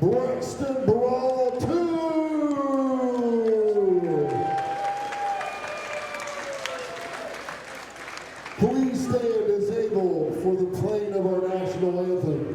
Braxton Brawl 2. Please stand as able for the playing of our national anthem.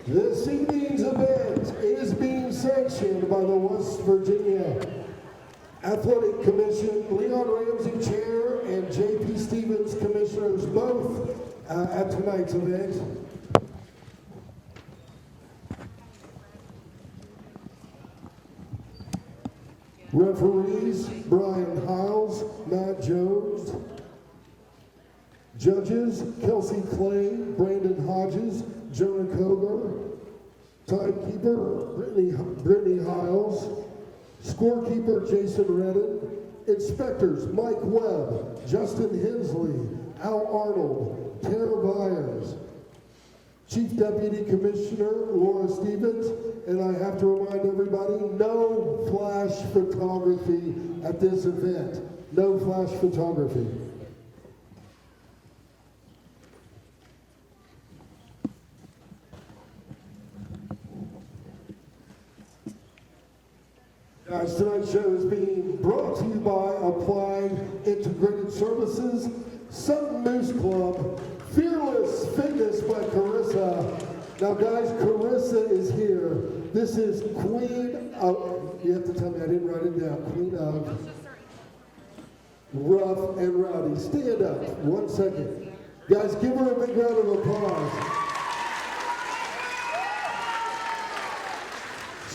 This evening's event is being sanctioned by the West Virginia Athletic Commission, Leon Ramsey Chair and J.P. Stevens Commissioners, both at tonight's event. Referees, Brian Hiles, Matt Jones. Judges, Kelsey Clay, Brandon Hodges, Jonah Koger. Timekeeper, Brittany Hiles. Scorekeeper, Jason Redden. Inspectors, Mike Webb, Justin Hensley, Al Arnold, Tara Byers. Chief Deputy Commissioner, Laura Stevens. And I have to remind everybody, no flash photography at this event. No flash photography. Guys, tonight's show is being brought to you by Applied Integrated Services, Sutton Moose Club, Fearless Fitness by Carissa. Now guys, Carissa is here. This is Queen of, you have to tell me, I didn't write it down, Queen of Rough and Rowdy. Stand up, 1 second. Guys, give her a big round of applause.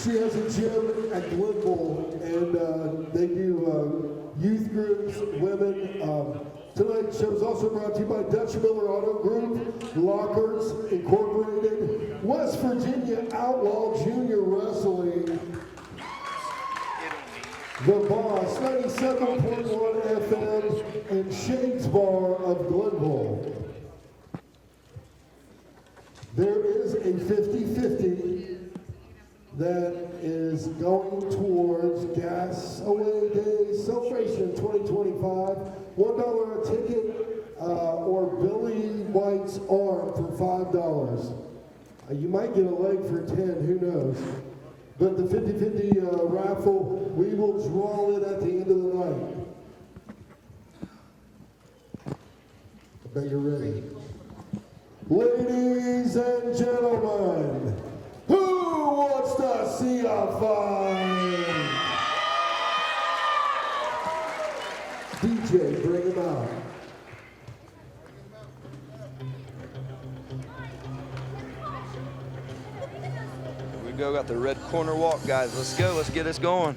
She has a gym at Glenville, and they do youth groups, women. Tonight's show is also brought to you by Dutch Miller Auto Group, Lockers Incorporated, West Virginia Outlaw Junior Wrestling, The Boss, 97.1 FM, and Shades Bar of Glenville. There is a 50-50 that is going towards Gas Away Day Celebration 2025. $1 a ticket or Billy White's arm for $5. You might get a leg for 10, who knows. But the 50-50 raffle, we will draw it at the end of the night. I bet you're ready. Ladies and gentlemen, who wants to see a fight? DJ, bring him out. Here we go, got the red corner walk, guys. Let's go, let's get this going.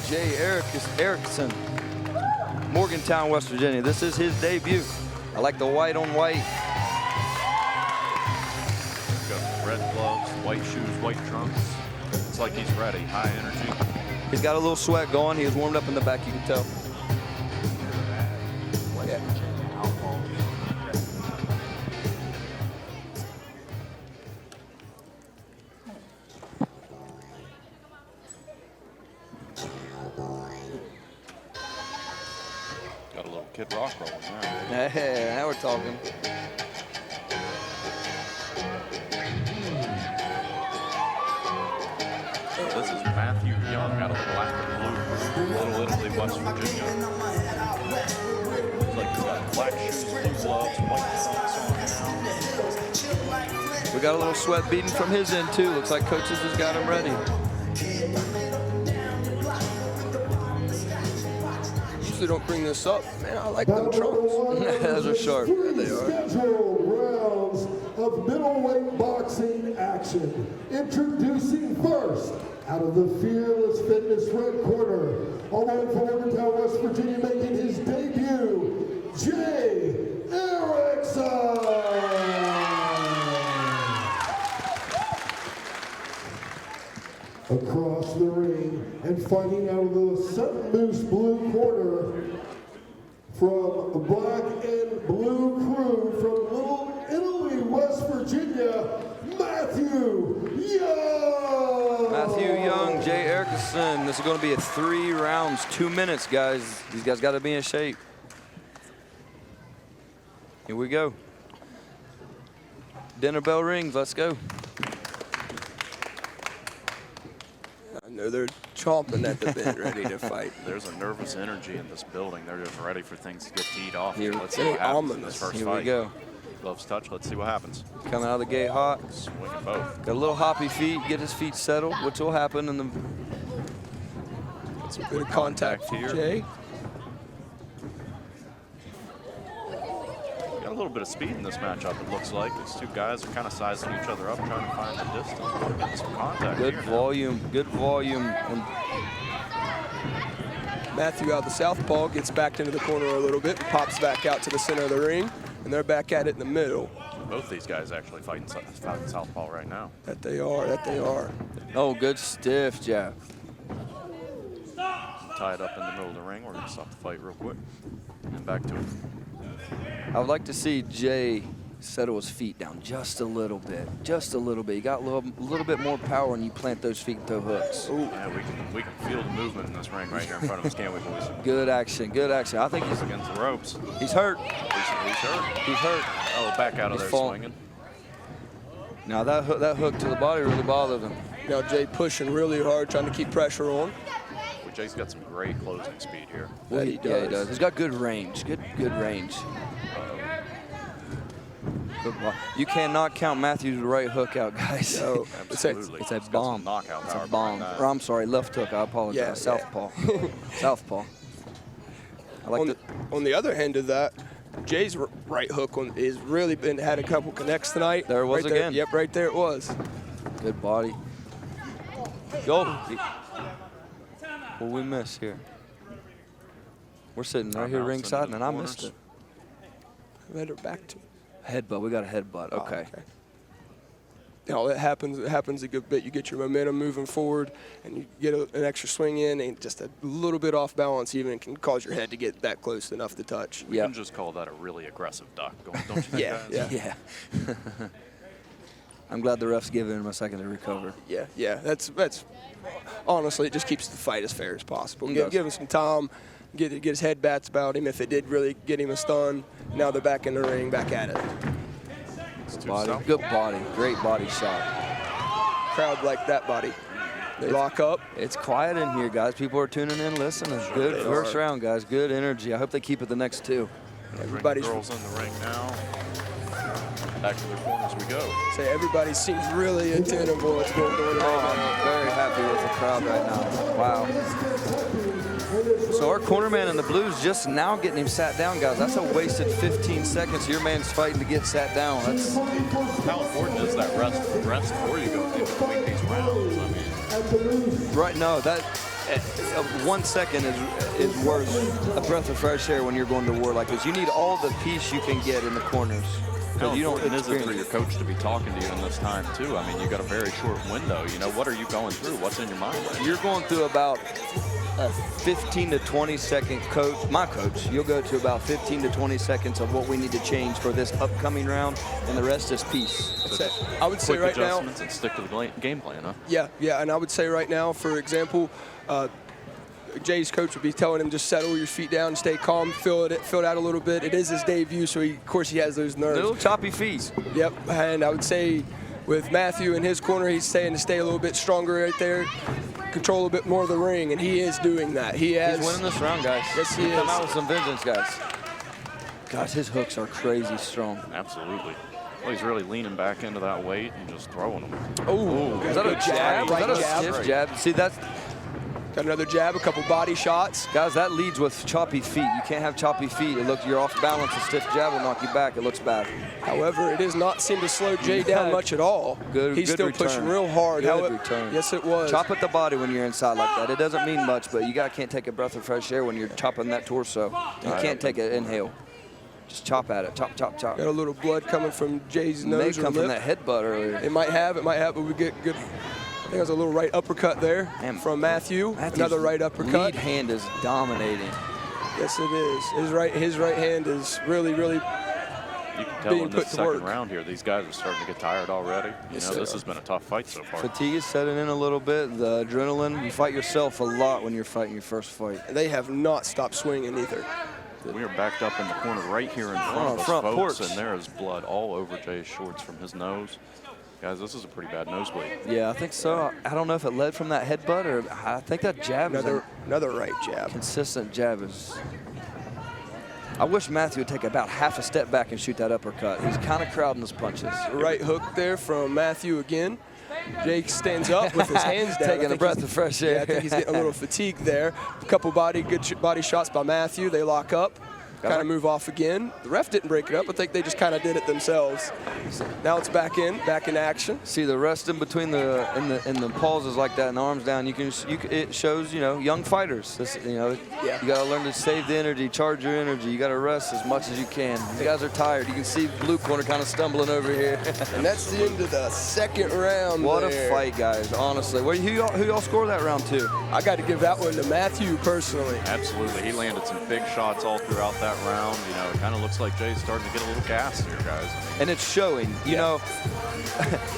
Jay Erickson, Morgantown, West Virginia. This is his debut. I like the white on white. Got red gloves, white shoes, white trunks. It's like he's ready, high energy. He's got a little sweat going. He was warmed up in the back, you can tell. Yeah. Kid Rock rolling now. Hey, now we're talking. This is Matthew Young out of the Black and Blue, Little Italy, West Virginia. Looks like he's got black shoes, blue gloves, white socks on now. We got a little sweat beating from his end too. Looks like coaches has got him ready. Usually don't bring this up. Man, I like them trunks. Those are sharp. Three They are. scheduled rounds of middleweight boxing action. Introducing first, out of the Fearless Fitness red corner, all the way from Morgantown, West Virginia, making his debut, Jay Erickson. Across the ring and fighting out of the Sun Moose blue corner from Black and Blue Crew from Little Italy, West Virginia, Matthew Young. Matthew Young, Jay Erickson. This is going to be a 3 rounds, 2 minutes, guys. These guys got to be in shape. Here we go. Dinner bell rings. Let's go. I know they're chomping at the bit, ready to fight. There's a nervous energy in this building. They're just ready for things to get teed off. Here- Let's see what happens in this ominous. first Here fight. we go. Gloves touch. Let's see what happens. Coming out of the gate hot. Swinging both. Got a little hoppy feet. Get his feet settled, which will happen in the. Got some Bit of contact here. Jay. Got a little bit of speed in this matchup, it looks like. These two guys are kind of sizing each other up, trying to find the distance. We're getting some contact Good here now. volume. Good volume. And Matthew out the southpaw gets backed into the corner a little bit, pops back out to the center of the ring, and they're back at it in the middle. Both these guys actually fighting southpaw right now. That they are. oh, good stiff jab. Tied up in the middle of the ring. We're going to stop the fight real quick. And back to it. I would like to see Jay settle his feet down just a little bit. Just a little bit. You got a little bit more power when you plant those feet and toe hooks. Yeah, we can feel the movement in this ring right here in front of us, can't we, boys? Good action. Good action. I think He's against the ropes. he's hurt. He's hurt. He's hurt. Oh, back out of He's there falling. swinging. Now that hook to the body really bothered him. Now Jay pushing really hard, trying to keep pressure on. Well, Jay's got some great closing speed here. Well, That he Yeah, he does. does. He's got good range. Good range. Good ball. You cannot count Matthew's right hook out, guys. So Absolutely. It's a He's got some bomb. knockout It's power a bomb. behind that. Or, I'm sorry, left hook. I apologize. Yeah, Southpaw. Southpaw. I like on, the. on the other hand of that, Jay's right hook has really had a couple connects tonight. There it was right again. Yep, right there it was. Good body. Go. What we miss here? We're sitting right here Timeouts ringside, into and the I missed it. corners. Let her back to. Headbutt. We got a headbutt. Oh, Okay. You know, it happens a good bit. You get your momentum moving forward, and you get an extra swing in, and just a little bit off balance even can cause your head to get that close enough to touch. We Yeah. can just call that a really aggressive duck, don't you think, Yeah, guys? yeah. Yeah. I'm glad the ref's giving him a second to recover. Yeah. That's honestly, it just keeps the fight as fair as possible. It Give does. him some time, get his head bats about him. If it did really get him a stun, now they're back in the ring, back at it. It's too Body. south. Good body. Great body shot. Crowd like that body. They lock up. It's quiet in here, guys. People are tuning in, listening. Good they first are. round, guys. Good energy. I hope they keep it the next 2. Bring the Everybody's girls in the ring now. Back to their corners we go. say everybody seems really attentive to what's going on. Oh, I'm very happy with the crowd right now. Wow. So our corner man in the blues just now getting him sat down, guys. That's a wasted 15 seconds. Your man's fighting to get sat down. That's How important is that rest before you go in between these rounds? I mean, right. No, that 1 second is worth a breath of fresh air when you're going to war like this. You need all the peace you can get in the corners. how You don't important is it for experience your coach to be talking to you in this time too? I mean, you got a very short window. You know, what are you going through? What's in your mind? Right now? You're going through about a 15 to 20 second my coach, you'll go to about 15 to 20 seconds of what we need to change for this upcoming round, and the rest is peace. I would say Quick right now, adjustments and stick to the game plan, huh? yeah, and I would say right now, for example, Jay's coach would be telling him just settle your feet down, stay calm, fill it out a little bit. It is his debut, so of course he has those nerves. Little choppy feet. Yep, and I would say with Matthew in his corner, he's saying to stay a little bit stronger right there, control a bit more of the ring, and he is doing that. He's winning this round, guys. Yes, he Come is. out with some vengeance, guys. Gosh, his hooks are crazy strong. Absolutely. Well, he's really leaning back into that weight and just throwing them. Oh, Is that a jab? Right Is that a jab. stiff jab? See, that's, Got another jab, a couple body shots. guys, that leads with choppy feet. You can't have choppy feet. You're off balance. A stiff jab will knock you back. It looks bad. However, it does not seem to slow Jay down much at all. He's Good still return. pushing real hard. Good return. Yes, it was. Chop at the body when you're inside like that. It doesn't mean much, but you can't take a breath of fresh air when you're chopping that torso. You can't take an inhale. Just chop at it. Chop, chop, chop. Got a little blood coming from Jay's May nose or come from lip. that headbutt earlier. It might have, but we get good. I think it was a little right uppercut there from Matthew. Another right uppercut. Lead hand is dominating. Yes, it is. His right hand is really, really. You can tell being in put this to second work. round here, these guys are starting to get tired already. Yes, This has been a tough fight so far. Fatigue is setting in a little bit. The adrenaline. You fight yourself a lot when you're fighting your first fight. They have not stopped swinging either. We are backed up in the corner right here in front of us, front folks, porch. and there is blood all over Jay's shorts from his nose. Guys, this is a pretty bad nosebleed. Yeah, I think so. I don't know if it led from that headbutt or I think that jab is Another right jab. consistent jab is. I wish Matthew would take about half a step back and shoot that uppercut. He's kind of crowding his punches. Right hook there from Matthew again. Jake stands up with his hands down. Taking a breath of fresh air. Yeah, I think he's getting a little fatigued there. A couple good body shots by Matthew. They lock up, kind of move off again. The ref didn't break it up. I think they just kind of did it themselves. Now it's back in action. See the rest in between in the pauses like that and the arms down. It shows young fighters. You got to learn to save the energy, charge your energy. You got to rest as much as you can. These guys are tired. You can see blue corner kind of stumbling over here. And that's the end of the second round. What there. a fight, guys! Honestly, who y'all score that round to? I got to give that one to Matthew personally. Absolutely. He landed some big shots all throughout that round. It kind of looks like Jay's starting to get a little gas here, guys. And it's showing.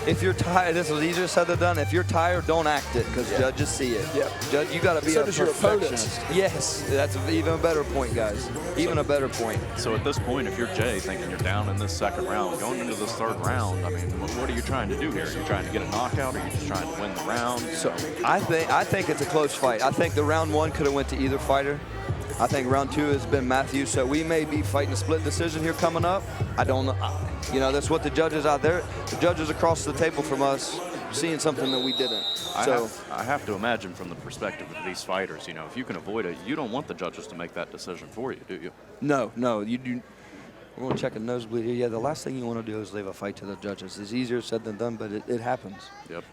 If you're tired, this is easier said than done. If you're tired, don't act it because judges see it. Yeah. Judge, you got to be So a does your perfectionist. opponent. Yes, that's even a better point, guys. Even a better point. So at this point, if you're Jay thinking you're down in this second round, going into this third round, I mean, what are you trying to do here? Are you trying to get a knockout or are you just trying to win the round? So I think it's a close fight. I think the round one could have went to either fighter. I think round two has been Matthew, so we may be fighting a split decision here coming up. I don't know. That's what the judges out there, the judges across the table from us, seeing something that we didn't. I have to imagine from the perspective of these fighters, if you can avoid it, you don't want the judges to make that decision for you, do you? No, you do. We're going to check a nosebleed here. Yeah, the last thing you want to do is leave a fight to the judges. It's easier said than done, but it happens. Yep.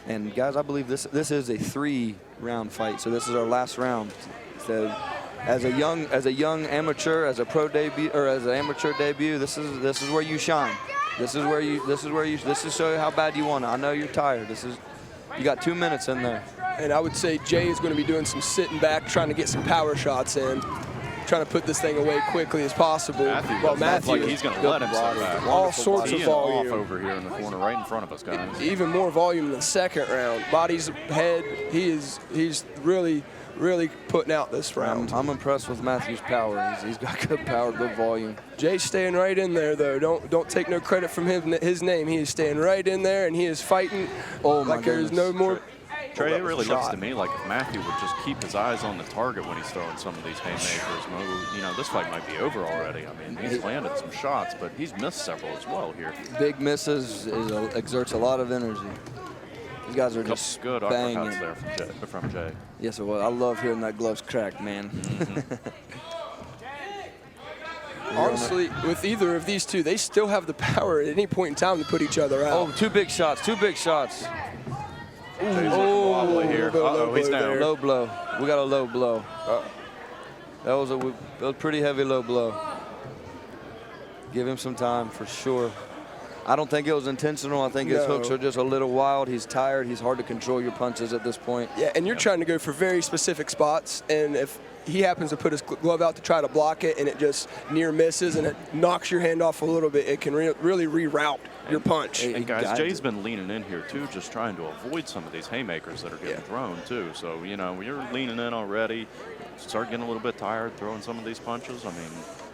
And guys, I believe this is a 3-round fight. So this is our last round. So as a young amateur, as a pro debut or as an amateur debut, this is where you shine. This is show you how bad you want it. I know you're tired. You got 2 minutes in there. And I would say Jay is going to be doing some sitting back, trying to get some power shots in, trying to put this thing away quickly as possible. Matthew, he's going to let him sit back. All sorts of volume. Off over here in the corner, right in front of us, guys. Even more volume in the second round. Body's head, he's really putting out this round. I'm impressed with Matthew's power. He's got good power, good volume. Jay's staying right in there, though. Don't take no credit from his name. He is staying right in there, and he is fighting like there's no more. Trey, it really looks to me like if Matthew would just keep his eyes on the target when he's throwing some of these haymakers, this fight might be over already. I mean, he's landed some shots, but he's missed several as well here. Big misses exerts a lot of energy. These guys are just good banging. uppercuts there from Jay. Yes, well, I love hearing that gloves crack, man. Honestly, with either of these two, they still have the power at any point in time to put each other out. Oh, two big shots. Jay's looking wobbly here. He's down. Low blow. We got a low blow. That was a pretty heavy low blow. Give him some time for sure. I don't think it was intentional. I think his hooks are just a little wild. He's tired. He's hard to control your punches at this point. Yeah, and you're trying to go for very specific spots, and if he happens to put his glove out to try to block it and it just near misses and it knocks your hand off a little bit, it can really reroute your punch. And guys, Jay's been leaning in here too, just trying to avoid some of these haymakers that are getting thrown too. So, you know, when you're leaning in already, start getting a little bit tired throwing some of these punches. I mean,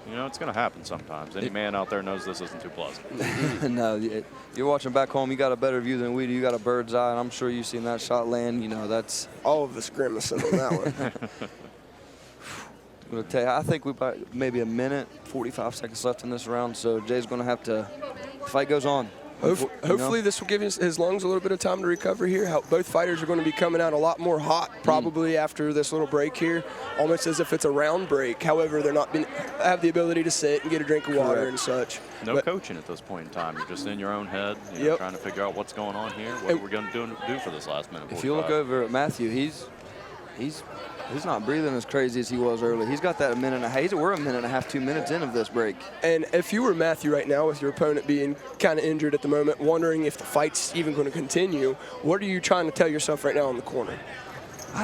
you know, it's going to happen sometimes. Any man out there knows this isn't too pleasant. No, you're watching back home. You got a better view than we do. You got a bird's eye, and I'm sure you've seen that shot land. You know, that's all of us grimacing on that one. I'm going to tell you, I think we've got maybe a minute, 45 seconds left in this round, so Jay's going to have to, the fight goes on. Hopefully this will give his lungs a little bit of time to recover here. Both fighters are going to be coming out a lot more hot probably after this little break here, almost as if it's a round break. However, they're not have the ability to sit and get a drink of water and such. No coaching at this point in time. You're just in your own head, you know, trying to figure out what's going on here, what we're going to do for this last minute. If you look over at Matthew, he's not breathing as crazy as he was early. He's got that a minute and a half. We're a minute and a half, 2 minutes in of this break. And if you were Matthew right now with your opponent being kind of injured at the moment, wondering if the fight's even going to continue, what are you trying to tell yourself right now in the corner?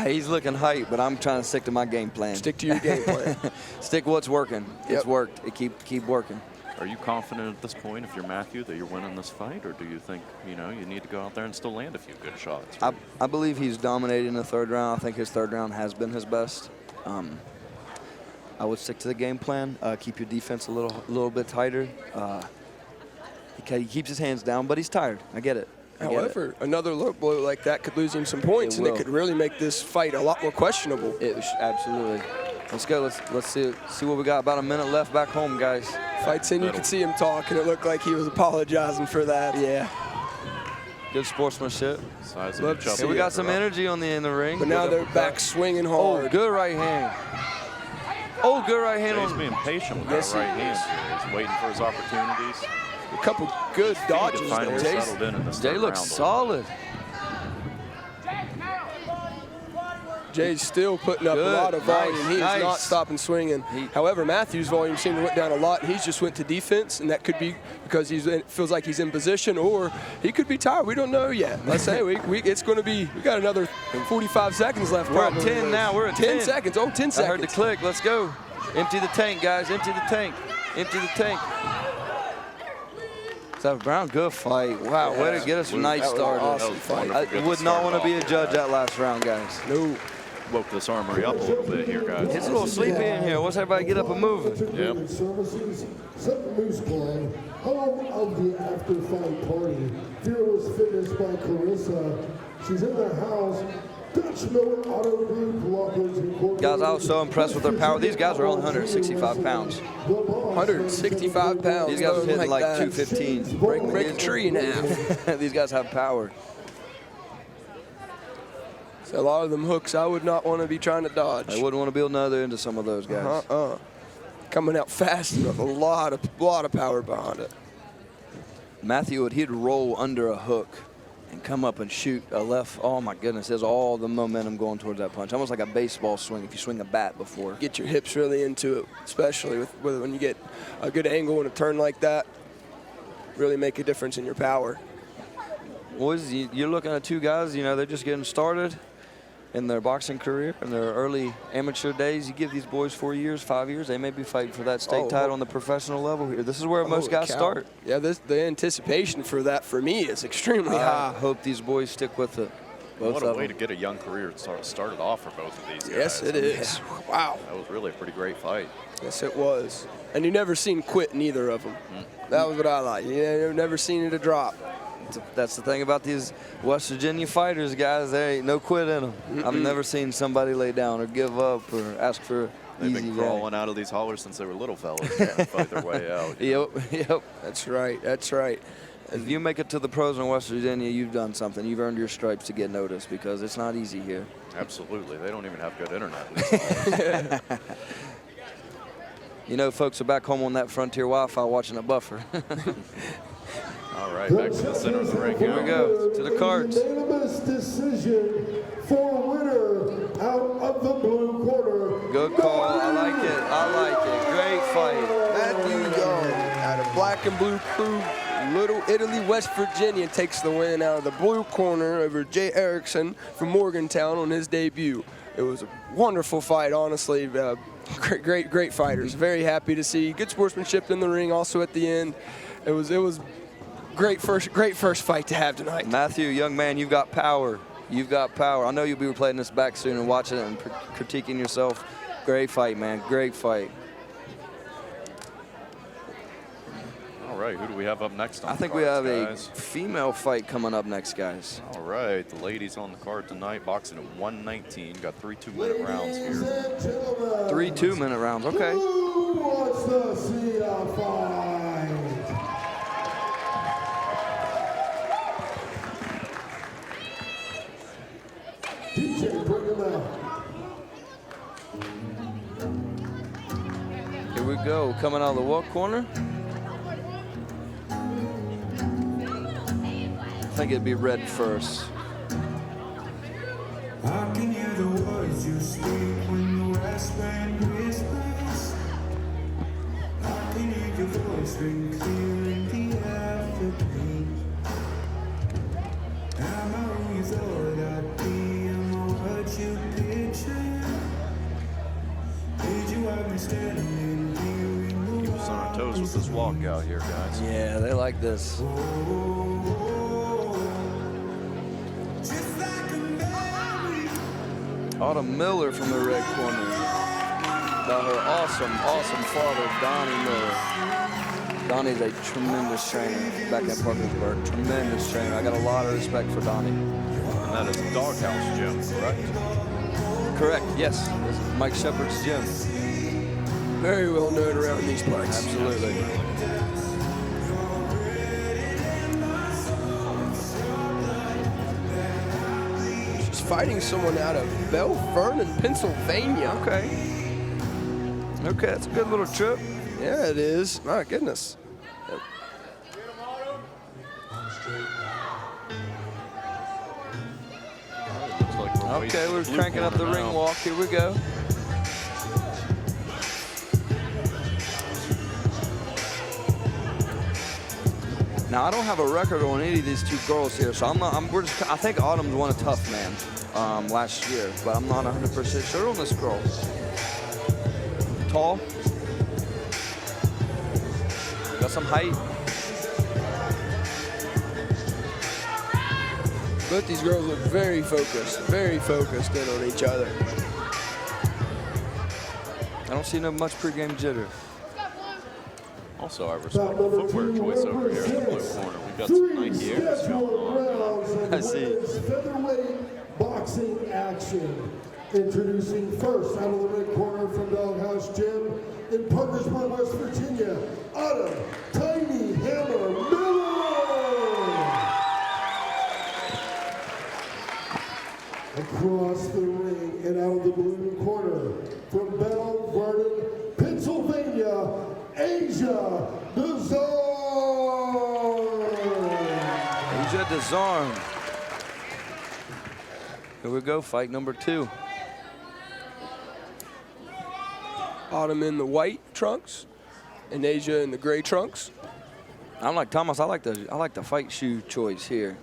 He's looking hype, but I'm trying to stick to my game plan. Stick to your game plan. Stick what's working. It's worked. It keep working. Are you confident at this point, if you're Matthew, that you're winning this fight, or do you think, you know, you need to go out there and still land a few good shots? I believe he's dominating the third round. I think his third round has been his best. I would stick to the game plan. Keep your defense a little bit tighter. He keeps his hands down, but he's tired. I get it. However, another low blow like that could lose him some points, and it could really make this fight a lot more questionable. Absolutely. Let's go. Let's see what we got. About a minute left back home, guys. Fights in, you could see him talk, and it looked like he was apologizing for that. Yeah. Good sportsmanship. We got some energy in the ring. But now they're back swinging hard. Oh, good right hand. Oh, good right hand. He's being patient with that right hand here. He's waiting for his opportunities. A couple good dodges there. Jay looks solid. Jay's still putting up a lot of volume. He is not stopping swinging. However, Matthew's volume seemed to went down a lot. He's just went to defense, and that could be because feels like he's in position, or he could be tired. We don't know yet. Let's say it's going to be. We got another 45 seconds left. We're at 10 now. We're at 10 seconds. Oh, 10 seconds. I heard the click. Let's go. Empty the tank, guys. Empty the tank. Empty the tank. Seth Brown, good fight. Wow, way to get us nice started. Awesome fight. I would not want to be a judge that last round, guys. No. Woke this armory up a little bit here, guys. It's a little sleepy in here. Let's everybody get up and moving. Yep. Services, Moose Club, home of the after-fight party. Fearless Fitness by Carissa. She's in the house. Dutch Miller Auto Group, Lockers Incorporated. Guys, I was so impressed with their power. These guys are only 165 pounds. 165 pounds. These guys are hitting like 215. Break a tree in half. These guys have power. So a lot of them hooks I would not want to be trying to dodge. I wouldn't want to build another into some of those guys. Coming out fast with a lot of power behind it. Matthew he'd roll under a hook and come up and shoot a left. Oh my goodness, there's all the momentum going towards that punch. Almost like a baseball swing if you swing a bat before. Get your hips really into it, especially when you get a good angle and a turn like that. Really make a difference in your power. Boys, you're looking at two guys, you know, they're just getting started in their boxing career, in their early amateur days. You give these boys 4 years, 5 years, they may be fighting for that state title on the professional level here. This is where most guys start. Yeah, the anticipation for that for me is extremely high. I hope these boys stick with it. What a way to get a young career started off for both of these guys. Yes, it is. Wow. That was really a pretty great fight. Yes, it was. And you never seen quit neither of them. That was what I like. You've never seen it a drop. That's the thing about these West Virginia fighters, guys. There ain't no quit in them. I've never seen somebody lay down or give up or ask for They've easy been crawling out of these hollers since they were little fellas, trying to fight their way out. Yep. That's right. That's right. If you make it to the pros in West Virginia, you've done something. You've earned your stripes to get noticed because it's not easy here. Absolutely. They don't even have good internet. You know, folks are back home on that Frontier Wi-Fi watching a buffer. All right, back to the center of the ring. Here we go, to the cards. Unanimous decision for winner out of the blue corner. Good call. I like it. I like it. Great fight. Matthew Young out of Black and Blue Crew, Little Italy, West Virginia, takes the win out of the blue corner over Jay Erickson from Morgantown on his debut. It was a wonderful fight, honestly. Great fighters. Very happy to see good sportsmanship in the ring. Also at the end, it was Great first fight to have tonight. Matthew, young man, you've got power. You've got power. I know you'll be replaying this back soon and watching it and critiquing yourself. Great fight, man. Great fight. All right, who do we have up next on I think the we cards, have guys? a female fight coming up next, guys. All right, the ladies on the card tonight, boxing at 119. Got 3 2-minute rounds Ladies here. and gentlemen, 3 2-minute rounds. Okay. who wants to see a fight? DJ, bring him out. Here we go. Coming out of the walk corner. I think it'd be red first. I can hear the words you speak when the west wind whispers. I can hear your voice ring clear in the afternoon. Am I who you thought I'd be? Am I what you pictured? Did you have me standing here in the Keep us on our toes with this walk out here, guys. Yeah, they like this. just like a memory? Autumn Miller from the red corner. Got her awesome father, Donnie Miller. Donnie's a tremendous trainer back at Parkersburg. Tremendous trainer. I got a lot of respect for Donnie. And that is Doghouse Gym, correct? Correct, yes. This is Mike Shepard's gym. Very well known around these parts. Absolutely. She's fighting someone out of Belle Vernon, Pennsylvania. Okay. Okay, that's a good little trip. Yeah, it is. My goodness. Looks like we're waiting Okay, for we're the blue cranking up the corner ring now. walk. Here we go. Now I don't have a record on any of these two girls here, so I think Autumn's won a tough man last year, but I'm not 100% sure on this girl. Tall. Got some height. Both these girls look very focused in on each other. I don't see no much pregame jitter. Also, I respect the footwear choice over here in the blue corner. We've got some Nike Airs going on. I see. Featherweight boxing action. Introducing first out of the red corner from Doghouse Gym in Parkersburg, West Virginia, Autumn Tiny Hammer Miller. Across the ring and out of the blue corner from Belle Vernon, Pennsylvania, Asia Dazarn. Asia Dazarn. Here we go, fight number 2. Autumn in the white trunks and Asia in the gray trunks. I'm like Thomas. I like the fight shoe choice here.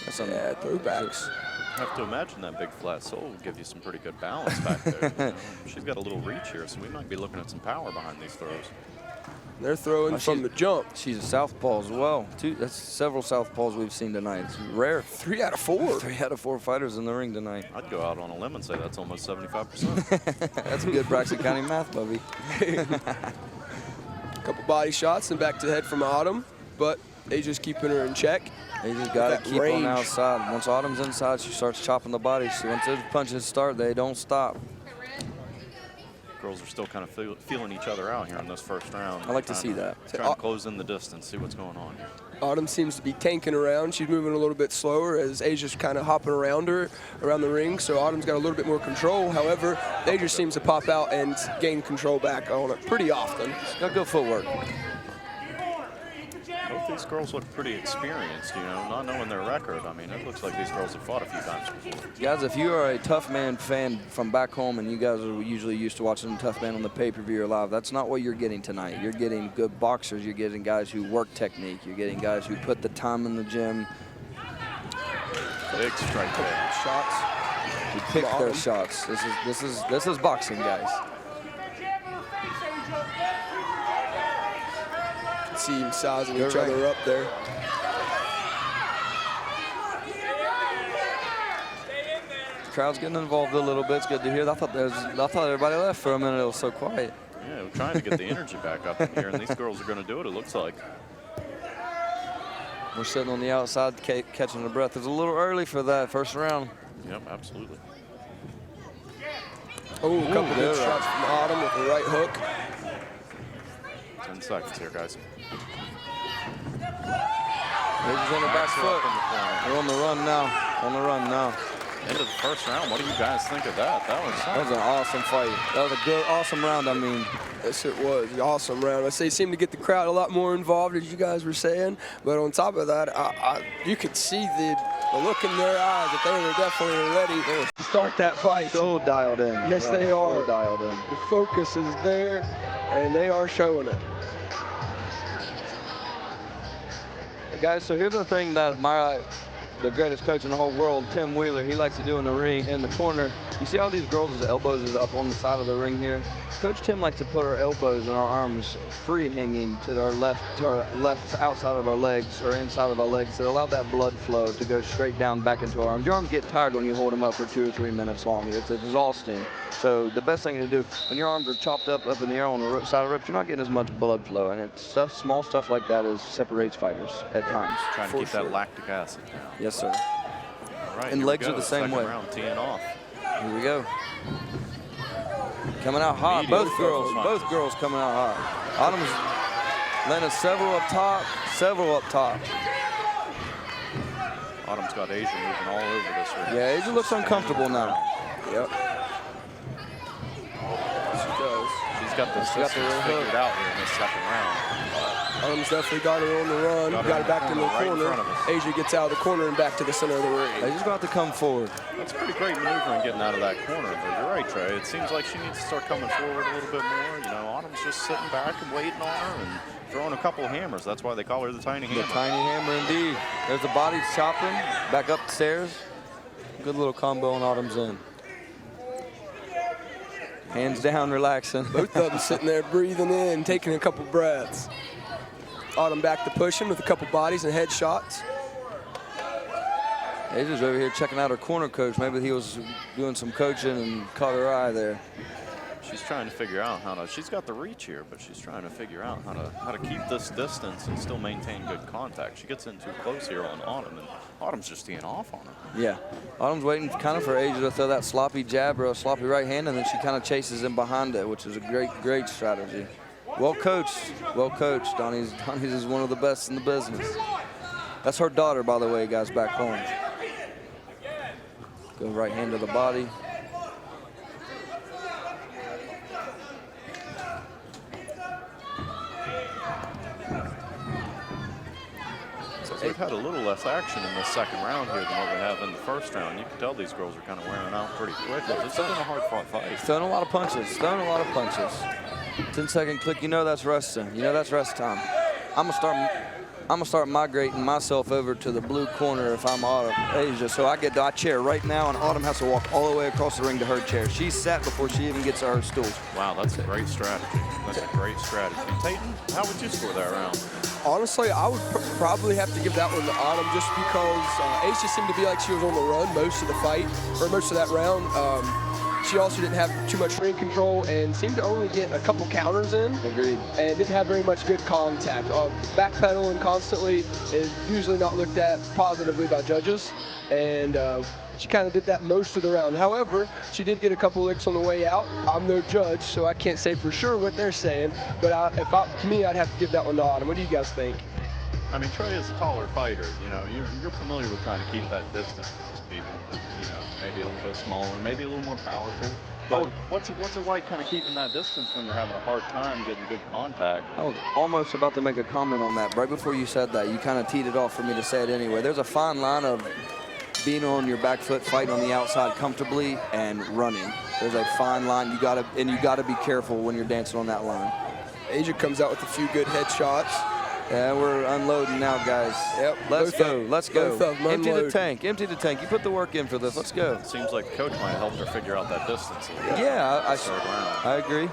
That's some Yeah, throwbacks. I have to imagine that big flat sole will give you some pretty good balance back there. You know? She's got a little reach here, so we might be looking at some power behind these throws. They're throwing from the jump. She's a southpaw as well. That's several southpaws we've seen tonight. It's rare. 3 out of 4. 3 out of 4 fighters in the ring tonight. I'd go out on a limb and say that's almost 75%. That's good Braxton County math, Bubby. Couple body shots and back to the head from Autumn, but Asia's keeping her in check. They just got That to keep range. on outside. Once Autumn's inside, she starts chopping the body. So once those punches start, they don't stop. Girls are still kind of feeling each other out here in this first round. I like to see that. Trying to close in the distance, see what's going on here. Autumn seems to be tanking around. She's moving a little bit slower as Asia's kind of hopping around her, around the ring. So Autumn's got a little bit more control. However, Asia seems to pop out and gain control back on it pretty often. Got good footwork. Both these girls look pretty experienced, you know, not knowing their record. I mean, it looks like these girls have fought a few times before. Guys, if you are a Tough Man fan from back home and you guys are usually used to watching Tough Man on the pay-per-view or live, that's not what you're getting tonight. You're getting good boxers. You're getting guys who work technique. You're getting guys who put the time in the gym. Big strike there. Shots. Who pick their shots. This is boxing, guys. teams sizing You're each right. other up there. Crowd's getting involved a little bit. It's good to hear. I thought everybody left for a minute. It was so quiet. Yeah, we're trying to get the energy back up in here, and these girls are going to do it, it looks like. We're sitting on the outside catching the breath. It's a little early for that first round. Yep, absolutely. Oh, a couple good good right. shots from Autumn with the right hook. 10 seconds here, guys. He's on the back foot. They're on the run now. On the run now. End of the first round. What do you guys think of that? That was an awesome fight. That was a good, awesome round. I mean, Yes, it was an awesome round. I say it seemed to get the crowd a lot more involved, as you guys were saying. But on top of that, you could see the look in their eyes that they were definitely ready to start that fight. so dialed in. Yes, they are. So dialed in. The focus is there, and they are showing it. Guys, so here's the thing that the greatest coach in the whole world, Tim Wheeler, he likes to do in the ring, in the corner. You see all these girls' elbows is up on the side of the ring here? Coach Tim likes to put our elbows and our arms free hanging to our left outside of our legs or inside of our legs to allow that blood flow to go straight down back into our arms. Your arms get tired when you hold them up for 2 or 3 minutes long. It's exhausting. So the best thing to do when your arms are chopped up in the air on the side of the ropes, you're not getting as much blood flow, and it's small stuff like that separates fighters at times. Trying to keep that lactic acid down. Yes, sir. All right, And here legs we are go. the same Second way. round teeing off. Here we go. Coming out hot. Immediate Both punches. girls coming out hot. Autumn's landed several up top. Autumn's got Asia moving all over this ring. Yeah, Asia looks uncomfortable now. Yep. She does. She's got the She's got the systems real hook. figured out here in this second round. Autumn's definitely got her on the run. Got her Got in her back the to the corner, right in corner. front of us. Asia gets out of the corner and back to the center of the ring. They just got to come forward. That's a pretty great maneuvering getting out of that corner. But you're right, Trey. It seems like she needs to start coming forward a little bit more. You know, Autumn's just sitting back and waiting on her and throwing a couple of hammers. That's why they call her the tiny The hammer. tiny hammer indeed. There's the body chopping. Back up the stairs. Good little combo on Autumn's end. Hands down, relaxing. Both of them sitting there breathing in, taking a couple breaths. Autumn back to pushing with a couple bodies and headshots. Asia's over here checking out her corner coach. Maybe he was doing some coaching and caught her eye there. She's trying to figure out how to. She's got the reach here, but she's trying to figure out how to keep this distance and still maintain good contact. She gets in too close here on Autumn, and Autumn's just teeing off on her. Yeah. Autumn's waiting kind of for Asia to throw that sloppy jab or a sloppy right hand, and then she kind of chases in behind it, which is a great strategy. Well coached. Well coached. Donnie's is one of the best in the business. That's her daughter, by the way, guys, back home. Go right hand to the body. So they've had a little less action in this second round here than what we have in the first round. You can tell these girls are kind of wearing out pretty quick. It's been a hard-fought fight. Throwing a lot of punches. 10-second click. You know that's resting. You know that's rest time. I'm gonna start migrating myself over to the blue corner if I'm Autumn Asia. So I get to chair right now, and Autumn has to walk all the way across the ring to her chair. She's sat before she even gets to her stool. Wow, that's a great strategy. That's a great strategy. Tayton, how would you score that round? Honestly, I would probably have to give that one to Autumn just because Asia seemed to be like she was on the run most of the fight, or most of that round. She also didn't have too much ring control and seemed to only get a couple counters in. Agreed. And didn't have very much good contact. Backpedaling constantly is usually not looked at positively by judges. And she kind of did that most of the round. However, she did get a couple licks on the way out. I'm no judge, so I can't say for sure what they're saying. But to me, I'd have to give that one to Autumn. What do you guys think? I mean, Trey is a taller fighter. You know, you're familiar with trying to keep that distance with people. You know, maybe a little bit smaller, maybe a little more powerful. But what's it like kind of keeping that distance when you're having a hard time getting good contact? I was almost about to make a comment on that. Right before you said that, you kind of teed it off for me to say it anyway. There's a fine line of being on your back foot, fighting on the outside comfortably, and running. There's a fine line. You gotta be careful when you're dancing on that line. Asia comes out with a few good headshots. Yeah, we're unloading now, guys. Yep. Let's go. Let's go. both of them Empty the unload. tank. Empty the tank. You put the work in for this. Let's go. It seems like the coach might have helped her figure out that distance a little bit. Yeah, Third round. I agree.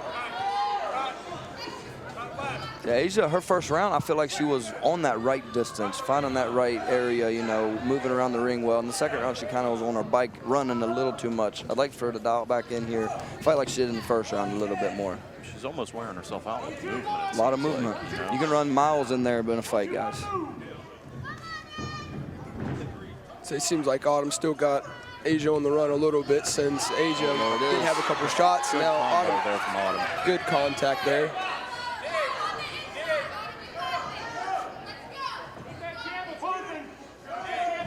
Yeah, Asia, her first round, I feel like she was on that right distance, finding that right area, you know, moving around the ring well. In the second round, she kind of was on her bike running a little too much. I'd like for her to dial it back in here, fight like she did in the first round a little bit more. She's almost wearing herself out with movement. A lot of movement. You can run miles in there in a fight, guys. So it seems like Autumn still got Asia on the run a little bit since Asia did have a couple shots. Good Now combo Autumn, there from Autumn. good contact there.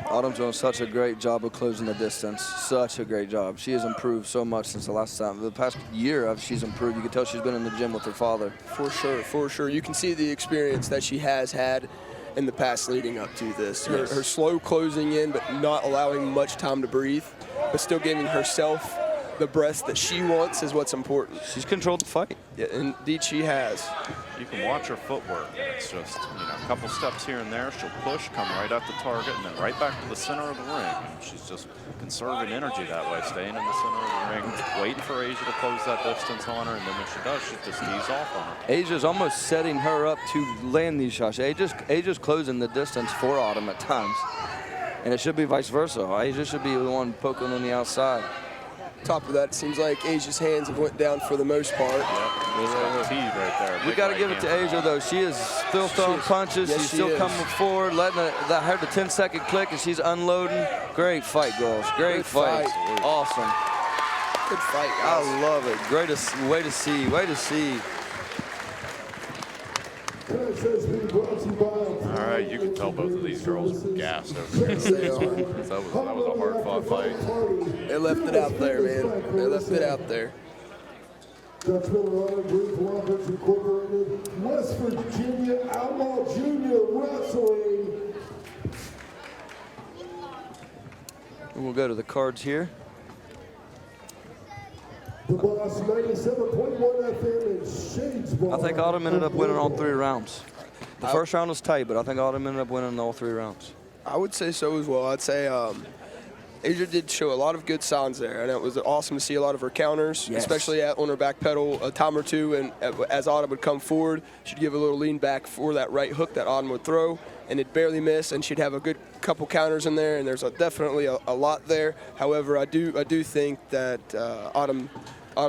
Autumn's doing such a great job of closing the distance. Such a great job. She has improved so much since the last time. The past year, she's improved. You can tell she's been in the gym with her father. For sure, for sure. You can see the experience that she has had in the past leading up to this. Her slow closing in, but not allowing much time to breathe, but still giving herself the breath that she wants is what's important. She's controlled the fight. Yeah, indeed she has. You can watch her footwork, and it's just, you know, a couple steps here and there. She'll push, come right at the target, and then right back to the center of the ring. And she's just conserving energy that way, staying in the center of the ring, waiting for Asia to close that distance on her, and then when she does, she just tees off on her. Asia's almost setting her up to land these shots. Asia's closing the distance for Autumn at times, and it should be vice versa. Asia should be the one poking on the outside. Top of that, it seems like Asia's hands have went down for the most part. Yep, just got teed right there. We got to give it to Asia, though. She is still throwing punches. Yes, she's she still is. coming forward, letting that her the 10-second click, and she's unloading. Great fight, girls. Great Good fight. fight. Awesome. Good fight, guys. I love it. Greatest way to see. Way to see. All right, you can tell both of these girls were gassed over here. They are. That was a hard-fought fight. They left it out there, man. They left it out there. Dutchman Runner Group Walkers Incorporated, West Virginia Outlaw Junior Wrestling. We'll go to the cards here. The Boss 97.1 FM and Shadesboro. I think Autumn ended up winning all 3 rounds. The first round was tight, but I think Autumn ended up winning all 3 rounds. I would say so as well. I'd say Asia did show a lot of good signs there, and it was awesome to see a lot of her counters, Yes. especially on her back pedal a time or two. And as Autumn would come forward, she'd give a little lean back for that right hook that Autumn would throw, and it'd barely miss, and she'd have a good couple counters in there, and there's definitely a lot there. However, I do think that Autumn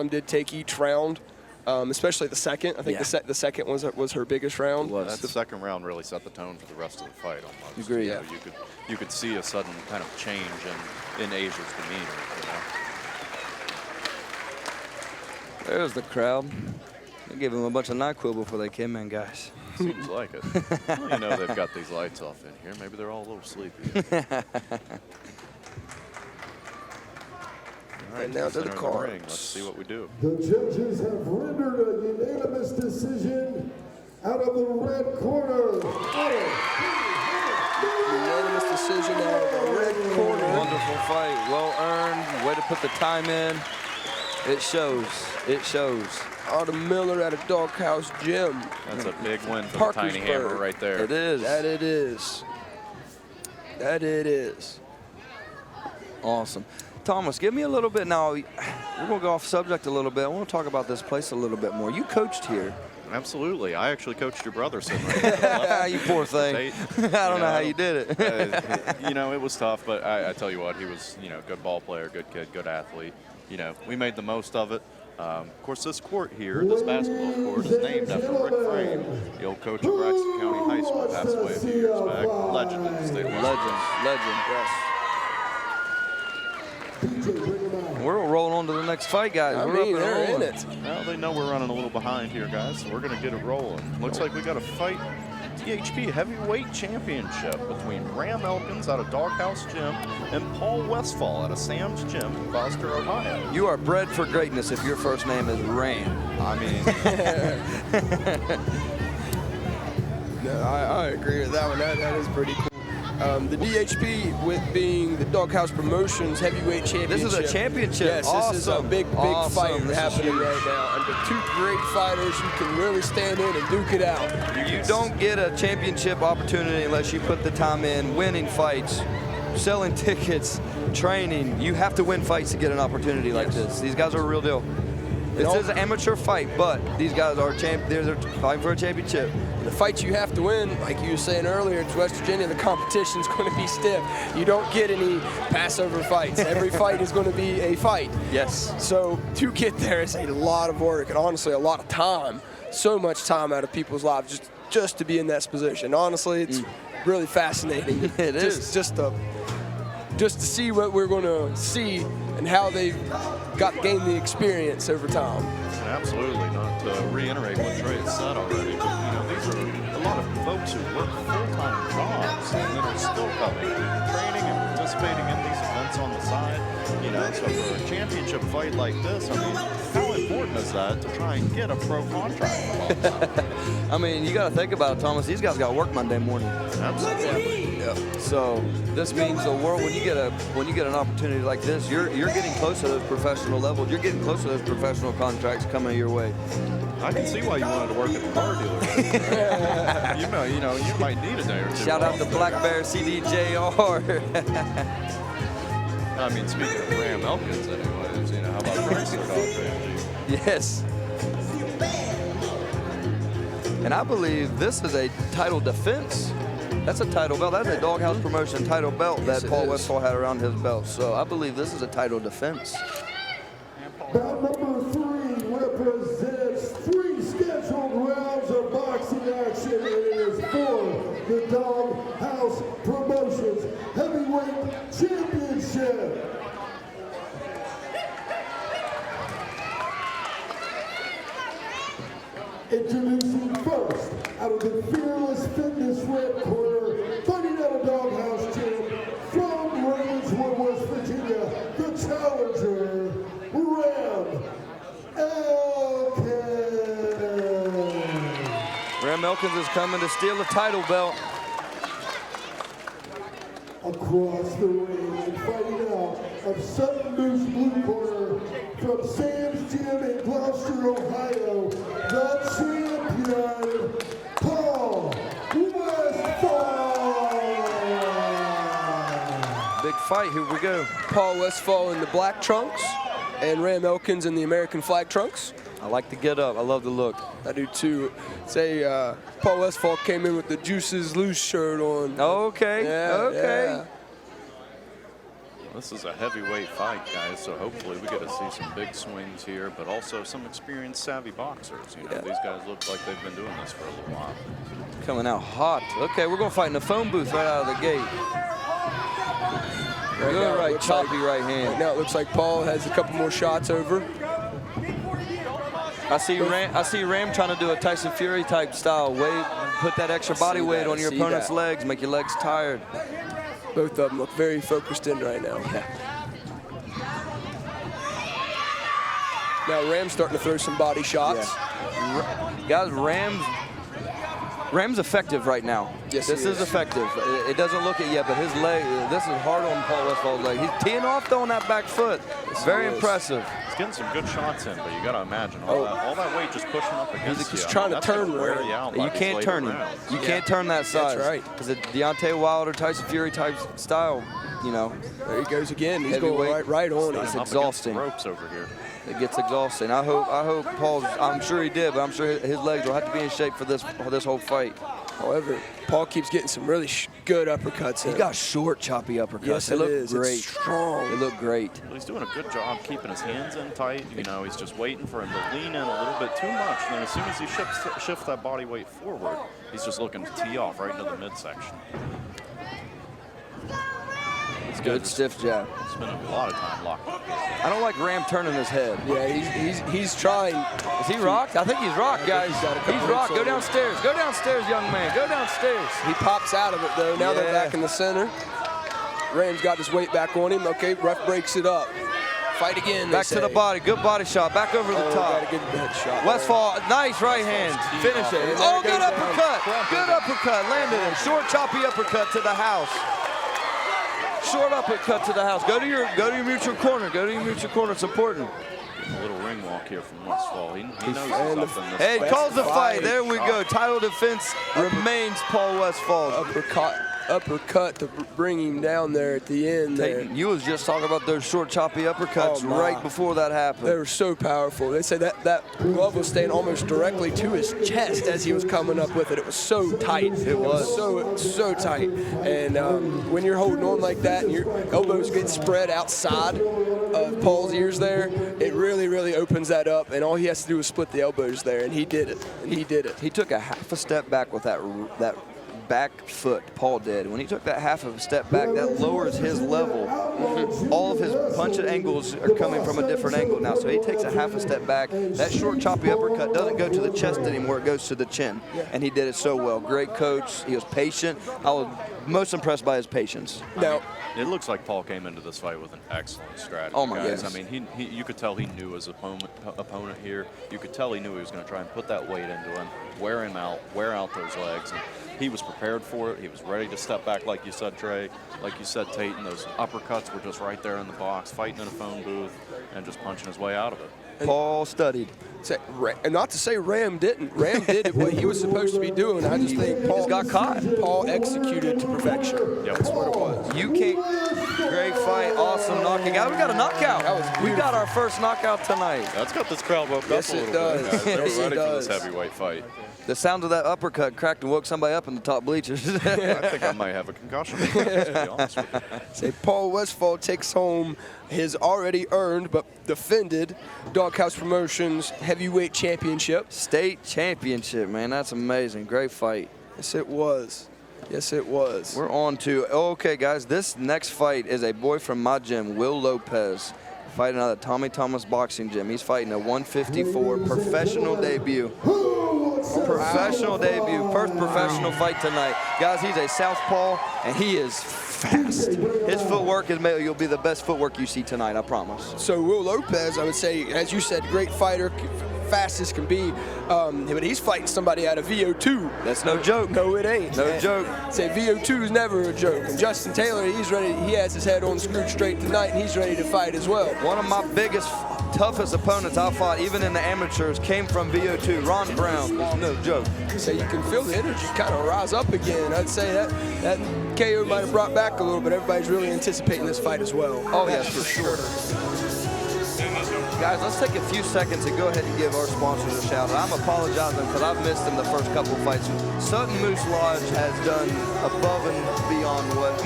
did take each round, especially the second. I think the second was her biggest round. That second round really set the tone for the rest of the fight almost. Agree. You know, you could see a sudden kind of change in Asia's demeanor, you know. There's the crowd. They gave him a bunch of NyQuil before they came in, guys. Seems like it. Well, you know they've got these lights off in here. Maybe they're all a little sleepy. All right, And now to the center of cards. ring. Let's see what we do. The judges have rendered a unanimous decision out of the red corner. Unanimous decision out of the red corner. Wonderful fight. Well earned. Way to put the time in. It shows. It shows. Autumn Miller at a Doghouse Gym. That's a big win for the Tiny Hammer Parkersburg. right there. It is. That it is. That it is. Awesome. Thomas, give me a little bit now. We're going to go off subject a little bit. I want to talk about this place a little bit more. You coached here. Absolutely. I actually coached your brother sitting right there. You poor thing. I don't know how you did it. You know, it was tough, but I tell you what, he was, you know, good ball player, good kid, good athlete. You know, we made the most of it. Of course, this court here, this basketball court, is named after Rick Frame, the old coach of Braxton County High School, passed away a few years back. Legend in the state of West Legend. We're rolling on to the next fight, guys. I We're mean, up and they're in rolling. it. Well, they know we're running a little behind here, guys, so we're going to get it rolling. Looks like we got a fight THP Heavyweight Championship between Ram Elkins out of Doghouse Gym and Paul Westfall out of Sam's Gym in Foster, Ohio. You are bred for greatness if your first name is Ram. I mean, No, I agree with that one. That is pretty cool. The DHP, with being the Doghouse Promotions Heavyweight Championship. This is a championship. Yes, Awesome. this is a big Awesome. fight This is happening huge. right now. Under two great fighters who can really stand in and duke it out. You don't get a championship opportunity unless you put the time in, winning fights, selling tickets, training. You have to win fights to get an opportunity like this. These guys are a real deal. This is an amateur fight, but these guys are they're fighting for a championship. The fights you have to win, like you were saying earlier, it's West Virginia, the competition's going to be stiff. You don't get any Passover fights. Every fight is going to be a fight. Yes. So to get there is a lot of work and honestly a lot of time. So much time out of people's lives just to be in that position. Honestly, it's really fascinating. It is. Just to see what we're going to see and how they've gained the experience over time. Absolutely, not to reiterate what Trey has said already, but these are a lot of folks who work full-time jobs and then are still coming, training and participating in these events on the side. So for a championship fight like this, I mean, how important is that to try and get a pro contract? I mean, you got to think about it, Thomas. These guys got to work Monday morning. Absolutely. Yeah. So this means the world. When you get an opportunity like this, you're getting close to those professional levels. You're getting close to those professional contracts coming your way. I can see why you wanted to work at the car dealership. Right? you might need a day or two. Shout out to Black Bear CDJR. I mean, speaking of Ram Elkins, anyways, how about Braxton? Yes. And I believe this is a title defense. That's a title belt. That's a Doghouse Promotion title belt that Paul Westphal had around his belt. So I believe this is a title defense. Bout number 3 represents 3 scheduled rounds of boxing action, and it is for the Doghouse Promotions Heavyweight Championship. Introducing first, out of the Fearless Fitness Red Corner, fighting out of Doghouse Champ, from Ravenswood, West Virginia, the challenger, Ram Elkins. Ram Elkins is coming to steal a title belt. Across the ring and fighting out of Sutton Moose Blue Corner, from Sam's Gym in Gloucester, Ohio, the champion, Paul Westphal. Big fight, here we go. Paul Westphal in the black trunks and Ram Elkins in the American flag trunks. I like the get up. I love the look. I do too. Say Paul Westphal came in with the Juices Loose shirt on. Okay, okay. Yeah. This is a heavyweight fight, guys, so hopefully we get to see some big swings here, but also some experienced, savvy boxers. These guys look like they've been doing this for a little while. Coming out hot. Okay, we're going to fight in the phone booth right out of the gate. Good right, choppy right hand. Now it looks like Paul has a couple more shots over. I see Ram trying to do a Tyson Fury type style. Put that extra body weight on your opponent's legs, make your legs tired. Both of them look very focused in right now. Yeah. Now Ram's starting to throw some body shots. Yeah. Guys, Ram's effective right now. Yes, this is effective. It doesn't look it yet, but his leg, this is hard on Paul Westphal's leg. He's teeing off though on that back foot. It's very impressive. He's getting some good shots in, but you got to imagine all that weight just pushing up against He's trying to turn. You can't turn him. You can't turn that side. That's right. Because the Deontay Wilder, Tyson Fury type style, There he goes again. He's going right on it. It's exhausting. Ropes over here. It gets exhausting. I hope Paul's. I'm sure he did, but I'm sure his legs will have to be in shape for this whole fight. However, Paul keeps getting some really good uppercuts. He got short, choppy uppercuts. Yes, they look great. It's strong. They look great. Well, he's doing a good job keeping his hands in tight. He's just waiting for him to lean in a little bit too much. And then as soon as he shifts that body weight forward, he's just looking to tee off right into the midsection. It's good stiff jab. Spending a lot of time locked up. I don't like Ram turning his head. Yeah, he's trying. Is he rocked? I think he's rocked, guys. He's rocked. Go downstairs. Go downstairs, young man. Go downstairs. He pops out of it, though. Now they're back in the center. Ram's got his weight back on him. Okay, ref breaks it up. Fight again, back to the body. Good body shot. Back over the top. Got a good head shot. Westphal, nice right hand. Finish it. Oh, good uppercut. Good uppercut. Landed him. Short, choppy uppercut to the house. Short uppercut to the house. Go to your mutual corner. Go to your mutual corner. It's important. A little ring walk here from Westphal. He knows something. Hey, calls the fight. There we go. Title defense remains Paul Westphal. uppercut to bring him down there at the end there. You was just talking about those short, choppy uppercuts right before that happened. They were so powerful. They said that glove was staying almost directly to his chest as he was coming up with it. It was so tight. It was so tight. And when you're holding on like that and your elbows get spread outside of Paul's ears there, it really, really opens that up. And all he has to do is split the elbows there, and he did it. He took a half a step back with that back foot, Paul did. When he took that half of a step back, that lowers his level. All of his punch angles are coming from a different angle now, so he takes a half a step back. That short, choppy uppercut doesn't go to the chest anymore, it goes to the chin. And he did it so well. Great coach, he was patient. I was most impressed by his patience. Now, it looks like Paul came into this fight with an excellent strategy, oh my guys. goodness. I mean, you could tell he knew his opponent here. You could tell he knew he was going to try and put that weight into him, wear him out, wear out those legs. And he was prepared for it. He was ready to step back, like you said, Trey. Like you said, Tate, and those uppercuts were just right there in the box, fighting in a phone booth and just punching his way out of it. Paul studied. And not to say Ram didn't. Ram did what he was supposed to be doing. I just think Paul got caught. Paul executed to perfection. Yep. That's what it was. You can't. Great fight, awesome knocking out. We got a knockout. We got our first knockout tonight. That's got this crowd woke up a little bit, guys. They were Yes, it ready for this does. heavyweight fight. The sound of that uppercut cracked and woke somebody up in the top bleachers. I think I might have a concussion, to be honest with you. Say Paul Westfall takes home his already earned but defended Doghouse Promotions Heavyweight Championship. State championship, man. That's amazing. Great fight. Yes, it was. Yes, it was. We're on to, okay, guys, this next fight is a boy from my gym, Will Lopez, fighting out of Tommy Thomas Boxing Gym. He's fighting a 154 professional debut. Professional debut, first professional fight tonight. Guys, he's a southpaw, and he is fast. His footwork will be the best footwork you see tonight, I promise. So Will Lopez, I would say, as you said, great fighter, fast as can be, but he's fighting somebody out of VO2. That's no joke. No, it ain't. No joke. Say VO2 is never a joke. And Justin Taylor, he's ready. He has his head on screwed straight tonight, and he's ready to fight as well. One of my biggest, toughest opponents I fought, even in the amateurs, came from VO2. Ron Brown. No joke. So you can feel the energy kind of rise up again. I'd say that KO might have brought back a little bit. Everybody's really anticipating this fight as well. Oh, yes, for sure. Guys, let's take a few seconds and go ahead and give our sponsors a shout out. I'm apologizing because I've missed them the first couple of fights. Sutton Moose Lodge has done above and beyond what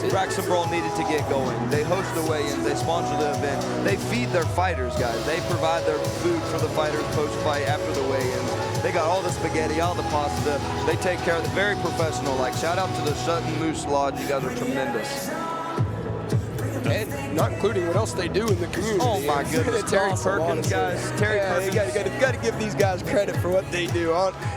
Braxton Brawl needed to get going. They host the weigh-ins, they sponsor the event, they feed their fighters, guys. They provide their food for the fighters post-fight after the weigh-ins. They got all the spaghetti, all the pasta. They take care of it, very professional. Like, shout out to the Sutton Moose Lodge. You guys are tremendous. And not including what else they do in the community. Oh my goodness, Terry Perkins, guys. Terry Perkins. You got to give these guys credit for what they do.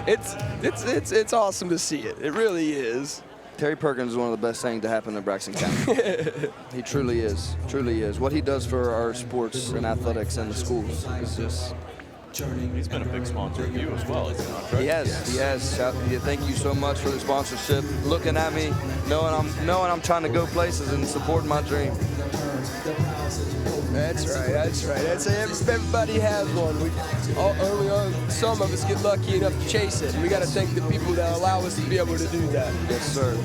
It's awesome to see it. It really is. Terry Perkins is one of the best things to happen in Braxton County. He truly is. Truly is. What he does for our sports and athletics and the schools is just. He's been a big sponsor of you as well, is he not, Trey? He has. Thank you so much for the sponsorship. Looking at me, knowing I'm trying to go places and supporting my dream. That's right. Everybody has one. Some of us get lucky enough to chase it. We got to thank the people that allow us to be able to do that. Yes, sir.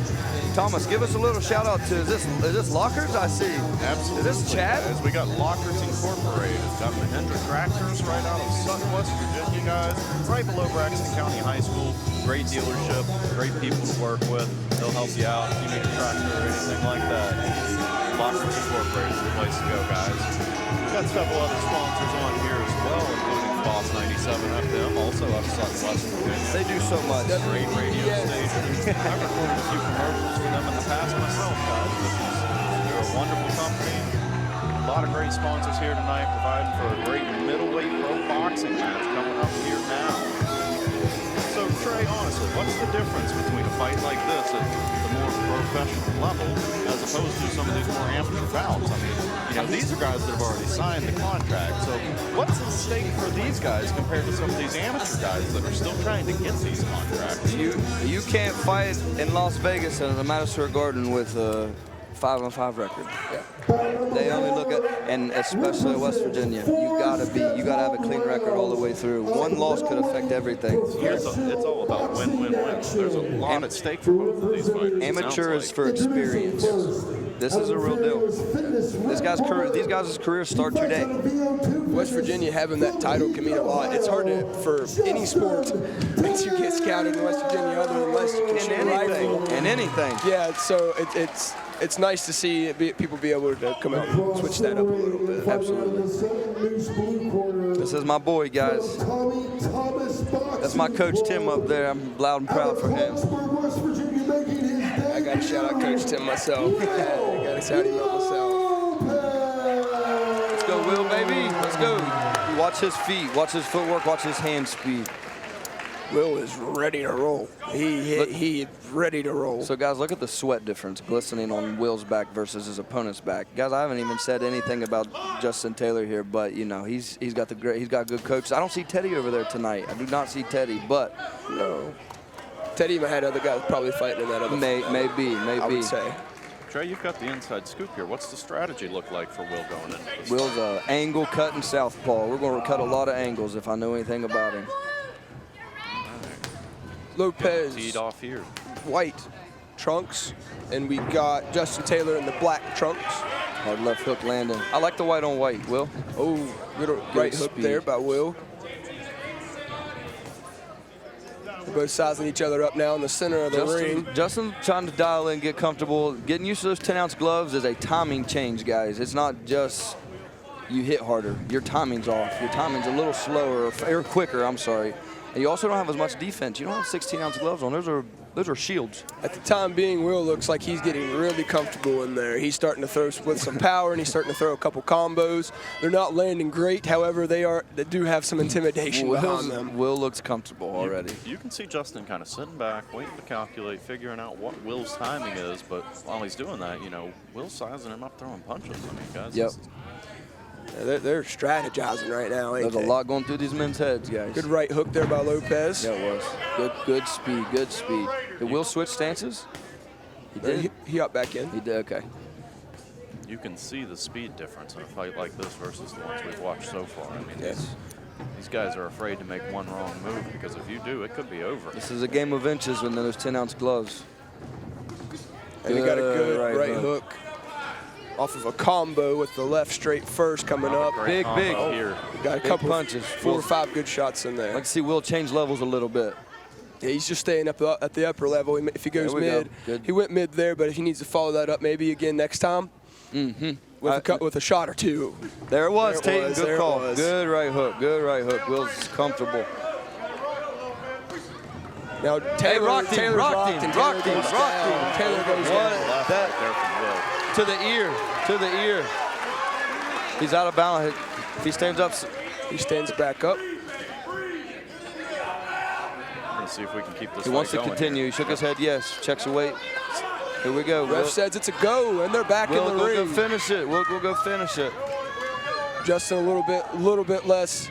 Thomas, give us a little shout out to, is this Lockers? I see. Absolutely. Is this Chad? Guys, we got Lockers Incorporated. Got Mahindra Tractors right out of Sutton, West Virginia, guys. Right below Braxton County High School. Great dealership, great people to work with. They'll help you out if you need a tractor or anything like that. Lockers Incorporated is the place to go, guys. We've got several other sponsors on here as well, including Boss 97 FM, also out of Sutton, West Virginia. They do so much. Great radio station. I've recorded a few commercials for them in the past myself, guys. They're a wonderful company. A lot of great sponsors here tonight, providing for a great middleweight pro boxing match coming up here now. So, Trey, honestly, what's the difference between a fight like this at the more professional level as opposed to some of these more amateur bouts? I mean, these are guys that have already signed the contract. So what's at stake for these guys compared to some of these amateur guys that are still trying to get these contracts? You can't fight in Las Vegas in the Madison Square Garden with 5-5 record. Yeah. They only look at, and especially West Virginia, you gotta have a clean record all the way through. One loss could affect everything. It's all about win-win-win. There's a lot at stake for both of these fighters. Amateur is like. for experience. This is a real deal. These guys' careers start today. West Virginia having that title can mean a lot. It's hard for any sport to get scouted in West Virginia other than unless you can shoot a rifle. In anything. Yeah, so it's nice to see people be able to come out and switch that up a little bit. Absolutely. This is my boy, guys. That's my coach Tim up there. I'm loud and proud for him. I got to shout out Coach Tim myself. I got to shout him out myself. Let's go, Will, baby. Let's go. Watch his feet. Watch his footwork. Watch his hand speed. Will is ready to roll. He is ready to roll. So, guys, look at the sweat difference glistening on Will's back versus his opponent's back. Guys, I haven't even said anything about Justin Taylor here, but you know he's got good coaches. I don't see Teddy over there tonight. I do not see Teddy, but No. Teddy even had other guys probably fighting in that other maybe. I would say. Trey, you've got the inside scoop here. What's the strategy look like for Will going in? Will's a angle cutting southpaw. We're going to cut a lot of angles if I know anything about him. Lopez, Teed off here. white trunks, and we got Justin Taylor in the black trunks. Hard left hook landing. I like the white on white, Will. Oh, good right hook speed. there by Will. They're both sizing each other up now in the center of the ring. Justin trying to dial in, get comfortable. Getting used to those 10-ounce gloves is a timing change, guys. It's not just you hit harder. Your timing's off. Your timing's a little slower or quicker, I'm sorry. And you also don't have as much defense. You don't have 16-ounce gloves on. Those are shields. At the time being, Will looks like he's getting really comfortable in there. He's starting to throw with some power, and he's starting to throw a couple combos. They're not landing great, however, they do have some intimidation behind them. Will looks comfortable already. You can see Justin kind of sitting back, waiting to calculate, figuring out what Will's timing is. But while he's doing that, you know, Will's sizing him up, throwing punches. I mean, guys. Yep. They're strategizing right now, ain't There's they? a lot going through these men's heads, guys. Good right hook there by Lopez. Yeah, it was. Good speed, good speed. Did Will switch stances? He did? He up back in. He did, okay. You can see the speed difference in a fight like this versus the ones we've watched so far. I mean, Yes. these guys are afraid to make one wrong move because if you do, it could be over. This is a game of inches with those 10-ounce gloves. And he got a good right hook. hook off of a combo with the left straight first coming up. Big. Here. Got a Big couple punches. 4 or 5 good shots in there. I'd like to see Will change levels a little bit. Yeah, he's just staying up at the upper level. If he goes There we go. mid, Good. he went mid there, but if he needs to follow that up maybe again next time with a shot or two. There it was, There it Tate. was, Good there it call. was. Good right hook. Will's comfortable. Now Taylor, rocked him, Taylor's rocked him, and rocked Taylor him, goes rocked down. him. Taylor goes What? down. Left That- right there from Will. To the ear. He's out of balance. If he stands up, He stands back up. We're going to see if we can keep this he fight wants to going continue. here. He shook his head yes. Checks the weight. Here we go. Ref says it's a go, and they're back in the We'll go ring. finish it. We'll go finish it. Justin a little bit less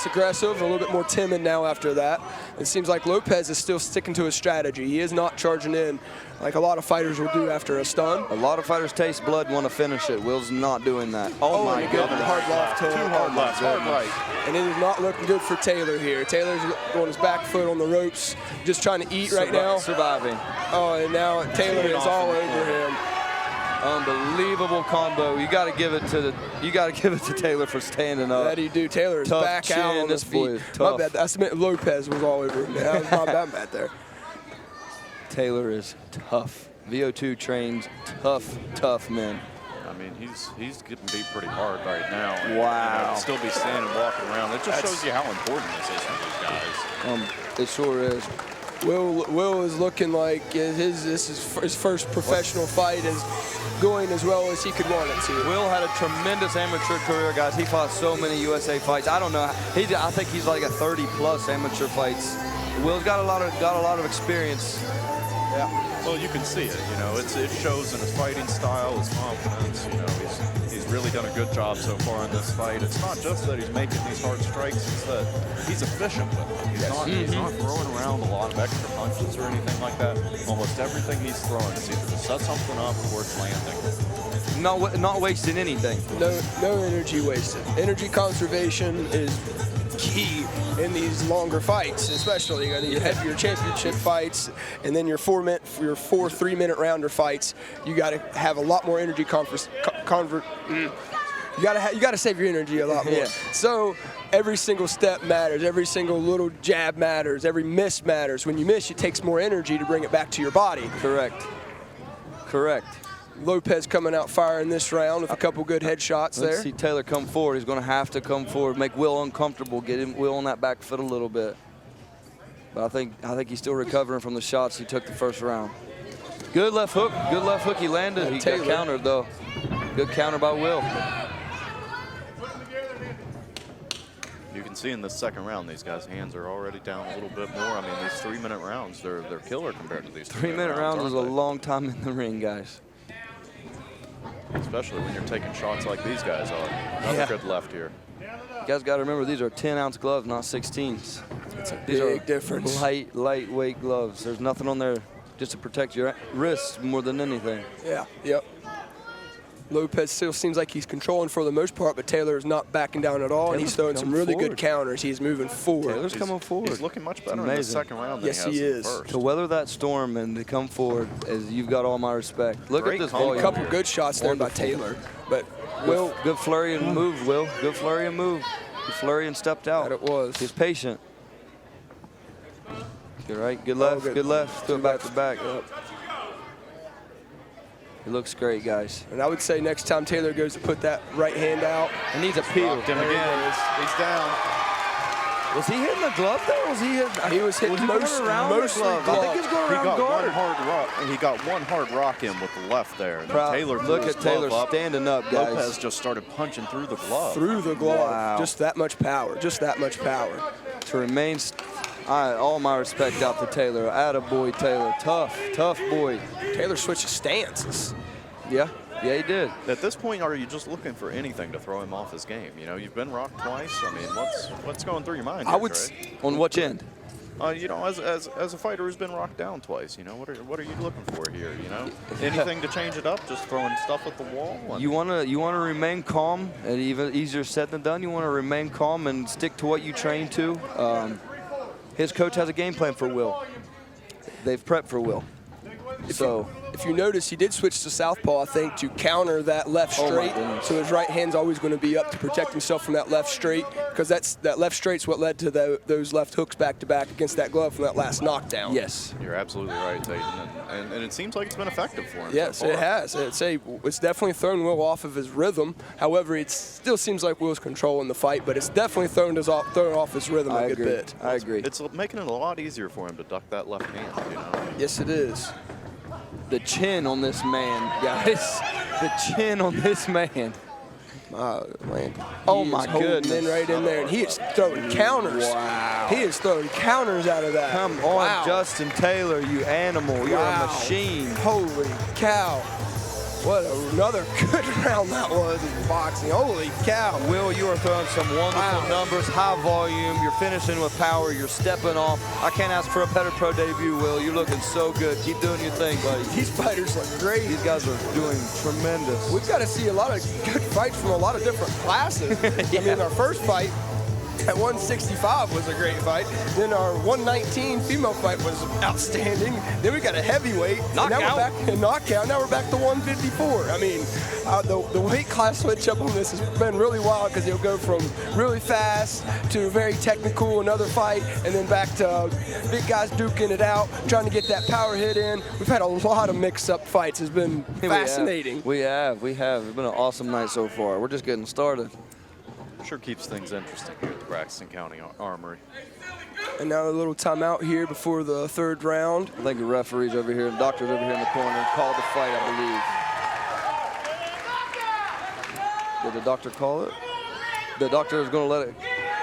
aggressive, a little bit more timid now after that. It seems like Lopez is still sticking to his strategy. He is not charging in like a lot of fighters will do after a stun. A lot of fighters taste blood and want to finish it. Will's not doing that. Oh my and a good goodness. hard left hook. 2 hard lefts, hard right. And it is not looking good for Taylor here. Taylor's on his back foot on the ropes, just trying to eat right now. Surviving. Oh, and now Taylor is all over him. Unbelievable combo. You got to give it to Taylor for standing up. That he do. Taylor is Tough back out chin. on his This boy feet. is My tough. bad. I meant Lopez was all over him. That was my bad there. Taylor is tough. VO2 trains tough men. I mean, he's getting beat pretty hard right now. And, Wow. you know, to still be standing, walking around. It just shows you how important this is for these guys. It sure is. Will is looking like his first professional fight is going as well as he could want it to. Will had a tremendous amateur career, guys. He fought so many USA fights. I don't know. I think he's like a 30+ amateur fights. Will's got a lot of experience. Yeah. Well, you can see it. You know, it shows in his fighting style, his confidence. You know, he's really done a good job so far in this fight. It's not just that he's making these hard strikes; it's that he's efficient with them. He's not throwing around a lot of extra punches or anything like that. Almost everything he's throwing is either to set something up or it's landing. Not wasting anything. No energy wasted. Energy conservation is key in these longer fights, especially you have your championship fights, and then your 4 3-minute rounder fights. You got to have a lot more energy You got to save your energy a lot more. Yeah. So every single step matters. Every single little jab matters. Every miss matters. When you miss, it takes more energy to bring it back to your body. Correct. Lopez coming out firing this round with a couple good headshots there. Let's see Taylor come forward. He's going to have to come forward, make Will uncomfortable, get Will on that back foot a little bit. But I think he's still recovering from the shots he took the first round. Good left hook he landed. He got countered though. Good counter by Will. You can see in the second round, these guys' hands are already down a little bit more. I mean, these 3-minute rounds, they're killer compared to these 3-minute rounds is a long time in the ring, guys. Especially when you're taking shots like these guys are. Another good left here. You guys got to remember, these are 10-ounce gloves, not 16s. It's a These big are difference. lightweight gloves. There's nothing on there just to protect your wrists more than anything. Yeah, yep. Lopez still seems like he's controlling for the most part, but Taylor is not backing down at all, and he's throwing some really good counters. He's moving forward. Taylor's coming forward. He's looking much better in the second round than Yes, he he has in is. the first. To weather that storm and to come forward, as you've got all my respect. Look at this volume. A couple good shots there by Taylor, but Will. Good flurry and move, Will. Good flurry and move. Good flurry and stepped out. That it was. He's patient. Good right, good left, good left. Throw it back to back. Yep. He looks great, guys. And I would say next time Taylor goes to put that right hand out, He needs a peel. Rocked him again. He's down. Was he hitting the glove there? Was he hitting? he was hitting going mostly glove? I think he's going He around got guard. one hard rock, and he got one hard rock in with the left there. And Proud. Taylor Look pulled at his Taylor glove up. standing up, guys. Lopez just started punching through the glove. through the glove. Wow. Just that much power. Just that much power. To remain, all my respect out to Taylor. Attaboy, Taylor. Tough boy. Taylor switches stances. Yeah, he did. At this point, are you just looking for anything to throw him off his game? You know, you've been rocked twice. I mean, what's going through your mind? I here, would Trey? On which end? You know, as a fighter who's been rocked down twice, you know, what are you looking for here? You know, anything to change it up? Just throwing stuff at the wall? You wanna remain calm, and even easier said than done. You wanna remain calm and stick to what you train to. His coach has a game plan for Will. They've prepped for Will. If you notice, he did switch to southpaw, I think, to counter that left Oh, my straight. goodness. So his right hand's always going to be up to protect himself from that left straight, because that left straight's what led to those left hooks back to back against that glove from that last knockdown. Yes. You're absolutely right, Dayton, and it seems like it's been effective for him. Yes, so far. it has. It's definitely thrown Will off of his rhythm. However, it still seems like Will's controlling the fight, but it's definitely thrown off his rhythm a good bit. I agree. It's making it a lot easier for him to duck that left hand. You know. Yes, it is. The chin on this man, guys. The chin on this man. Man, Oh, he my is holding goodness. in right in there, and he is throwing counters. Wow. He is throwing counters out of that. Come on, Wow. Justin Taylor, you animal. You're a Wow. machine. Holy cow. What another good round that was in boxing. Holy cow. Will, you are throwing some wonderful Wow. numbers, high volume. You're finishing with power. You're stepping off. I can't ask for a better pro debut, Will. You're looking so good. Keep doing your thing, buddy. These fighters look great. These guys are doing tremendous. We've got to see a lot of good fights from a lot of different classes. I mean, our first fight at 165 was a great fight. Then our 119 female fight was outstanding. Then we got a heavyweight. Knockout. Now we're back in knockout. Now we're back to 154. I mean, the weight class switch up on this has been really wild, because it'll go from really fast to very technical, another fight, and then back to big guys duking it out, trying to get that power hit in. We've had a lot of mix-up fights. It's been fascinating. We have. It's been an awesome night so far. We're just getting started. Sure keeps things interesting here at the Braxton County Armory. And now a little timeout here before the third round. I think the referee's over here, the doctor's over here in the corner, called the fight, I believe. Did the doctor call it? The doctor is going to let it.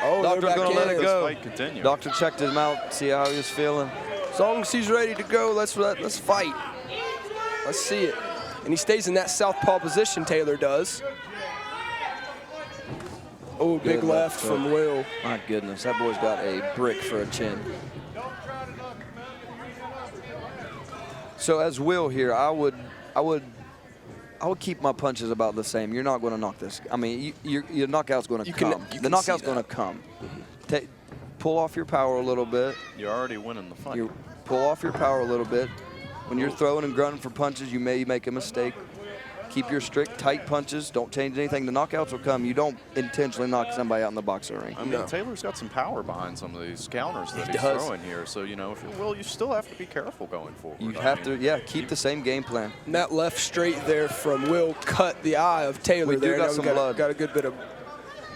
Oh, Doctor's they're back going to let in. it go. This fight continue. Doctor checked him out, see how he was feeling. As long as he's ready to go, let's fight. Let's see it. And he stays in that southpaw position, Taylor does. Oh, big Good left hook. from Will. My goodness, that boy's got a brick for a chin. So as Will here, I would keep my punches about the same. You're not going to knock this. I mean, your knockout's going to come. The knockout's going to come. Pull off your power a little bit. You're already winning the fight. You pull off your power a little bit. When you're throwing and grunting for punches, you may make a mistake. Keep your strict, tight punches. Don't change anything. The knockouts will come. You don't intentionally knock somebody out in the boxing ring. I mean, Taylor's got some power behind some of these counters that he's throwing here. So, you know, if you will, you still have to be careful going forward. You have to, yeah, keep the same game plan. And that left straight there from Will cut the eye of Taylor. We do there. got some blood. Got a good bit of,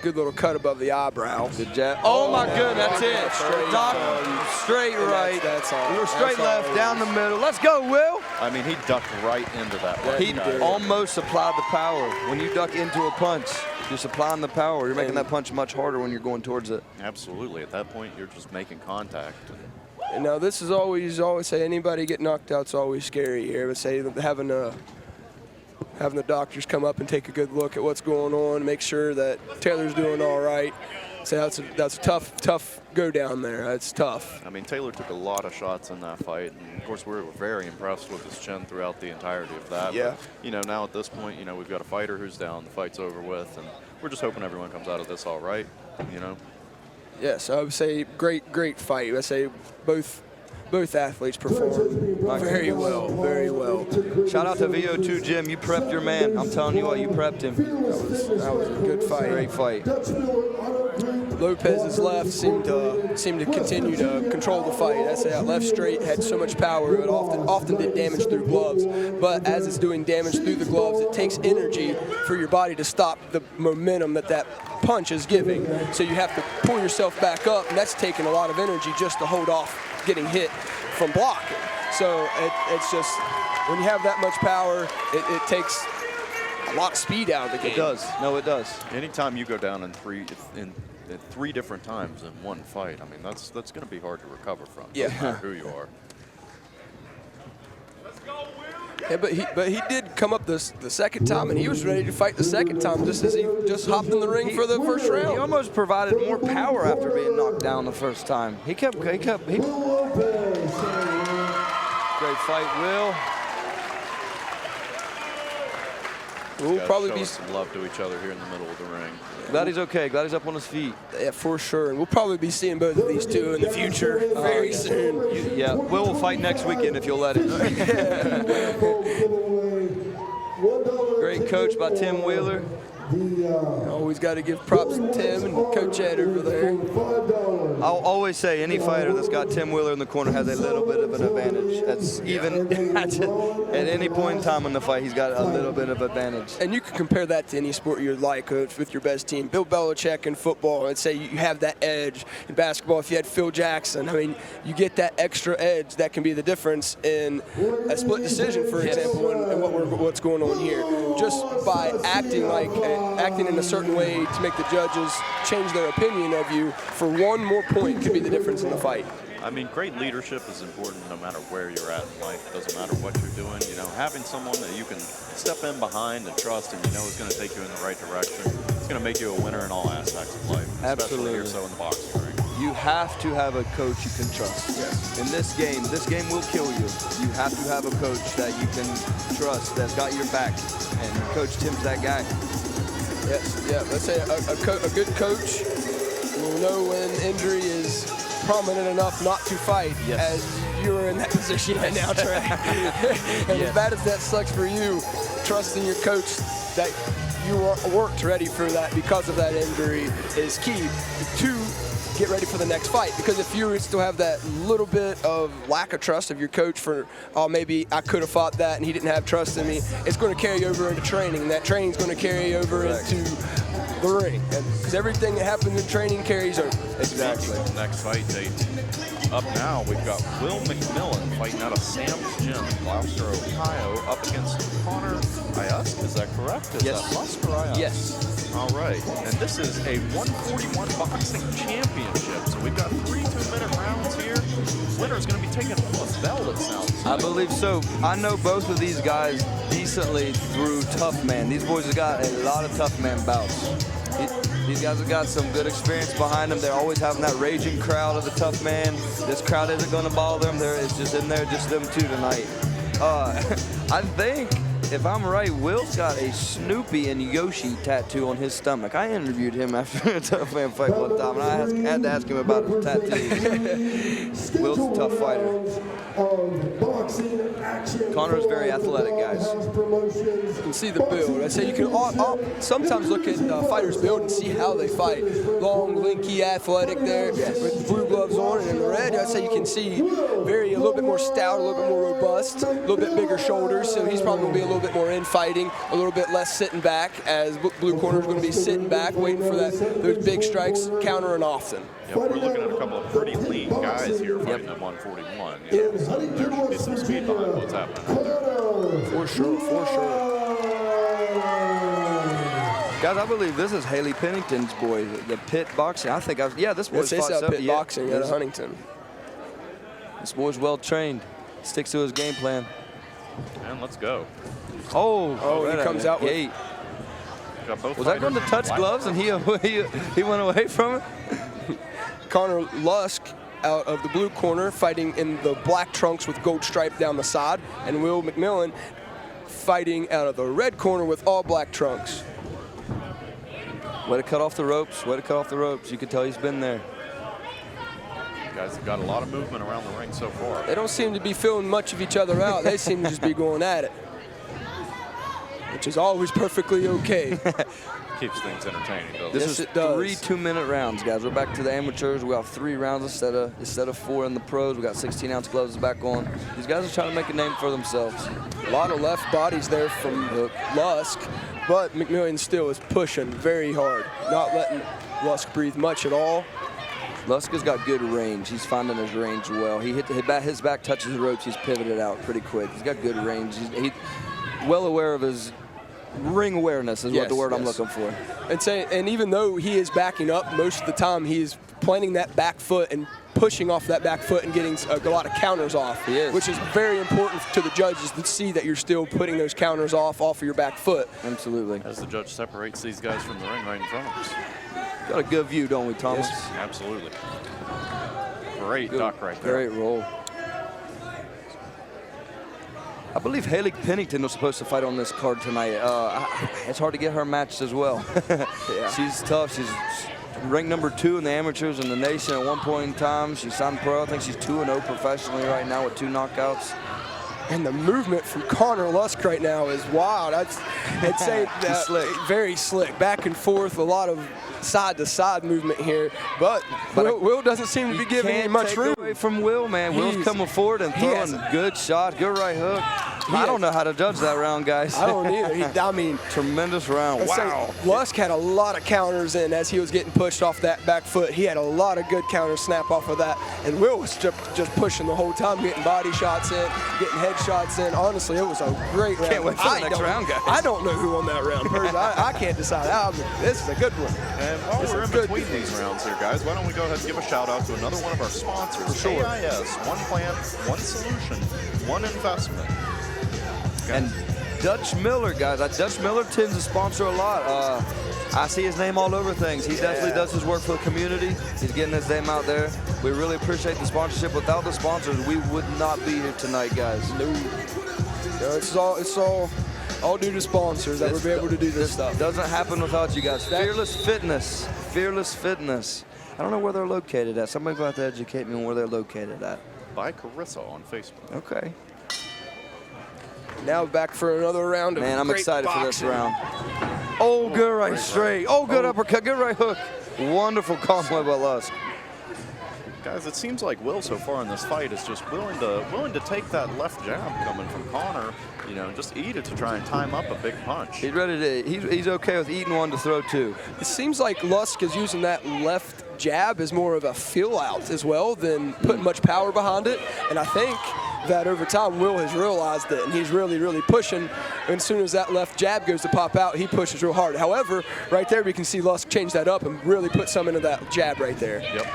good little cut above the eyebrow. Good jab. Oh my goodness, that's it. Straight right. That's all. We were straight That's left, all. down the middle. Let's go, Will. I mean, he ducked right into that left He guy. almost supplied the power. When you duck into a punch, you're supplying the power. You're making that punch much harder when you're going towards it. Absolutely. At that point, you're just making contact. And now this is always say anybody get knocked out's always scary here. But say having the doctors come up and take a good look at what's going on, make sure that Taylor's doing all right. So that's a tough go down there. That's tough. I mean, Taylor took a lot of shots in that fight, and of course we were very impressed with his chin throughout the entirety of that. Yeah. But, you know, now at this point, you know, we've got a fighter who's down, the fight's over with, and we're just hoping everyone comes out of this all right, you know. Yes, I would say great fight. I say both athletes performed very well, very well. Shout out to VO2 Jim. You prepped your man. I'm telling you what, you prepped him. That was a good fight. Great fight. Lopez's left seemed to continue to control the fight. I say that left straight had so much power, it often did damage through gloves. But as it's doing damage through the gloves, it takes energy for your body to stop the momentum that punch is giving. So you have to pull yourself back up, and that's taking a lot of energy just to hold off getting hit from blocking. So it's just, when you have that much power, it takes a lot of speed out of the game. It does. No, it does. Anytime you go down in three different times in one fight, I mean, that's going to be hard to recover from. Yeah. No matter who you are. Yeah, but he did come up the second time, and he was ready to fight the second time, just as he just hopped in the ring for the first He round. almost provided more power after being knocked down the first time. Great fight, Will. We'll Gotta probably show be us some love to each other here in the middle of the ring. Glad he's okay. Glad he's up on his feet. yeah, for sure, and we'll probably be seeing both of these two in the future very soon. Yeah, Will will fight next weekend if you'll let him. Great coach by Tim Wheeler. Always got to give props to Tim and Coach Ed over there. I'll always say any fighter that's got Tim Wheeler in the corner has a little bit of an advantage. That's even at any point in time in the fight, he's got a little bit of advantage. And you can compare that to any sport you like with your best team. Bill Belichick in football, and say you have that edge. In basketball, if you had Phil Jackson, I mean, you get that extra edge that can be the difference in a split decision, for example, and what's going on here. Just by acting in a certain way to make the judges change their opinion of you for one more point could be the difference in the fight. I mean, great leadership is important no matter where you're at in life. It doesn't matter what you're doing. You know, having someone that you can step in behind and trust and you know is going to take you in the right direction, it's going to make you a winner in all aspects of life. Especially here so in the boxing ring. You have to have a coach you can trust. Yes. In this game will kill you. You have to have a coach that you can trust, that's got your back. And Coach Tim's that guy. Yes, yeah. Let's say a good coach will know when injury is prominent enough not to fight, as you're in that position right now, Trey. And as bad as that sucks for you, trusting your coach that you worked ready for that because of that injury is key to get ready for the next fight. Because if you still have that little bit of lack of trust of your coach for, oh, maybe I could have fought that and he didn't have trust in me, it's going to carry over into training. And that training is going to carry over into the ring. Because everything that happens in training carries over. Exactly. Next fight date. Up now, we've got Will McMillan fighting out of Sam's Gym in Gloucester, Ohio, up against Connor Ayusk. Is that correct? Is Yes. that Musk or Ayusk? Yes. All right. And this is a 141 boxing championship. So we've got 3 2-minute rounds here. winner is going to be taking home a belt, it sounds. I believe so. I know both of these guys decently through Tough Man. These boys have got a lot of Tough Man bouts. These guys have got some good experience behind them. They're always having that raging crowd of the Tough Man. This crowd isn't going to bother them. It's just in there, just them two tonight. I think, if I'm right, Will's got a Snoopy and Yoshi tattoo on his stomach. I interviewed him after a Tough Man fight one time, and I had to ask him about his tattoos. Will's a tough fighter. Connor's very athletic, guys. You can see the build. I say you can sometimes look at fighters' build and see how they fight. Long, lanky, athletic there with blue gloves on, and in the red, I say you can see a little bit more stout, a little bit more robust, a little bit bigger shoulders. So he's probably going to be a little bit more in fighting, a little bit less sitting back, as blue corner is going to be sitting back, waiting for those big strikes, countering often. Yeah, we're looking at a couple of pretty lean guys here fighting at 141. You know, so there should be some speed behind what's happening. For sure, for sure. Guys, I believe this is Haley Pennington's boy, the Pit Boxing. I think this boy's It's fought Pit Boxing out of Huntington. This boy's well trained. Sticks to his game plan. And let's go. Oh, he comes out with. Gate. Got both Was that going to touch gloves and he went away from it? Connor Lusk out of the blue corner fighting in the black trunks with gold stripe down the side, and Will McMillan fighting out of the red corner with all black trunks. Way to cut off the ropes. Way to cut off the ropes. You can tell he's been there. You guys have got a lot of movement around the ring so far. They don't seem to be feeling much of each other out. They seem to just be going at it, which is always perfectly okay. Keeps things entertaining, though. This is 3 2-minute rounds, guys. We're back to the amateurs. We got 3 rounds instead of 4 in the pros. We got 16-ounce gloves back on. These guys are trying to make a name for themselves. A lot of left bodies there from Lusk, but McMillan still is pushing very hard, not letting Lusk breathe much at all. Lusk has got good range. He's finding his range well. His back touches the ropes. He's pivoted out pretty quick. He's got good range. He's well aware of his ring awareness is what the word I'm looking for. And even though he is backing up most of the time, he is planting that back foot and pushing off that back foot and getting a lot of counters off, which is very important to the judges to see that you're still putting those counters off of your back foot. Absolutely. As the judge separates these guys from the ring right in front of us. Got a good view, don't we, Thomas? Yes, absolutely. Great duck right there. Great roll. I believe Haley Pennington was supposed to fight on this card tonight. It's hard to get her matched as well. She's tough. She's ranked number 2 in the amateurs in the nation at one point in time. She signed pro. I think she's 2-0 professionally right now with 2 knockouts. And the movement from Connor Lusk right now is wild. I'd say slick. Very slick. Back and forth, a lot of side-to-side movement here. But Will doesn't seem to be giving him much room. Away from Will, man. Will's coming forward and throwing good shots, good right hook. I don't know how to judge that round, guys. I don't either. Tremendous round. Wow. Lusk had a lot of counters in as he was getting pushed off that back foot. He had a lot of good counters snap off of that. And Will was just pushing the whole time, getting body shots in, getting head shots in. Honestly, it was a great round. Can't wait for the next round, guys. I don't know who won that round. I can't decide. This is a good one. And while we're in between these rounds here, guys, why don't we go ahead and give a shout out to another one of our sponsors. For sure. AIS, one plan, one solution, one investment. And Dutch Miller, guys. Dutch Miller tends to sponsor a lot. I see his name all over things. He definitely does his work for the community. He's getting his name out there. We really appreciate the sponsorship. Without the sponsors, we would not be here tonight, guys. No, it's all due to sponsors that we're able to do this stuff. Doesn't happen without you guys. Fearless Fitness. Fearless Fitness. I don't know where they're located at. Somebody's going to have to educate me on where they're located at. By Carissa on Facebook. Okay. Now back for another round of I'm excited boxing. for this round. Oh, good right straight. Oh, good uppercut. Good right hook. Wonderful combo by Lusk. Guys, it seems like Will so far in this fight is just willing to take that left jab coming from Connor, just eat it to try and time up a big punch. He's ready to. He's okay with eating one to throw 2. It seems like Lusk is using that left jab as more of a feel out as well than putting much power behind it. And I think that over time Will has realized it, and he's really, really pushing. And as soon as that left jab goes to pop out, he pushes real hard. However, right there we can see Lusk change that up and really put some into that jab right there. Yep.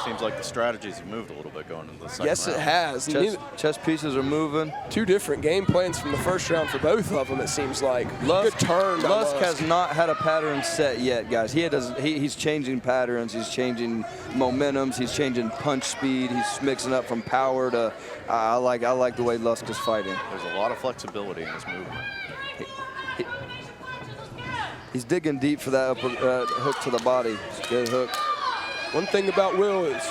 Seems like the strategies have moved a little bit going into the second Yes, round. it has. Chess pieces are moving. Two different game plans from the first round for both of them, it seems like. Lusk, Good turn by Lusk has not had a pattern set yet, guys. He's changing patterns. He's changing momentums. He's changing punch speed. He's mixing up from power to. I like the way Lusk is fighting. There's a lot of flexibility in his movement. He's digging deep for that upper hook to the body. Good hook. One thing about Will is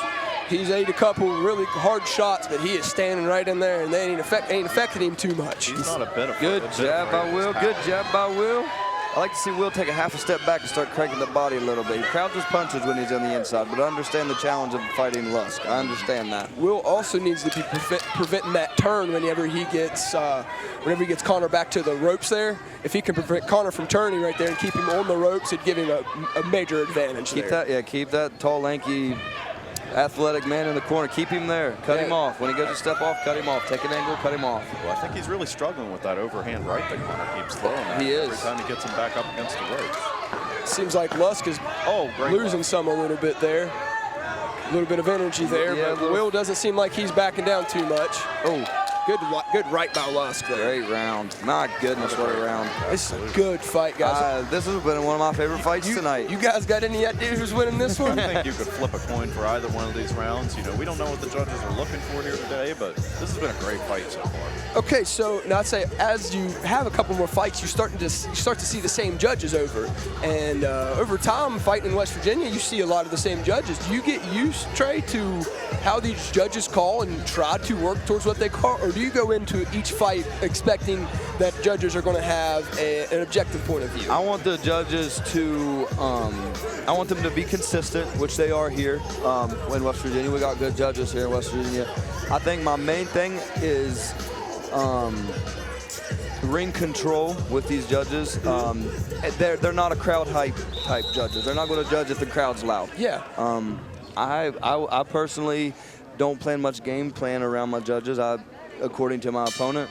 he's ate a couple really hard shots, but he is standing right in there, and they ain't affecting him too much. He's not a bit of Good jab by Will. Good jab by Will. I like to see Will take a half a step back and start cranking the body a little bit. He crowds his punches when he's on the inside, but I understand the challenge of fighting Lusk. I understand that. Will also needs to be preventing that turn whenever he gets Connor back to the ropes there. If he can prevent Connor from turning right there and keep him on the ropes, it'd give him a major advantage Keep that tall, lanky, athletic man in the corner. Keep him there. Cut him off. When he goes to step off, cut him off. Take an angle, cut him off. Well, I think he's really struggling with that overhand right that Connor keeps throwing at him. He is. Every time he gets him back up against the ropes. Seems like Lusk is losing some a little bit there. A little bit of energy there, Yeah, but Will doesn't seem like he's backing down too much. Oh, good right by Lusk there. great round. My goodness, what a round. It's a good fight, guys. This has been one of my favorite fights tonight. You guys got any idea who's winning this one? I think you could flip a coin for either one of these rounds. You know, we don't know what the judges are looking for here today, but this has been a great fight so far. Okay, so now I'd say as you have a couple more fights, you start to see the same judges over, and over time, fighting in West Virginia, you see a lot of the same judges. Do you get used, Trey, to how these judges call and try to work towards what they call, or do you go into each fight expecting that judges are going to have an objective point of view? I want the judges to, I want them to be consistent, which they are here in West Virginia. We got good judges here in West Virginia. I think my main thing is ring control with these judges. They're not a crowd hype type judges. They're not going to judge if the crowd's loud. Yeah. I personally don't plan much game plan around my judges. According to my opponent.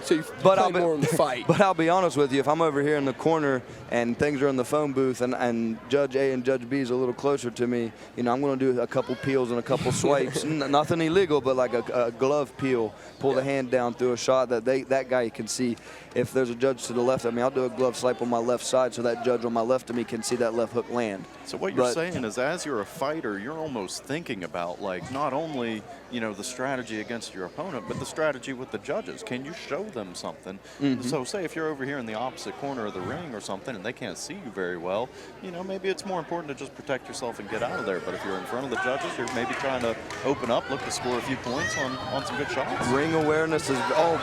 So you play more in the fight. But I'll be honest with you, if I'm over here in the corner and things are in the phone booth and Judge A and Judge B is a little closer to me, you know, I'm going to do a couple peels and a couple swipes. Nothing illegal, but like a glove peel, pull the hand down through a shot that guy can see. If there's a judge to the left of me, I'll do a glove swipe on my left side so that judge on my left of me can see that left hook land. So what you're saying is, as you're a fighter, you're almost thinking about, like, not only, you know, the strategy against your opponent, but the strategy with the judges. Can you show them something? So say if you're over here in the opposite corner of the ring or something and they can't see you very well, you know, maybe it's more important to just protect yourself and get out of there. But if you're in front of the judges, you're maybe trying to open up, look to score a few points on some good shots. Ring awareness is,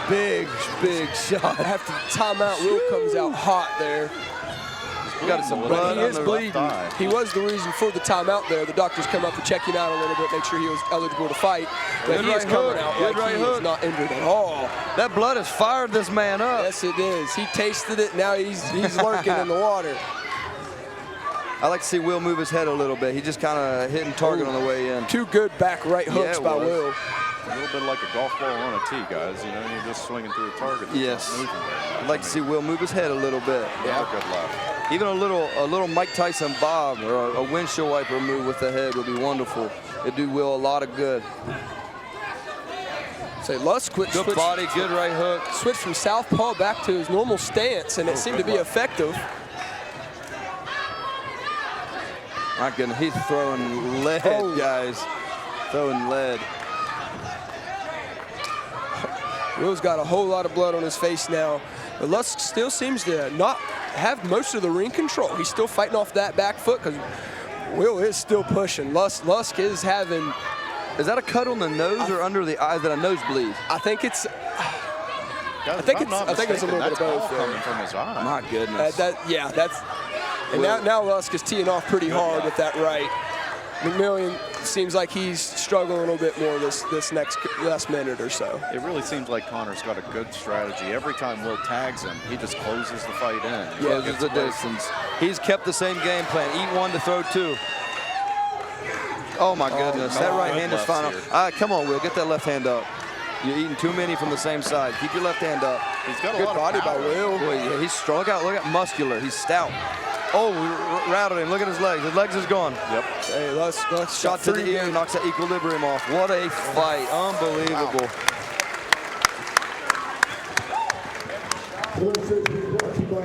big shot. After the timeout, Will comes out hot there. Got some blood He is on the bleeding. He was the reason for the timeout there. The doctors come up to check him out a little bit, make sure he was eligible to fight. But Good he is right coming hook. out Good like right he hook. is not injured at all. That blood has fired this man up. Yes, it is. He tasted it. Now he's lurking in the water. I like to see Will move his head a little bit. He just kind of hitting target on the way in. Two good back right hooks it by was. Will. A little bit like a golf ball on a tee, guys. You know, you're just swinging through a target. That's Yes. not moving very much. I'd like to see Will move his head a little bit. Yeah. Good left. Even a little Mike Tyson bob or a windshield wiper move with the head would be wonderful. It'd do Will a lot of good. Say Lusk Good body, good right hook. switch from southpaw back to his normal stance, and it seemed to be effective. My goodness, he's throwing lead, guys. Throwing lead. Will's got a whole lot of blood on his face now. But Lusk still seems to not have most of the ring control. He's still fighting off that back foot because Will is still pushing. Lusk is having... Is that a cut on the nose or under the eye? Is that a nosebleed? I think it's... Guys, I think if I'm not it's a little bit of mistaken, both that's all there. coming from his eye. My goodness. That's... And now Lusk is teeing off pretty hard with that right. McMillian seems like he's struggling a little bit more this last minute or so. It really seems like Connor's got a good strategy. Every time Will tags him, he just closes the fight in. Closes the distance. He's kept the same game plan. Eat one to throw two. Oh my goodness, that right hand is final. Come on, Will, get that left hand up. You're eating too many from the same side. Keep your left hand up. He's got a Good lot body of by power. Will. Boy, yeah, he's strong. Look at muscular. He's stout. Oh, routed him. Look at his legs. His legs is gone. Yep. Hey, let's Shot to the ear, knocks that equilibrium off. What a fight. Unbelievable. Demonstration brought to you by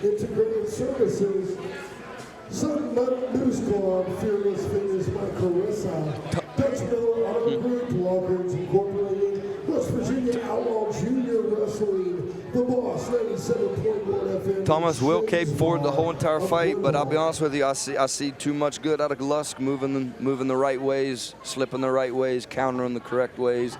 Integrated Services, Sudden Metal News Club, Fearless Fitness by Carissa, Dutch Miller Auto Group, Lockers Incorporated, West Virginia Outlaw Junior Wrestling, The Boss, 97.1 FM. Thomas will cape forward the whole entire fight, but I'll be honest with you, I see too much good out of Lusk, moving the right ways, slipping the right ways, countering the correct ways.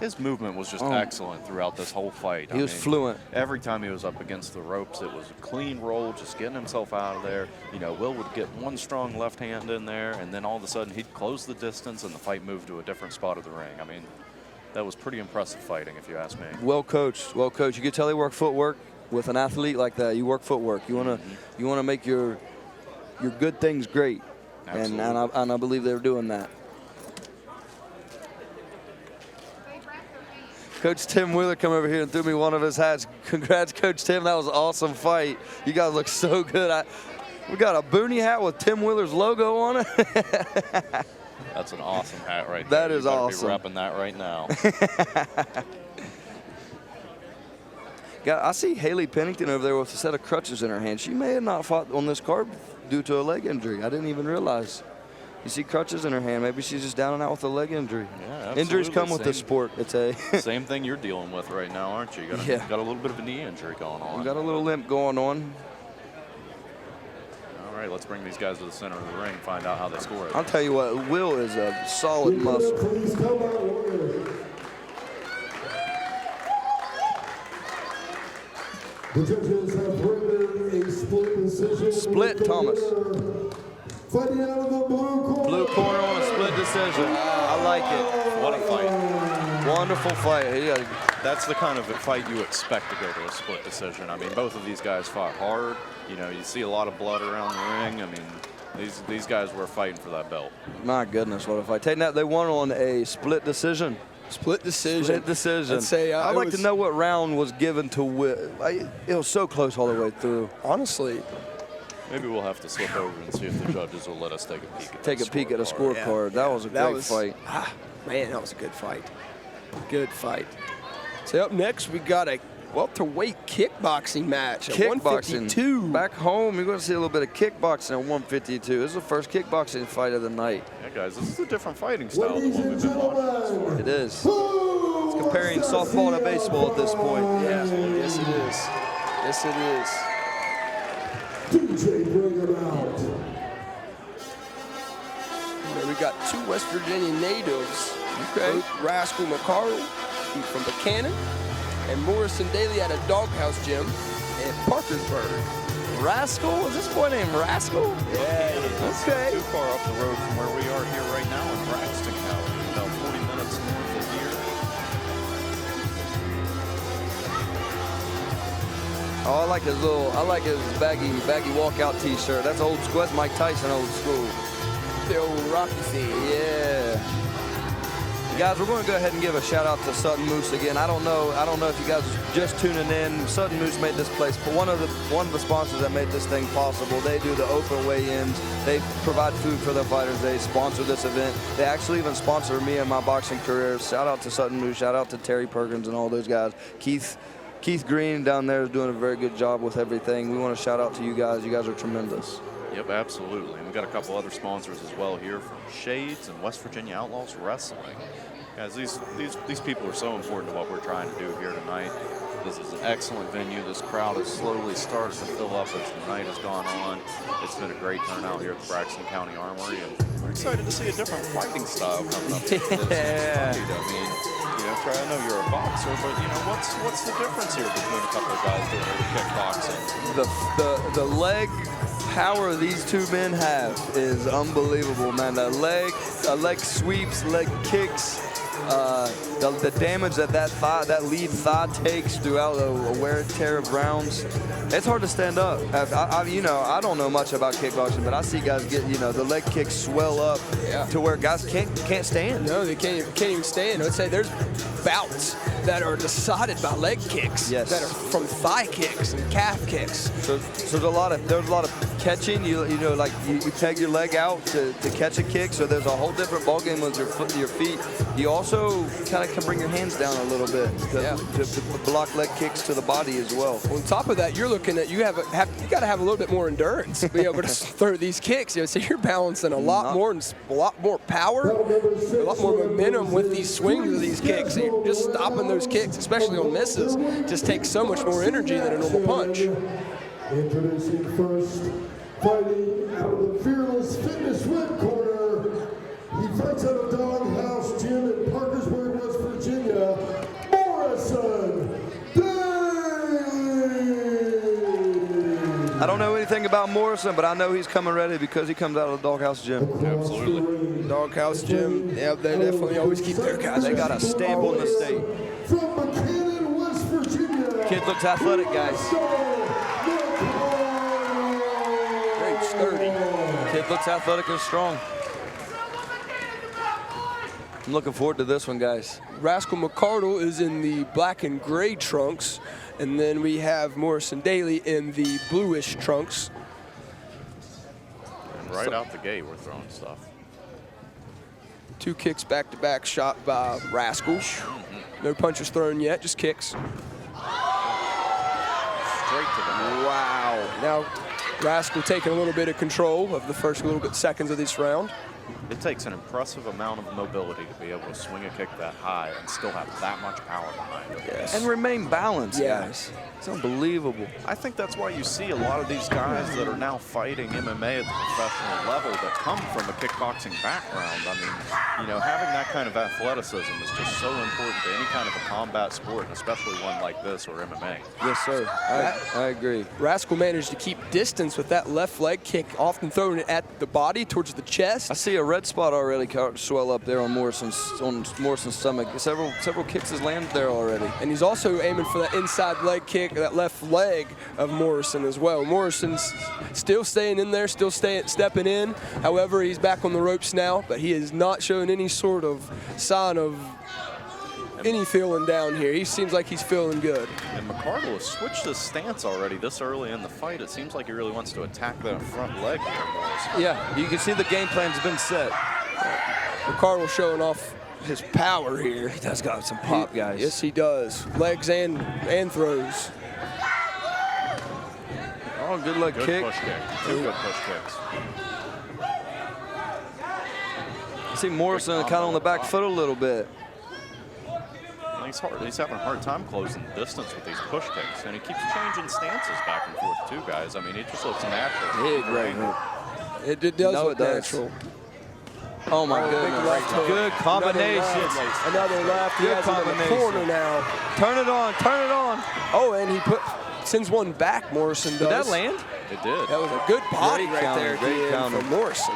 His movement was just excellent throughout this whole fight. He was fluent. Every time he was up against the ropes, it was a clean roll, just getting himself out of there. You know, Will would get one strong left hand in there, and then all of a sudden he'd close the distance, and the fight moved to a different spot of the ring. I mean, that was pretty impressive fighting, if you ask me. Well coached, well coached. You could tell he worked footwork. With an athlete like that, you work footwork. You wanna make your good things great, and I believe they were doing that. Coach Tim Wheeler come over here and threw me one of his hats. Congrats, Coach Tim. That was an awesome fight. You guys look so good. We got a Boonie hat with Tim Wheeler's logo on it. That's an awesome hat right there. That is awesome. Be repping that right now. I see Haley Pennington over there with a set of crutches in her hand. She may have not fought on this card due to a leg injury. I didn't even realize. You see crutches in her hand. Maybe she's just down and out with a leg injury. Yeah, absolutely. Injuries come with this sport. It's a same thing you're dealing with right now, aren't you? You got a little bit of a knee injury going on. Got a little limp going on. All right, let's bring these guys to the center of the ring, find out how they score it. I'll tell you what, Will is a solid muscle. Please come out, Warriors. The judges have rendered a split decision. Split, Thomas. Fighting out of the blue corner. Blue corner on a split decision. I like it. What a fight. Wonderful fight. Yeah. That's the kind of fight you expect to go to a split decision. I mean, both of these guys fought hard. You know, you see a lot of blood around the ring. I mean, these guys were fighting for that belt. My goodness, what a fight. Taking that, they won on a split decision. Split decision. Split decision. I'd say, I'd like to know what round was given to Will. It was so close all the way through. Honestly. Maybe we'll have to slip over and see if the judges will let us take a peek at a scorecard. That was a great fight. Man, that was a good fight. Good fight. So up next, we got a welterweight kickboxing match at 152. Back home, you're going to see a little bit of kickboxing at 152. This is the first kickboxing fight of the night. Yeah, guys, this is a different fighting style than what we've been watching. It is. It's comparing softball to baseball at this point. Yeah, yes it is. Yes it is. DJ, bring it out. We got two West Virginia natives. Okay. Rascal McCarl from Buchanan and Morrison Daly at a doghouse gym in Parkersburg. Rascal? Is this boy named Rascal? Yeah. Okay. Too far up the road from where we are here right now in Braxton County, about 40 minutes north of here. Oh, I like his baggy walkout T-shirt. That's old school. That's Mike Tyson old school. The old Rocky thing. Yeah. Guys, we're going to go ahead and give a shout out to Sutton Moose again. I don't know if you guys are just tuning in. Sutton Moose made this place, but one of the sponsors that made this thing possible. They do the open weigh-ins. They provide food for their fighters. They sponsor this event. They actually even sponsor me and my boxing career. Shout out to Sutton Moose. Shout out to Terry Perkins and all those guys. Keith Green down there is doing a very good job with everything. We want to shout out to you guys. You guys are tremendous. Yep, absolutely. And we've got a couple other sponsors as well here from Shades and West Virginia Outlaws Wrestling. Guys, these people are so important to what we're trying to do here tonight. This is an excellent venue. This crowd has slowly started to fill up as the night has gone on. It's been a great turnout here at the Braxton County Armory, and we're excited to see a different fighting style coming up. Yeah. I mean, you know, Trey, I know you're a boxer, but you know, what's the difference here between a couple of guys doing kickboxing? The leg power these two men have is unbelievable, man. The leg sweeps, leg kicks, the damage that lead thigh takes throughout a wear and tear of rounds. It's hard to stand up. I don't know much about kickboxing, but I see guys get, the leg kicks swell up to where guys can't stand. No, they can't even stand. I'd say there's bouts that are decided by leg kicks. Yes. That are from thigh kicks and calf kicks. So there's a lot of catching. You know, like you peg your leg out to catch a kick. So there's a whole different ball game with your feet. You also kind of can bring your hands down a little bit to block leg kicks to the body as well. On top of that, you're looking at you got to have a little bit more endurance to be able to throw these kicks. You know, so you're balancing a lot more power, a lot more momentum with these swings of these kicks. And you're just stopping those kicks, especially on misses, just takes so much more energy than a normal punch. Introducing first, fighting out of the Fearless Fitness red corner. He fights out of Doghouse Gym in Parkersburg, West Virginia. Morrison Daly. I don't know anything about Morrison, but I know he's coming ready because he comes out of the Doghouse Gym. Absolutely. Doghouse Gym, yeah, they definitely always keep their guys. They got a staple in the state. From McKinnon, West Virginia. Kid looks athletic, guys. Very sturdy. Kid looks athletic and strong. I'm looking forward to this one, guys. Rascal McCardle is in the black and gray trunks, and then we have Morrison Daly in the bluish trunks. And right out the gate, we're throwing stuff. 2 kicks back-to-back shot by Rascal. No punches thrown yet, just kicks. Straight to the head. Wow. Now, Rascal taking a little bit of control of the first little bit seconds of this round. It takes an impressive amount of mobility to be able to swing a kick that high and still have that much power behind it. Yes. And remain balanced, Yeah. guys. It's unbelievable. I think that's why you see a lot of these guys that are now fighting MMA at the professional level that come from a kickboxing background. I mean, you know, having that kind of athleticism is just so important to any kind of a combat sport, and especially one like this or MMA. Yes, sir. I agree. Rascal managed to keep distance with that left leg kick, often throwing it at the body towards the chest. I see a red spot already swell up there on Morrison's stomach. Several kicks has landed there already. And he's also aiming for that inside leg kick, that left leg of Morrison as well. Morrison's still staying in there, stepping in. However, he's back on the ropes now, but he is not showing any sort of sign of any feeling down here. He seems like he's feeling good. And McCardle has switched his stance already this early in the fight. It seems like he really wants to attack that front leg here, Morrison. Yeah, you can see the game plan's been set. McCardle showing off his power here. He does got some pop, guys. Yes, he does. Legs and throws. Oh, good leg Good kick. push kick. 2 good push kicks. You see Morrison kind of on the back foot a little bit. He's having a hard time closing the distance with these push kicks, and he keeps changing stances back and forth too, guys. I mean, it just looks natural. Big right hook. It does No, look it does. natural. Oh my big goodness. left hook. Good combination. Another left. He Good has it in the combination. corner now. Turn it on, turn it on. Oh, and he sends one back, Morrison does. Did that land? It did. That was a good body Great right counter, there at great the end counter. from Morrison.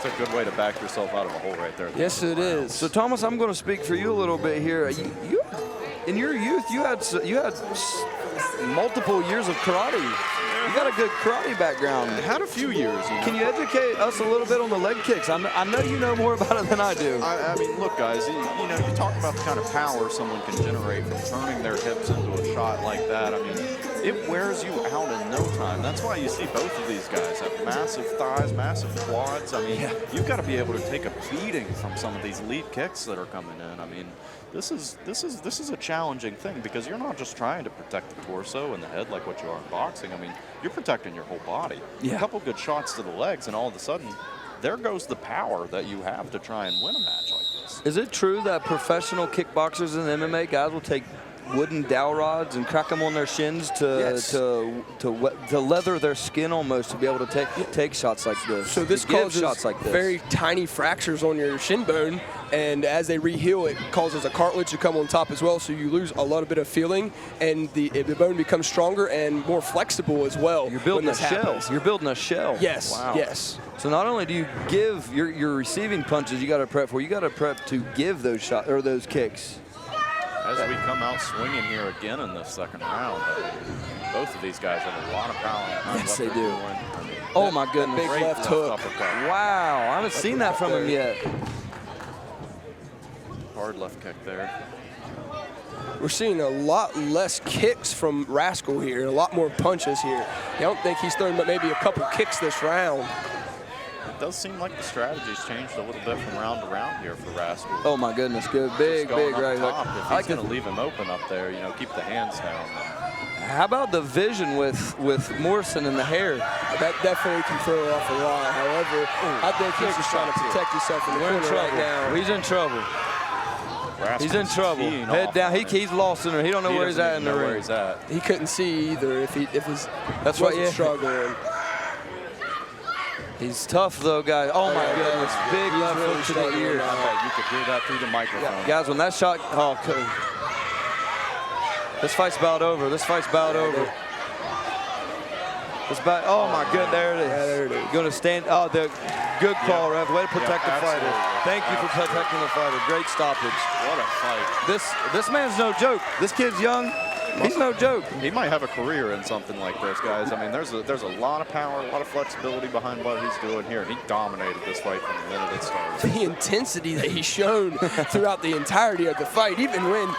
That's a good way to back yourself out of a hole right there. Yes, it is. So Thomas, I'm going to speak for you a little bit here. You in your youth, you had multiple years of karate. You got a good karate background. I had a few years. You know? Can you educate us a little bit on the leg kicks? I know you know more about it than I do. I mean, look, guys, you know, you talk about the kind of power someone can generate from turning their hips into a shot like that. I mean, it wears you out in no time. That's why you see both of these guys have massive thighs, massive quads. I mean, you've got to be able to take a beating from some of these lead kicks that are coming in. I mean, this is a challenging thing because you're not just trying to protect the torso and the head like what you are in boxing. I mean, you're protecting your whole body. Yeah. A couple good shots to the legs, and all of a sudden, there goes the power that you have to try and win a match like this. Is it true that professional kickboxers and MMA guys will take wooden dowel rods and crack them on their shins to leather their skin almost to be able to take shots like this? So this to give causes shots like this. very tiny fractures on your shin bone, and as they reheal, it causes a cartilage to come on top as well, so you lose a lot of bit of feeling, and the bone becomes stronger and more flexible as well. You're building when a this shell. happens. You're building a shell. Yes, Wow. yes. So not only do you give your receiving punches, you got to prep for. You got to prep to give those shots or those kicks. As we come out swinging here again in this second round, both of these guys have a lot of power behind Yes, what they they're do. doing. I mean, Oh my goodness. big great left hook. uppercut. Wow, I haven't seen that from him yet. Hard left kick there. We're seeing a lot less kicks from Rascal here, a lot more punches here. I don't think he's throwing but maybe a couple kicks this round. It does seem like the strategy's changed a little bit from round to round here for Rascal. Oh my goodness, good, big right hook. If he's going to leave him open up there, you know, keep the hands down. How about the vision with Morrison in the hair? That definitely can throw off a lot. However, I think he's just trying to protect himself in the corner right now. He's in trouble. Rascal's He's in trouble. Head down. He's lost in there. He don't know where he's at in the ring. He couldn't see either if his That's right. Yeah. Struggling. He's tough though, guys. Oh my goodness, big He's left really hook to the struggling ear. now. I bet you could hear that through the microphone. Guys, when that shot, this fight's about over. This fight's about over. It's about. Oh my good, there it is. Yeah, there it is. Going to stand. Oh, the good call, ref. Way to protect the fighter. absolutely. Thank you for protecting the fighter. Great stoppage. What a fight. This man's no joke. This kid's young. He's no joke. He might have a career in something like this, guys. I mean, there's a lot of power, a lot of flexibility behind what he's doing here. He dominated this fight from the minute it started. The intensity that he's shown throughout the entirety of the fight, even when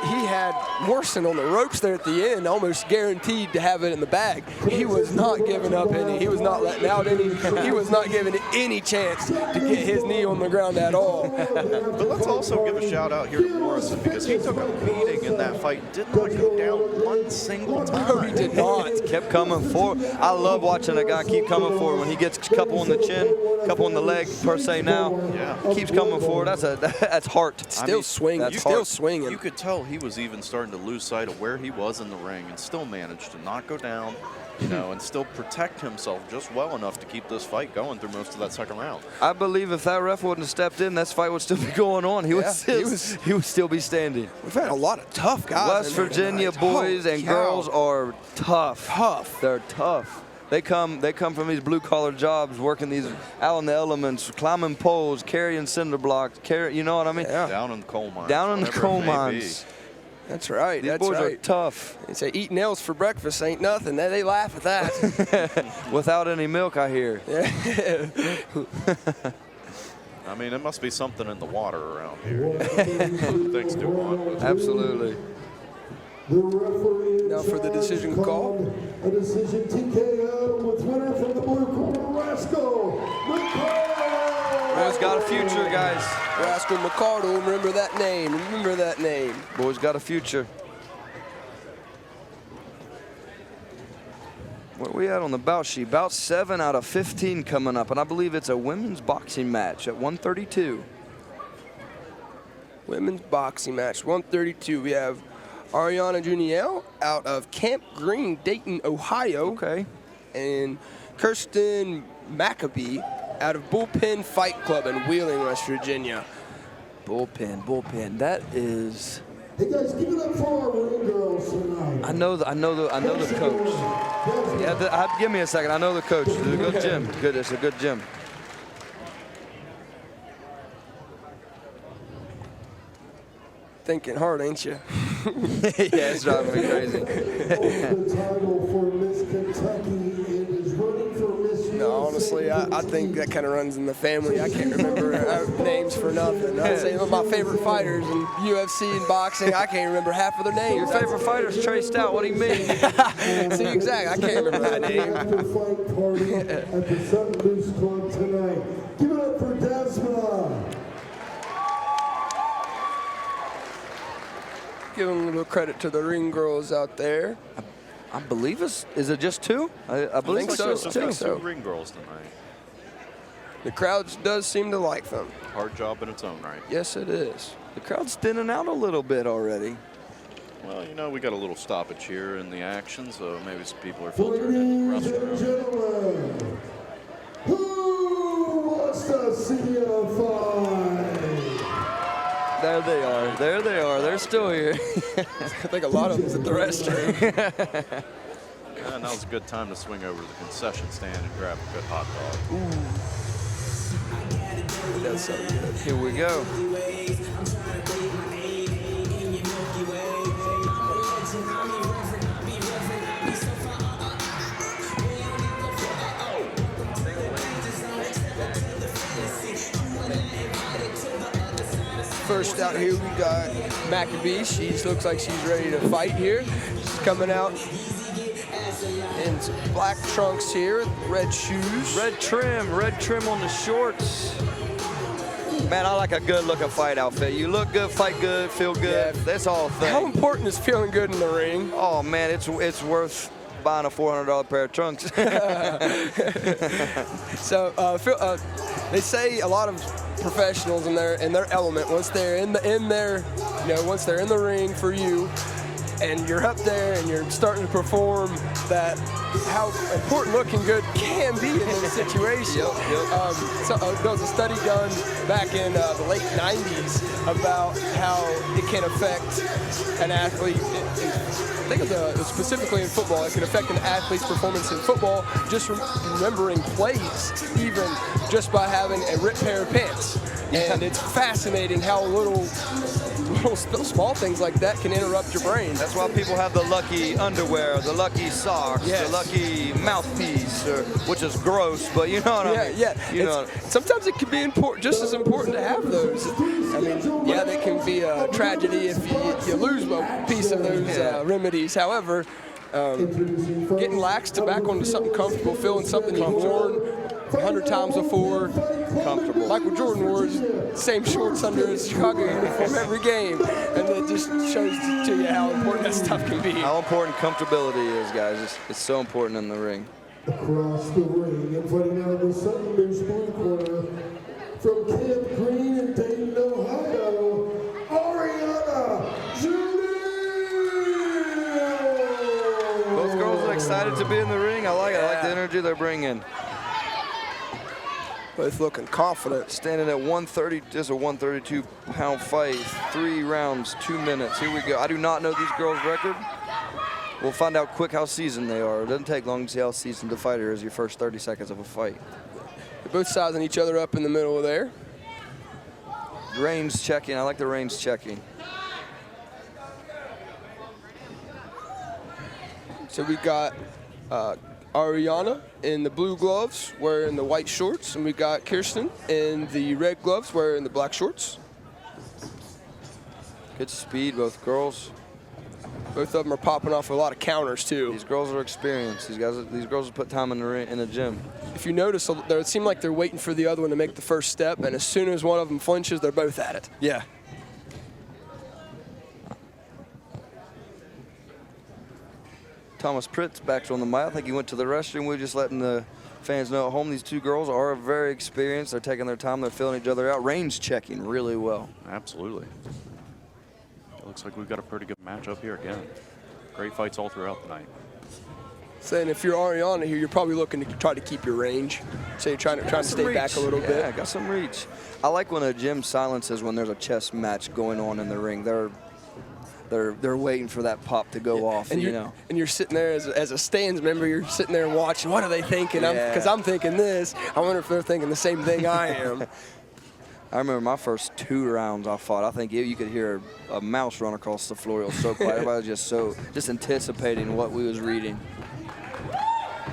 he had Morrison on the ropes there at the end, almost guaranteed to have it in the bag. He was not giving up any. He was not letting out any. He was not giving any chance to get his knee on the ground at all. But let's also give a shout out here to Morrison because he took a beating in that fight, did not go down one single time. No, he did not. Kept coming forward. I love watching a guy keep coming forward when he gets a couple on the chin, couple on the leg per se now. Yeah. Keeps coming forward. That's heart. Still swinging. Still swinging. You could tell he was even starting to lose sight of where he was in the ring and still managed to not go down, you know, and still protect himself just well enough to keep this fight going through most of that second round. I believe if that ref wouldn't have stepped in, this fight would still be going on. He would still be standing. We've had a lot of tough guys. West Virginia boys and girls are tough. Tough. They're tough. They come from these blue-collar jobs, working these out in the elements, climbing poles, carrying cinder blocks, you know what I mean? Yeah. Down in the coal mines. Down in the whatever coal it may mines. That's right. These That's boys right. are tough. They say eat nails for breakfast ain't nothing. They laugh at that. Without any milk, I hear. Yeah. I mean, it must be something in the water around here. Thanks to one. Absolutely. The referee Now for the decision call. A decision TKO with winner from the blue corner, Rascal McCall. Boys got a future, guys. Rascal McCardle, remember that name. Remember that name. Boys got a future. Where we at on the bout sheet? About 7 out of 15 coming up, and I believe it's a women's boxing match at 132. Women's boxing match, 132. We have Ariana Juniel out of Camp Green, Dayton, Ohio. Okay. And Kirsten Maccabee out of Bullpen Fight Club in Wheeling, West Virginia. Bullpen. That is. Hey guys, give it up for our ring girls tonight. I know the coach. Yeah, give me a second. I know the coach. It's a good gym. It's a good gym. Thinking hard, ain't you? Yeah, it's driving me crazy. The title for Miss Kentucky and is running for Miss No, honestly, I think that kind of runs in the family. I can't remember names for nothing. I'd say my favorite fighters in UFC and boxing, I can't remember half of their names. Your favorite fighter's traced out. What do you mean? See, exactly. I can't remember that name. After fight party at the Sutton Moose Club tonight. Give it up for Desma. Give them a little credit to the ring girls out there. I believe is it just 2? I believe think it's so. just I 2. think so. Two ring girls tonight. The crowd does seem to like them. Hard job in its own right. Yes, it is. The crowd's thinning out a little bit already. Well, you know, we got a little stoppage here in the action, so maybe some people are filtering into the Ladies and restroom. gentlemen, who wants to see a fight? There they are. They're still here. I think a lot of them's at the restroom. And now's a good time to swing over to the concession stand and grab a good hot dog. That's so good. Here we go. First out here, we got Maccabee. She looks like she's ready to fight here. She's coming out in some black trunks here, red shoes. Red trim on the shorts. Man, I like a good-looking fight outfit. You look good, fight good, feel good. Yeah. That's all thing. How important is feeling good in the ring? Oh man, it's worth buying a $400 pair of trunks. So they say a lot of professionals in their element, once they're in once they're in the ring for you, and you're up there and you're starting to perform, that how important looking good can be in this situation. There was a study done back in the late 90s about how it can affect an athlete. I think specifically in football, it can affect an athlete's performance in football, just remembering plays, even just by having a ripped pair of pants. And it's fascinating how little small things like that can interrupt your brain. That's why people have the lucky underwear, the lucky socks, Yes. the lucky mouthpiece, which is gross, but you know what I mean. Yeah. Sometimes it can be just as important to have those. I mean, yeah, they can be a tragedy if you lose a piece of those remedies. However, getting laxed back onto something comfortable, feeling something you've worn 100 times before, comfortable. Michael Jordan wore his same shorts under his Chicago uniform every game, and it just shows to you how important that stuff can be. How important comfortability is, guys. It's so important in the ring. Across the ring and fighting out of the Southern Moose blue corner from Camp Green in Dayton, Ohio, Ariana Judy! Both girls are excited to be in the ring. I like it. I like the energy they're bringing. Both looking confident. Standing at 130, this is a 132-pound fight. 3 rounds, 2 minutes. Here we go. I do not know these girls' record. We'll find out quick how seasoned they are. It doesn't take long to see how seasoned a fighter is your first 30 seconds of a fight. They're both sizing each other up in the middle there. Range checking. I like the range checking. So we got Ariana in the blue gloves wearing the white shorts, and we got Kirsten in the red gloves wearing the black shorts. Good speed, both girls. Both of them are popping off a lot of counters too. These girls are experienced. These girls have put time in the gym. If you notice, it seemed like they're waiting for the other one to make the first step, and as soon as one of them flinches, they're both at it. Yeah. Thomas Pritt's back on the mic. I think he went to the restroom. We're just letting the fans know at home these two girls are very experienced. They're taking their time. They're filling each other out. Range checking really well. Absolutely. It looks like we've got a pretty good matchup here again. Great fights all throughout the night. Saying if you're Ariana here, you're probably looking to try to keep your range. So you're trying to stay back a little bit. Yeah, got some reach. I like when a gym silences when there's a chess match going on in the ring. They're waiting for that pop to go off, and you're sitting there as a stands member. You're sitting there and watching. What are they thinking? Because I'm thinking this. I wonder if they're thinking the same thing I am. I remember my first 2 rounds I fought. I think you could hear a mouse run across the floor. It was so quiet. Everybody was just anticipating what we was reading.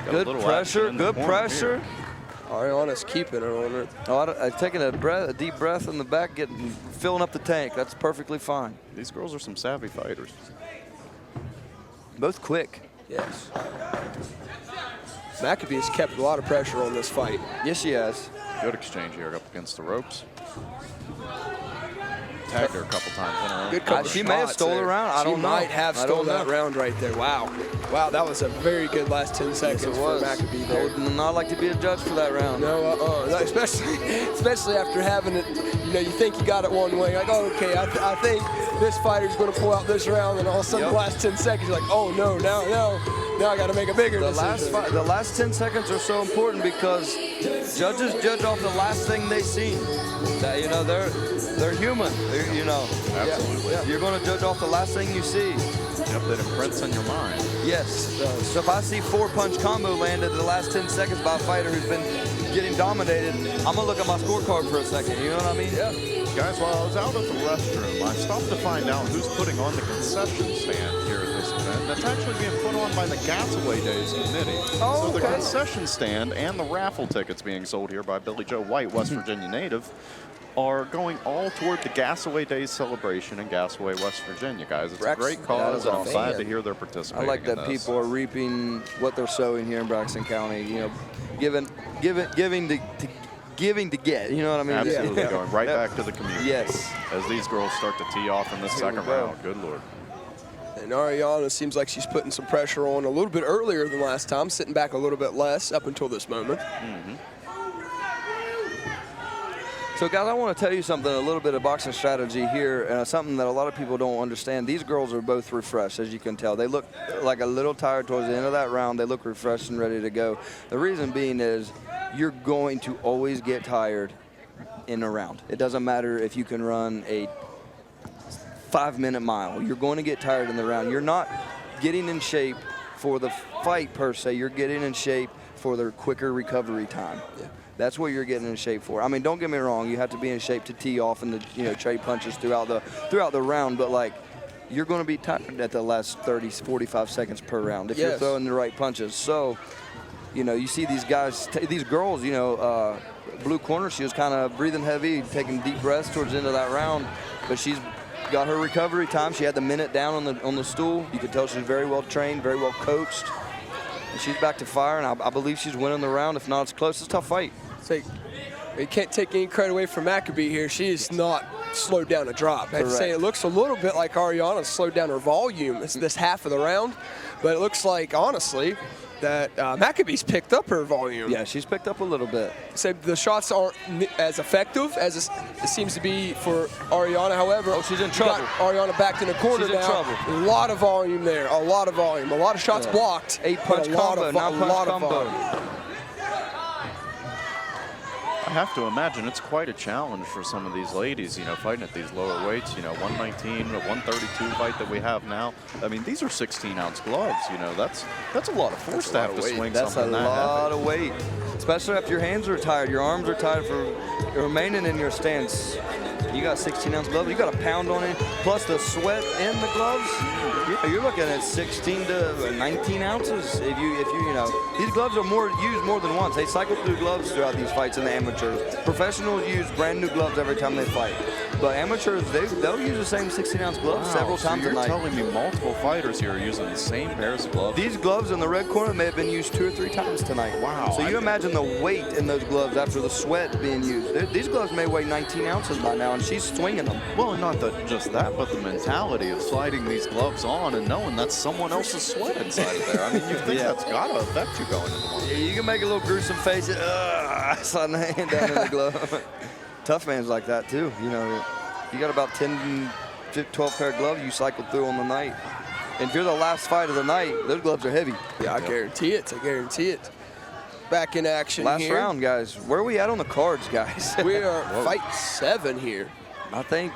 Good pressure. Good pressure. Here. Ariana's keeping it on her. I've taken a deep breath in the back, filling up the tank. That's perfectly fine. These girls are some savvy fighters. Both quick. Yes. Maccabee has kept a lot of pressure on this fight. Yes, she has. Good exchange here up against the ropes. Tagged her a couple times in a row. Good couple She may have stole the round. I don't know. She might have stolen that round right there. Wow. Wow, that was a very good last 10 seconds for Maccabee there. I would not like to be a judge for that round. No, no, especially after having it, you think you got it one way. Like, oh, okay, I think this fighter's going to pull out this round, and all of a sudden the last 10 seconds, you're like, oh, no, now I got to make a bigger decision. The last 10 seconds are so important because judges judge off the last thing they see. They're human. Absolutely. You're going to judge off the last thing you see. Yep, that imprints in your mind. Yes. So if I see 4-punch combo landed in the last 10 seconds by a fighter who's been getting dominated, I'm going to look at my scorecard for a second. You know what I mean? Yeah. Guys, while I was out at the restroom, I stopped to find out who's putting on the concession stand here at this event. That's actually being put on by the Gasaway Days Committee. Oh, so the okay. concession stand and the raffle tickets being sold here by Billy Joe White, West Virginia native, are going all toward the Gasaway Days celebration in Gasaway, West Virginia, guys. It's Braxton, a great cause, that and is I'm glad awesome. to hear they're I participating. like that in this. people are reaping what they're sowing here in Braxton County. You know, giving to get. You know what I mean? Absolutely, going right back to the community. Yes. As these girls start to tee off in this Here we second go. round. Good Lord. And Ariana seems like she's putting some pressure on a little bit earlier than last time, sitting back a little bit less up until this moment. So, guys, I want to tell you something, a little bit of boxing strategy here, something that a lot of people don't understand. These girls are both refreshed, as you can tell. They look like a little tired towards the end of that round. They look refreshed and ready to go. The reason being is you're going to always get tired in a round. It doesn't matter if you can run a 5-minute mile. You're going to get tired in the round. You're not getting in shape for the fight, per se. You're getting in shape for their quicker recovery time. Yeah. That's what you're getting in shape for. I mean, don't get me wrong. You have to be in shape to tee off and trade punches throughout the round. But like, you're going to be tired at the last 30, 45 seconds per round if you're throwing the right punches. So, you see these guys, these girls. Blue corner, she was kind of breathing heavy, taking deep breaths towards the end of that round. But she's got her recovery time. She had the minute down on the stool. You could tell she's very well trained, very well coached. And she's back to fire, and I believe she's winning the round. If not, it's close. It's a tough fight. You can't take any credit away from Maccabee here. She is not slowed down a drop. I have to say, it looks a little bit like Ariana slowed down her volume this half of the round, but it looks like, honestly, that Maccabee's picked up her volume. Yeah, she's picked up a little bit. So the shots aren't as effective as it seems to be for Ariana. However, she's in you trouble. got Ariana backed in the corner She's in now. trouble. A lot of volume there. A lot of volume. A lot of shots blocked. 8-punch but a lot combo, of, 9-punch combo. volume. I have to imagine it's quite a challenge for some of these ladies, fighting at these lower weights, 119, a 132 fight that we have now. I mean, these are 16-ounce gloves, that's a lot of force to have to swing That's a something that lot heavy. of weight, especially if your hands are tired, your arms are tired for remaining in your stance. You got 16-ounce gloves. You got a pound on it, plus the sweat in the gloves. You're looking at 16 to 19 ounces. If you these gloves are used more than once. They cycle through gloves throughout these fights in the amateurs. Professionals use brand new gloves every time they fight, but amateurs they'll use the same 16-ounce gloves several times a night. You're telling me multiple fighters here are using the same pairs of gloves? These gloves in the red corner may have been used 2 or 3 times tonight. Wow. So you imagine the weight in those gloves after the sweat being used. These gloves may weigh 19 ounces by now, and she's swinging them. Well, not just that, but the mentality of sliding these gloves on and knowing that's someone else's sweat inside of there. I mean, you think that's got to affect you going into one. Yeah, you can make a little gruesome face. Sliding the hand down in the glove. Tough man's like that too. You got about 10, 12 pair of gloves you cycle through on the night. And if you're the last fight of the night, those gloves are heavy. Yeah, I guarantee it. Back in action Last here. round, guys. Where are we at on the cards, guys? We are fight 7 here. I think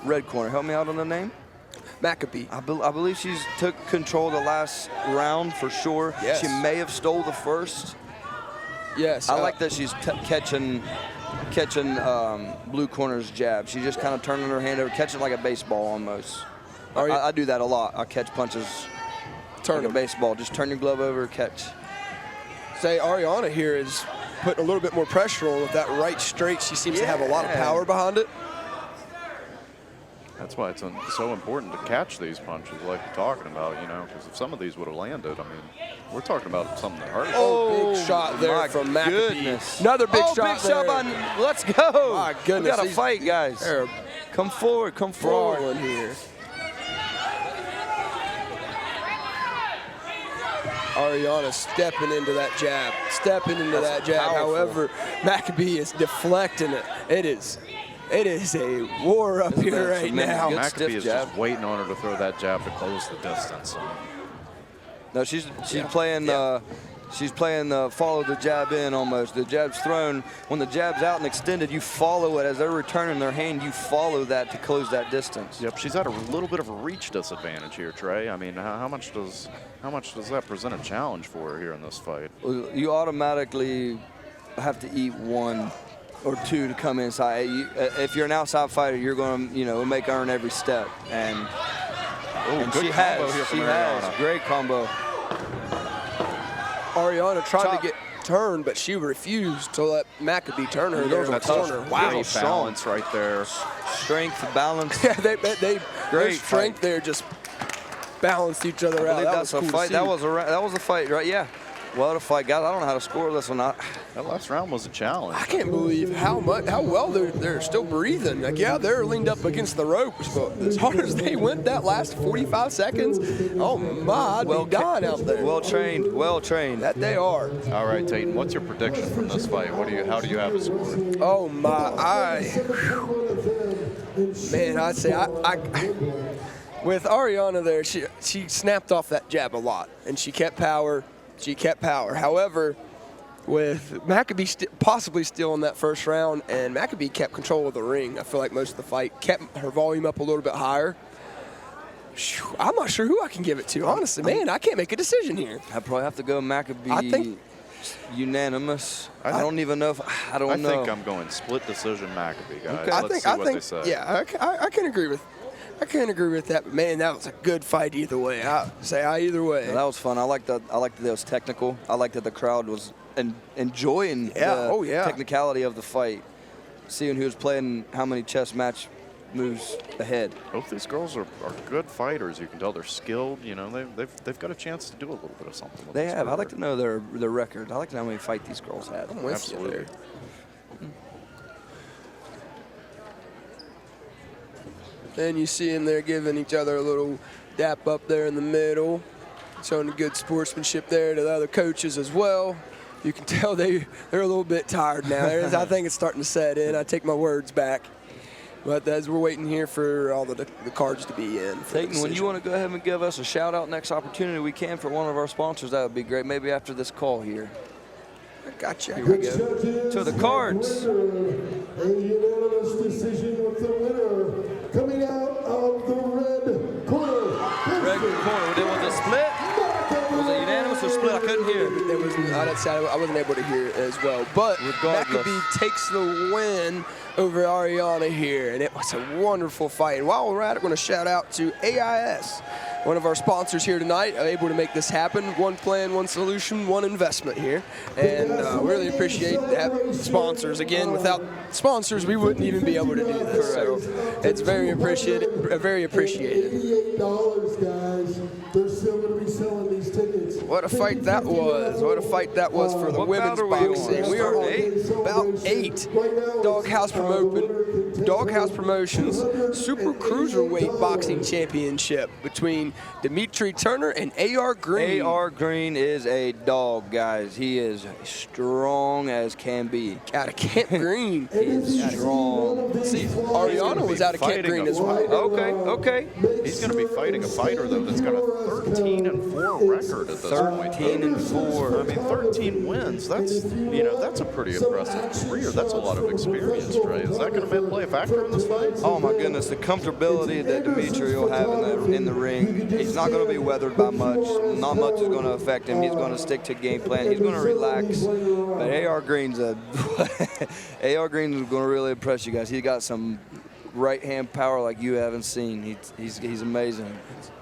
red corner. Help me out on the name. Maccabee. I believe she's took control of the last round for sure. Yes. She may have stole the first. Yes. I like that she's catching blue corner's jab. She's just kind of turning her hand over, catching like a baseball almost. I do that a lot. I catch punches like a baseball. Just turn your glove over, catch. Say Ariana here is putting a little bit more pressure on with that right straight. She seems to have a lot of power behind it. That's why it's so important to catch these punches like you're talking about, because if some of these would have landed, I mean, we're talking about something that hurts. Oh, big shot there from Maccabee. Goodness. Another big shot big there. shot by, let's go. My goodness. We got to fight, guys. They're Come forward. brawling here. Ariana stepping into that jab. Powerful. However, Maccabee is deflecting it. It is a war up here right now. Good Maccabee stiff is jab. just waiting on her to throw that jab to close the distance. No, she's playing she's playing the follow the jab in almost. The jab's thrown. When the jab's out and extended, you follow it as they're returning their hand. You follow that to close that distance. Yep, she's at a little bit of a reach disadvantage here, Trey. I mean, how much does that present a challenge for her here in this fight? You automatically have to eat 1 or 2 to come inside. If you're an outside fighter, you're going to make earn every step. And good she combo has. here from She Ariana. has. Great combo. Ariana trying turn, but she refused to let Maccabee turn her there in the That's corner. Wow, great balance right there. Strength, balance. Yeah, their Great strength fight. there just balanced each other I out. believe That that's was a cool to fight. see. That was a fight, right? Yeah. What a fight, guys! I don't know how to score this one. That last round was a challenge. I can't believe how well they're still breathing. Like, yeah, they're leaned up against the ropes, but as hard as they went that last 45 seconds, oh my, I'd be dying out there. Well trained, well trained. That they are. All right, Tayton, what's your prediction from this fight? How do you have it scored? Oh my, man, I'd say with Ariana there, she snapped off that jab a lot, and she kept power. However, with Maccabee possibly still in that first round, and Maccabee kept control of the ring, I feel like most of the fight, kept her volume up a little bit higher. I'm not sure who I can give it to, honestly. Man, I can't make a decision here. I probably have to go Maccabee. I think unanimous. I don't even know if I don't I know. think I'm going split decision Maccabee, guys. Okay. Let's see what they say. Yeah, I can agree with. I can agree with that, but man, that was a good fight either way. Either way. Yeah, that was fun. I liked that. I liked that it was technical. I liked that the crowd was enjoying the technicality of the fight, seeing who was playing how many chess match moves ahead. Both these girls are good fighters. You can tell they're skilled. You know, they've got a chance to do a little bit of something with They this have. I'd career. like to know their record. I'd like to know how many fights these girls had. I'm with you Absolutely. there. And you see them there giving each other a little dap up there in the middle, showing the good sportsmanship there to the other coaches as well. You can tell they're a little bit tired now. I think it's starting to set in. I take my words back. But as we're waiting here for all the cards to be in. Tayton, when you want to go ahead and give us a shout out next opportunity we can for one of our sponsors, that would be great. Maybe after this call here. I got you. Here we go. To the cards. A unanimous decision with the winner coming out of the red corner. Red corner. Was it split? Was it unanimous or split? I couldn't hear. I wasn't able to hear it as well. But Regardless. Maccabee takes the win over Ariana here, and it was a wonderful fight. And while we're at it, I want to shout out to AIS, one of our sponsors here tonight, able to make this happen. One plan, one solution, one investment here. And really appreciate that sponsors. Again, without sponsors, we wouldn't even be able to do this. So it's very appreciated. Very appreciated. $88, guys. They're still going to be selling these tickets. What a fight that was. What a fight that was for the What women's bout are we on? boxing. We are about 8. Doghouse Promotions Super Cruiserweight Boxing Championship between Dimitri Turner and A.R. Green. A.R. Green is a dog, guys. He is strong as can be. Out of Kent Green. He is strong. See, Ariana was out of Kent Green as well. Okay. He's going to be fighting a fighter, though, that's got a 13-4 record at this point. 13-4. I mean, 13 wins. That's a pretty impressive career. That's a lot of experience, Trey. Is that going to play a factor in this fight? Oh my goodness, the comfortability that Dimitri will have in the ring. He's not going to be weathered by much. Not much is going to affect him. He's going to stick to game plan. He's going to relax. But A.R. Green's A.R. Green is going to really impress you guys. He got some right hand power like you haven't seen. He's amazing.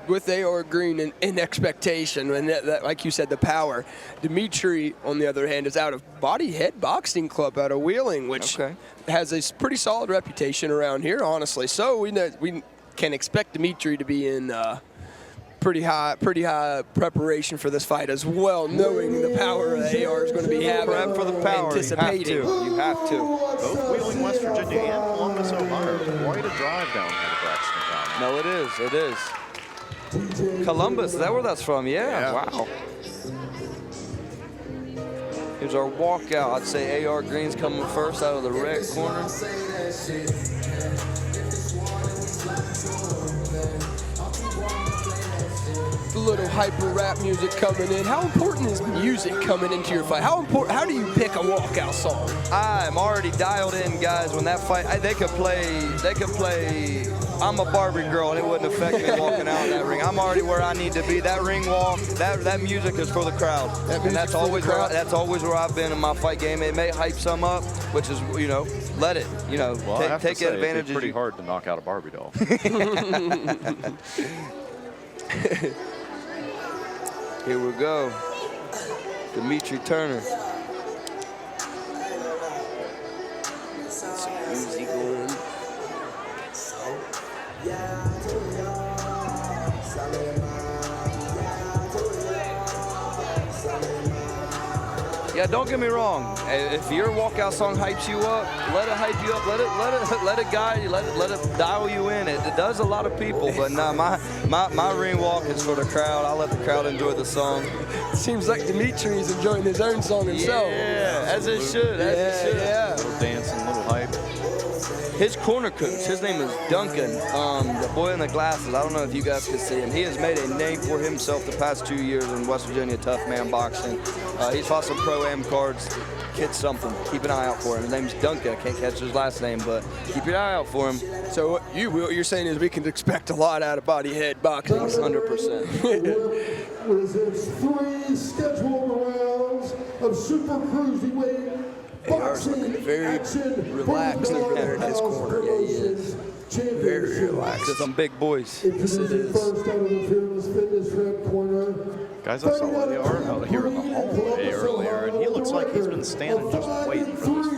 With A.R. Green in expectation, and that, like you said, the power. Dimitri, on the other hand, is out of Body Head Boxing Club out of Wheeling, which has a pretty solid reputation around here, honestly. So we can expect Dimitri to be in pretty high preparation for this fight as well, knowing the power that A.R. is going to be having. Prep for the power. Anticipating. You have to. Both Wheeling, West Virginia, and Columbus, Ohio. Quite a drive down here to Braxton County. No, it is. Columbus, is that where that's from? Yeah. Wow. Here's our walkout. I'd say A.R. Green's coming first out of the red corner. A little hyper rap music coming in. How important is music coming into your fight? How do you pick a walkout song? I'm already dialed in, guys. When that fight, they could play I'm a Barbie girl, and it wouldn't affect me walking out in that ring. I'm already where I need to be. That ring walk, that music is for the crowd. And that's always where I've been in my fight game. It may hype some up, which is, let it, Well, I have take to say, advantage. it'd be pretty hard to knock out a Barbie doll. Here we go. Dimitri Turner. Yeah, don't get me wrong. If your walkout song hypes you up, let it hype you up. Let it guide you. Let it dial you in. It does a lot of people, but nah, my ring walk is for the crowd. I let the crowd enjoy the song. Seems like Dimitri's enjoying his own song himself. Yeah, as it should. Yeah. Little dancing, little hype. His corner coach, his name is Duncan, the boy in the glasses. I don't know if you guys can see him. He has made a name for himself the past 2 years in West Virginia tough man boxing. He's fought some pro-am cards. Kid's something. Keep an eye out for him. His name's Duncan. I can't catch his last name, but keep your eye out for him. So what you're saying is we can expect a lot out of body head boxing. 100%. Presents 3 scheduled rounds of super cruiserweight boxing very action. relaxed over there in his corner. Yeah, he is. Very relaxed. Some big boys. Introducing first out of the Fearless Fitness red corner. Guys, I saw Lear out here in the hallway earlier, and he looks like he's been standing just waiting for this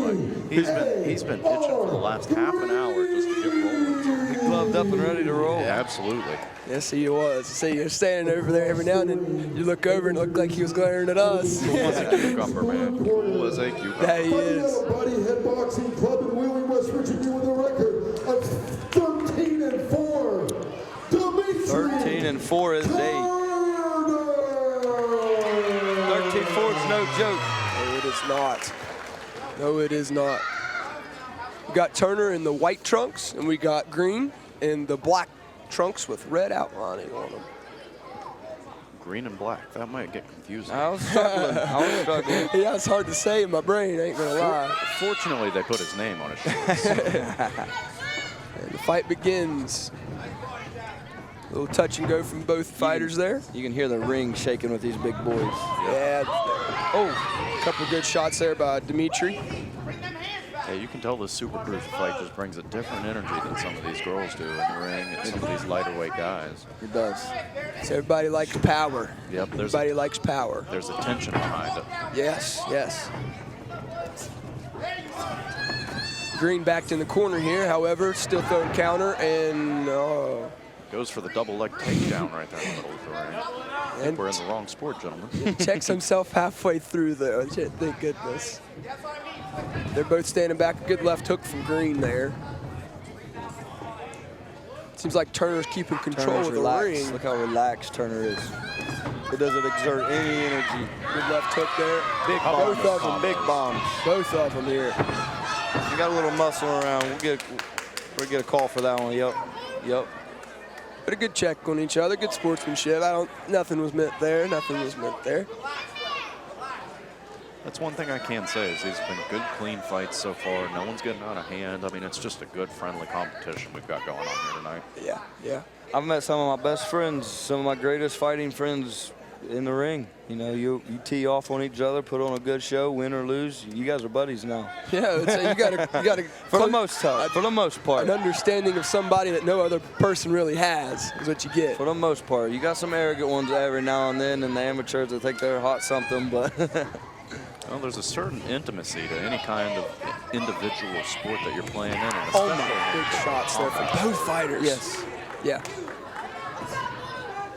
fight. He's been itching for the last half an hour just to get rolling. He gloved up and ready to roll. Yeah, absolutely. Yes, he was. See, you're standing over there every now and then. You look over and it looked like he was glaring at us. Cool as a cucumber, man. Cool as a cucumber. That he is. Body Head Boxing Club in Wheeling, West Virginia with a record of 13-4. Dimitri 13-4 is 8. 13-4 is no joke. No, it is not. No, it is not. We got Turner in the white trunks, and we got Green in the black trunks with red outlining on them. Green and black. That might get confusing. I was struggling. Yeah, it's hard to say in my brain, I ain't gonna lie. Fortunately, they put his name on his shirt. And the fight begins. A little touch and go from both fighters there. You can hear the ring shaking with these big boys. Yeah. Oh, a couple good shots there by Dimitri. Yeah, you can tell this Super Cruiser fight just brings a different energy than some of these girls do in the ring and some of these lighter weight guys. It does. So everybody likes power. Yep, Everybody likes power. there's a tension behind it. Yes, yes. Green backed in the corner here, however, still throwing counter and Goes for the double leg takedown right there in the middle of the ring. I think we're in the wrong sport, gentlemen. checks himself halfway through there. Thank goodness. They're both standing back. Good left hook from Green there. Seems like Turner's keeping control Turner's of the relaxed. ring. Look how relaxed Turner is. It doesn't exert any energy. Good left hook there. Big Both bombs. of them. Big bombs. Both of them here. You got a little muscle around. We'll get a call for that one. Yep. But a good check on each other. Good sportsmanship. Nothing was meant there. Nothing was meant there. That's one thing I can say is these have been good, clean fights so far. No one's getting out of hand. I mean, it's just a good, friendly competition we've got going on here tonight. Yeah. I've met some of my best friends, some of my greatest fighting friends in the ring. You know, you tee off on each other, put on a good show, win or lose. You guys are buddies now. Yeah, you gotta For the most part. An understanding of somebody that no other person really has is what you get. For the most part. You got some arrogant ones every now and then, and the amateurs that think they're hot something, but Well, there's a certain intimacy to any kind of individual sport that you're playing in. And Oh my, especially big shots there from both fighters. yes. Yeah.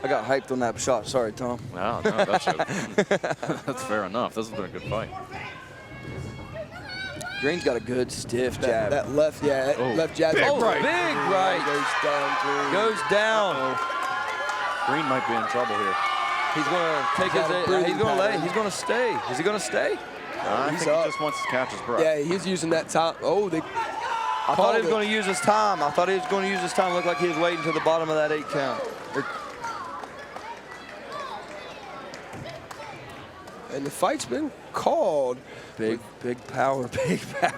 I got hyped on that shot. Sorry, Tom. No, that's fair enough. This has been a good fight. Green's got a good stiff jab. That left, left jab. Big right. Big right. Goes down, Green. Goes down. Green might be in trouble here. He's gonna take his. He's gonna lay. He's gonna stay. Is he gonna stay? I think up. he just wants to catch his breath. Yeah, he's using that time. Oh, they I thought he was going to use his time. Looked like he was waiting to the bottom of that 8 count. And the fight's been called. Big power.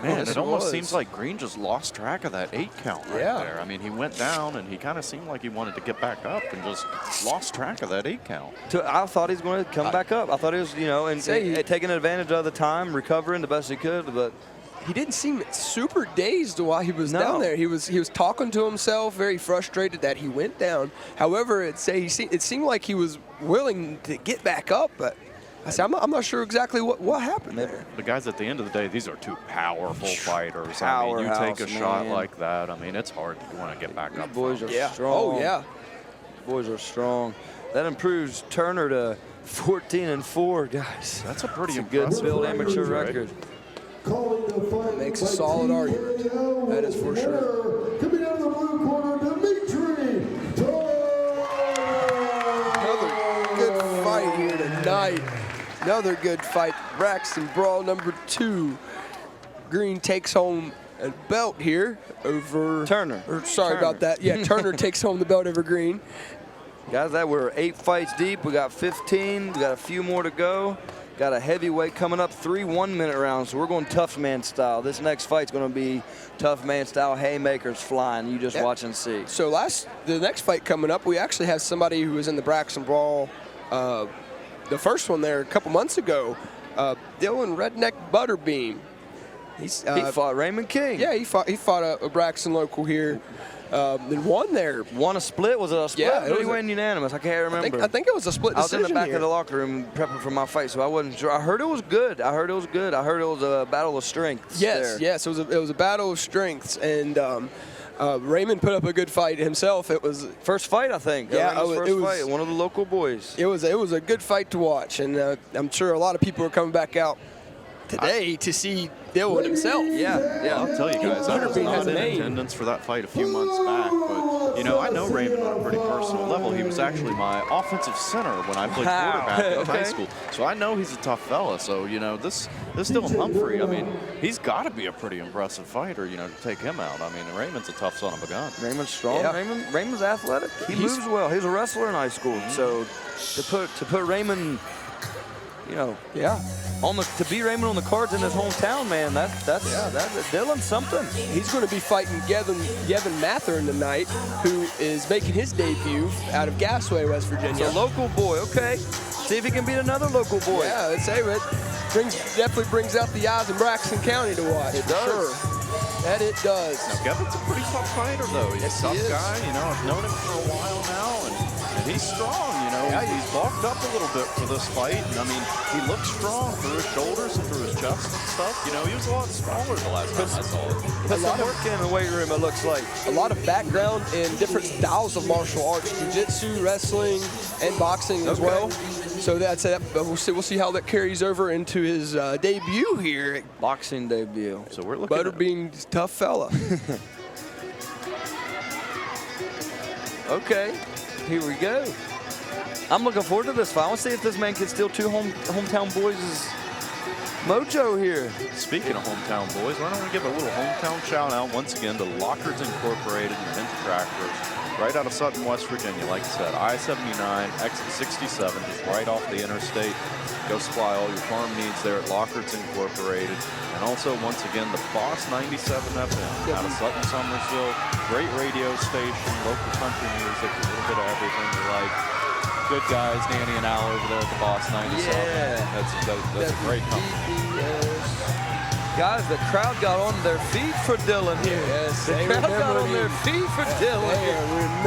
Man, it almost was. seems like Green just lost track of that 8 count right there. I mean, he went down and he kind of seemed like he wanted to get back up and just lost track of that 8 count. I thought he was going to come back up. I thought he was, and taking advantage of the time, recovering the best he could, but He didn't seem super dazed while he was No. down there. He was talking to himself, very frustrated that he went down. However, it seemed like he was willing to get back up, but I'm not sure exactly what happened there. The guys at the end of the day, these are 2 powerful fighters. I mean, you Powerhouse, take a shot man. like that, I mean, it's hard to want to get back up. boys from. are Yeah. strong. Oh, yeah. Boys are strong. That improves Turner to 14-4, guys. That's a pretty Good impressive build record, amateur right? record. Calling the fight Makes a by solid TKO, argument. That is for winner, sure. Coming out of the blue corner, Dimitri Another good fight here tonight. Another good fight. Braxton Brawl number 2. Green takes home a belt here over Turner. Sorry about that. Yeah, Turner takes home the belt over Green. Guys, that we're 8 fights deep. We got 15. We got a few more to go. Got a heavyweight coming up, 3 1-minute rounds. So we're going tough man style. This next fight's going to be tough man style, haymakers flying. You just watch and see. So the next fight coming up, we actually have somebody who was in the Braxton Brawl, the first one there a couple months ago, Dylan Redneck Butterbean. He fought Raymond King. Yeah, he fought a Braxton local here. And won there. Won a split? Was it a split? Yeah, Or did he win unanimous? I can't remember. I think it was a split I was in decision the back here. of the locker room prepping for my fight, so I wasn't sure. I heard it was good. I heard it was a battle of strengths. Yes, yes, it was a battle of strengths, and Raymond put up a good fight himself. It was First fight, I think. Yeah, Raymond's it first was- fight. One of the local boys. it was a good fight to watch, and I'm sure a lot of people are coming back out today to see Dylan himself. Yeah. I'll tell you guys, I was Butterbean not has a in name. attendance for that fight a few months back, but, you know, I know Raymond on a pretty personal level. He was actually my offensive center when I played Wow. quarterback in high Okay. school, so I know he's a tough fella. So, you know, this Dylan Humphrey, I mean, he's got to be a pretty impressive fighter, you know, to take him out. I mean, Raymond's a tough son of a gun. Raymond's strong. Yeah. Raymond's athletic. He moves well. He was a wrestler in high school. So to put Raymond, you know, Yeah. to beat Raymond on the cards in his hometown, man, that's Dylan's something. He's going to be fighting Gavin Mathern tonight, who is making his debut out of Gasway, West Virginia. It's a local boy. Okay. See if he can beat another local boy. Yeah, let's say it definitely brings out the eyes in Braxton County to watch. It for does. Sure. That it does. Now, Gavin's a pretty tough fighter, though. He's Yes, a tough he is. guy. You know, I've known him for a while now, and he's strong. You know, Yeah, he's bulked up a little bit for this fight. And, I mean, he looks strong through his shoulders and through his chest and stuff. You know, he was a lot smaller the last time I saw him. Put some work in the weight room, it looks like. A lot of background in different styles of martial arts, jiu-jitsu, wrestling, and boxing as Okay. well. So that's it. But we'll see how that carries over into his debut here. Boxing debut. So we're looking at Butterbean's tough fella. Okay, here we go. I'm looking forward to this fight. I want to see if this man can steal 2 hometown boys' mojo here. Speaking of hometown boys, why don't we give a little hometown shout out once again to Lockards Incorporated and Vintage Tractors, right out of Sutton, West Virginia. Like I said, I-79, exit 67, just right off the interstate. Go supply all your farm needs there at Lockards Incorporated. And also, once again, the Boss 97 FM out of Sutton, Somersville. Great radio station, local country music, a little bit of everything you like. Good guys, Danny and Al over there at the Boss 97. Yeah. That's a great company. Guys, the crowd got on their feet for Dylan here. Yes, The they crowd got remember on their him. feet for Dylan here.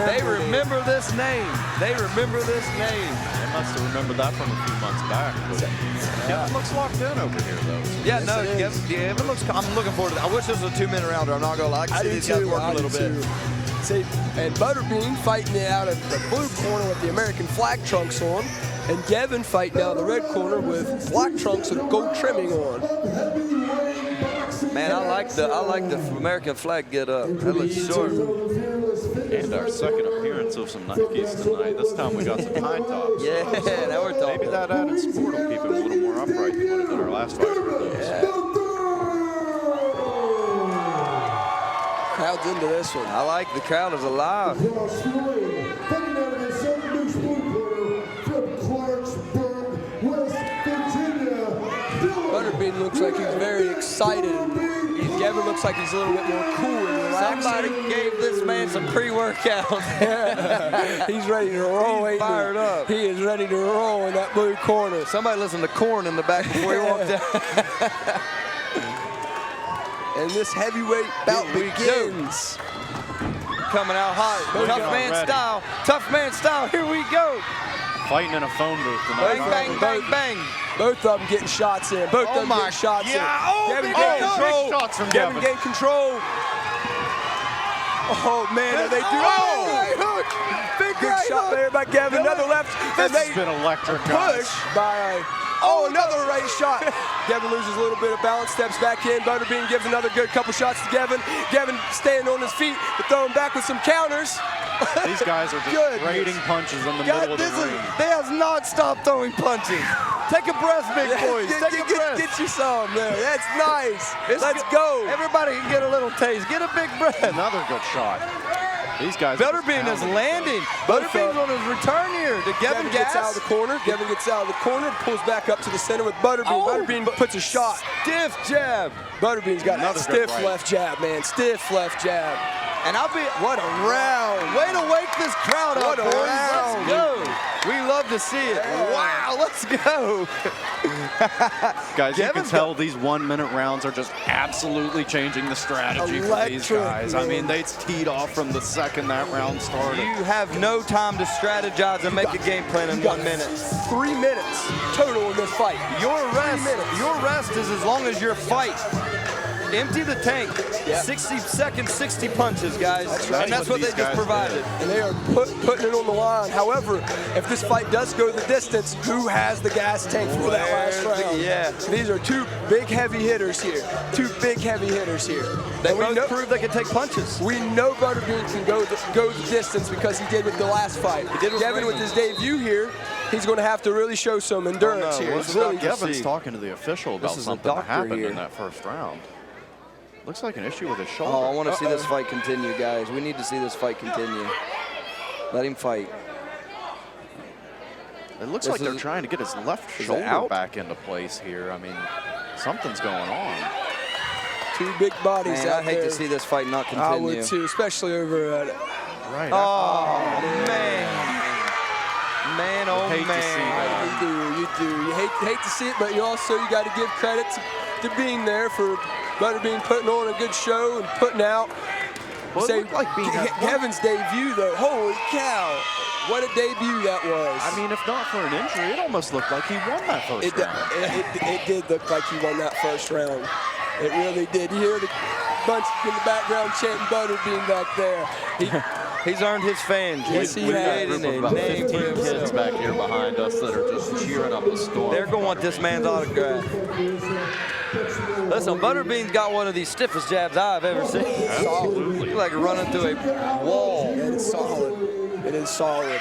They remember this name. They remember this name. They must have remembered that from a few months back. But Kevin looks locked in over here, though. Yeah, no, Kevin looks. I'm looking forward to that. I wish this was a 2-minute rounder. I'm not gonna lie. I can see these guys working a little bit. See, and Butterbean fighting it out of the blue corner with the American flag trunks on, and Gavin fighting out of the red corner with black trunks with gold trimming on. Man, I like the American flag get up. That looks short. And our second appearance of some Nikes tonight. This time we got some high tops. Yeah, now we're talking. Maybe that added sport will keep him a little more upright than what it did our last fight. Crowd's into this one. I like the crowd is alive. Butterbean looks like he's very excited. Gavin looks like he's a little bit more cool and relaxed. Somebody gave this man some pre-workout. He's ready to roll. He's fired up. He is ready to roll in that blue corner. Somebody listened to Korn in the back before he walked out. And this heavyweight bout Here we begins. Coming out hot. Both Tough got man ready. style. Tough man style. Here we go. Fighting in a phone booth tonight. Bang, bang, bang, bang. Both of them getting shots in. Both of them getting shots in. Oh, Gavin big gained hook. control. Big shots from Gavin Gavin. gained control. Oh, man, are they do? Oh, Oh, right hook. Big good shot there by Gavin. Another left. And This has been electric, guys. push by. Oh, another right shot. Gavin loses a little bit of balance, steps back in. Butterbean gives another good couple shots to Gavin. Gavin staying on his feet, but throwing back with some counters. These guys are just Goodness. trading punches in the middle of the ring. They has not stopped throwing punches. Take a breath, big boys. Take a breath. Get you some there. That's nice. Let's go. Everybody can get a little taste. Get a big breath. Another good shot. These guys. Butterbean is landing. Butterbean's on his return here to Gavin gets out of Gas. the corner. Gavin gets out of the corner, pulls back up to the center with Butterbean. Oh, Butterbean puts a shot. Stiff jab. Butterbean's got Another that good stiff right. left jab, man. Stiff left jab. And What a round. way to wake this crowd up, What a boys. round. Let's go. We love to see it. Wow, let's go. Guys, you can Gavin's tell these 1 minute rounds are just absolutely changing the strategy for these Electric, guys. I mean, they teed off from the second that round started. You have no time to strategize and make a game plan in 1 minute. 3 minutes total in this fight. Your minutes. rest is as long as your fight. Empty the tank. Yep. 60 seconds, 60 punches, guys. That's right. And that's what they These just guys provided. And they are putting it on the line. However, if this fight does go the distance, who has the gas tank for that last round? Yeah. These are two big heavy hitters here. Two big heavy hitters here. They And we both know, proved they could take punches. we know Butterbean can go the distance because he did with the last fight. He did with Gavin with Raymond. his debut here, he's going to have to really show some endurance Oh, no. here. What's It's really Dr. Gavin's see. talking to the official about This is a something that doctor happened here. in that first round. Looks like an issue with his Oh, I shoulder. want to see this fight continue, guys. We need to see this fight continue. Let him fight. It looks This like they're is- trying to get his left it shoulder out? back into place here. I mean, something's going on. two big bodies Man, out I hate there. to see this fight not I continue. would too, especially over at Right. Oh, man. Man, oh, hate to see man. that. You do. You hate to see it, but you got to give credit to being there for Butterbean putting on a good show and putting out. Well, it Say, looked like being Gavin's debut though. Holy cow! What a debut that was. I mean, if not for an injury, it almost looked like he won that first it, round. it did look like he won that first round. It really did. You hear the bunch in the background chanting Butterbean back there. He's earned his fans. Yes, He's he has. created a About name for 15 himself. kids back here behind us that are just cheering up a storm. They're going to want this man's autograph. Listen, Butterbean's got one of the stiffest jabs I've ever seen. Absolutely. He's like running through a wall. It is solid. It is solid.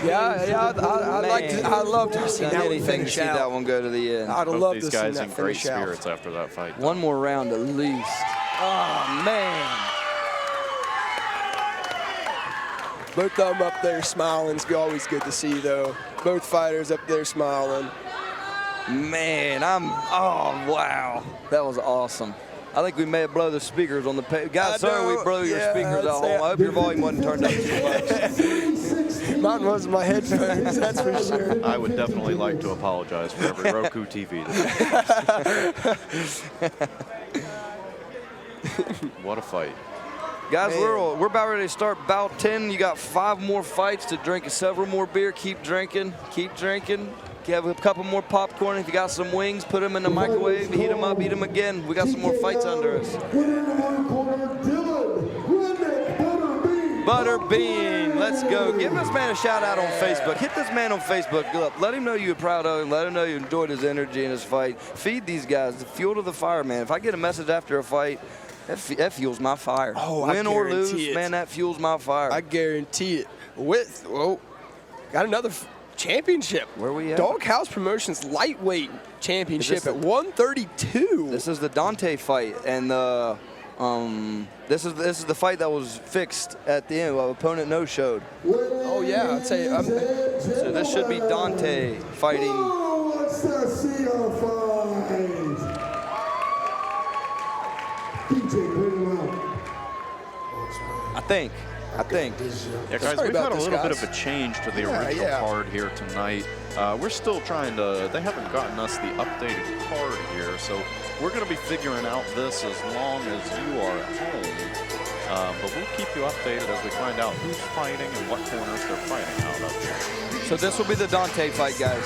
Yeah. I'd love to have seen Done that one anything to finish see that out. one go to the end. I'd have Both loved these to have guys seen in that great finish out. spirits after that fight. One more round at least. Oh, man. Both of them up there smiling. It's always good to see, though. Both fighters up there smiling. Man, oh, wow. That was awesome. I think we may have blown the speakers on the page. Guys, sorry we blew your speakers I'd at say home. I hope your volume wasn't turned up too much. Mine was my headphones, that's for sure. I would definitely like to apologize for every Roku TV. What a fight. Guys, Man. we're about ready to start bout 10. You got 5 more fights to drink several more beer. Keep drinking. Keep drinking. Have a couple more popcorn. If you got some wings, put them in the microwave. Heat them up. Eat them again. We got some more fights under us. Butterbean, let's go. Give this man a shout out on Facebook. Hit this man on Facebook. Look, let him know you're proud of him. Let him know you enjoyed his energy in his fight. Feed these guys the fuel to the fire, man. If I get a message after a fight, that fuels my fire. Oh, I Win or lose, guarantee it. man, that fuels my fire. I guarantee it. Got another championship. Where we at? Doghouse Promotions lightweight championship Is at this 132. This is the Dante fight, and this is the fight that was fixed at the end. Opponent no showed. Oh yeah, I'd say. So this should be Dante fighting. Let's see our fight. DJ, bring him out. I think. Yeah, guys, Sorry we've had about a this, little bit guys. of a change to the Yeah, original yeah. card here tonight. We're still trying to, they haven't gotten us the updated card here, so we're going to be figuring out this as long as you are at home. But we'll keep you updated as we find out who's fighting and what corners they're fighting out of. So this will be the Dante fight, guys.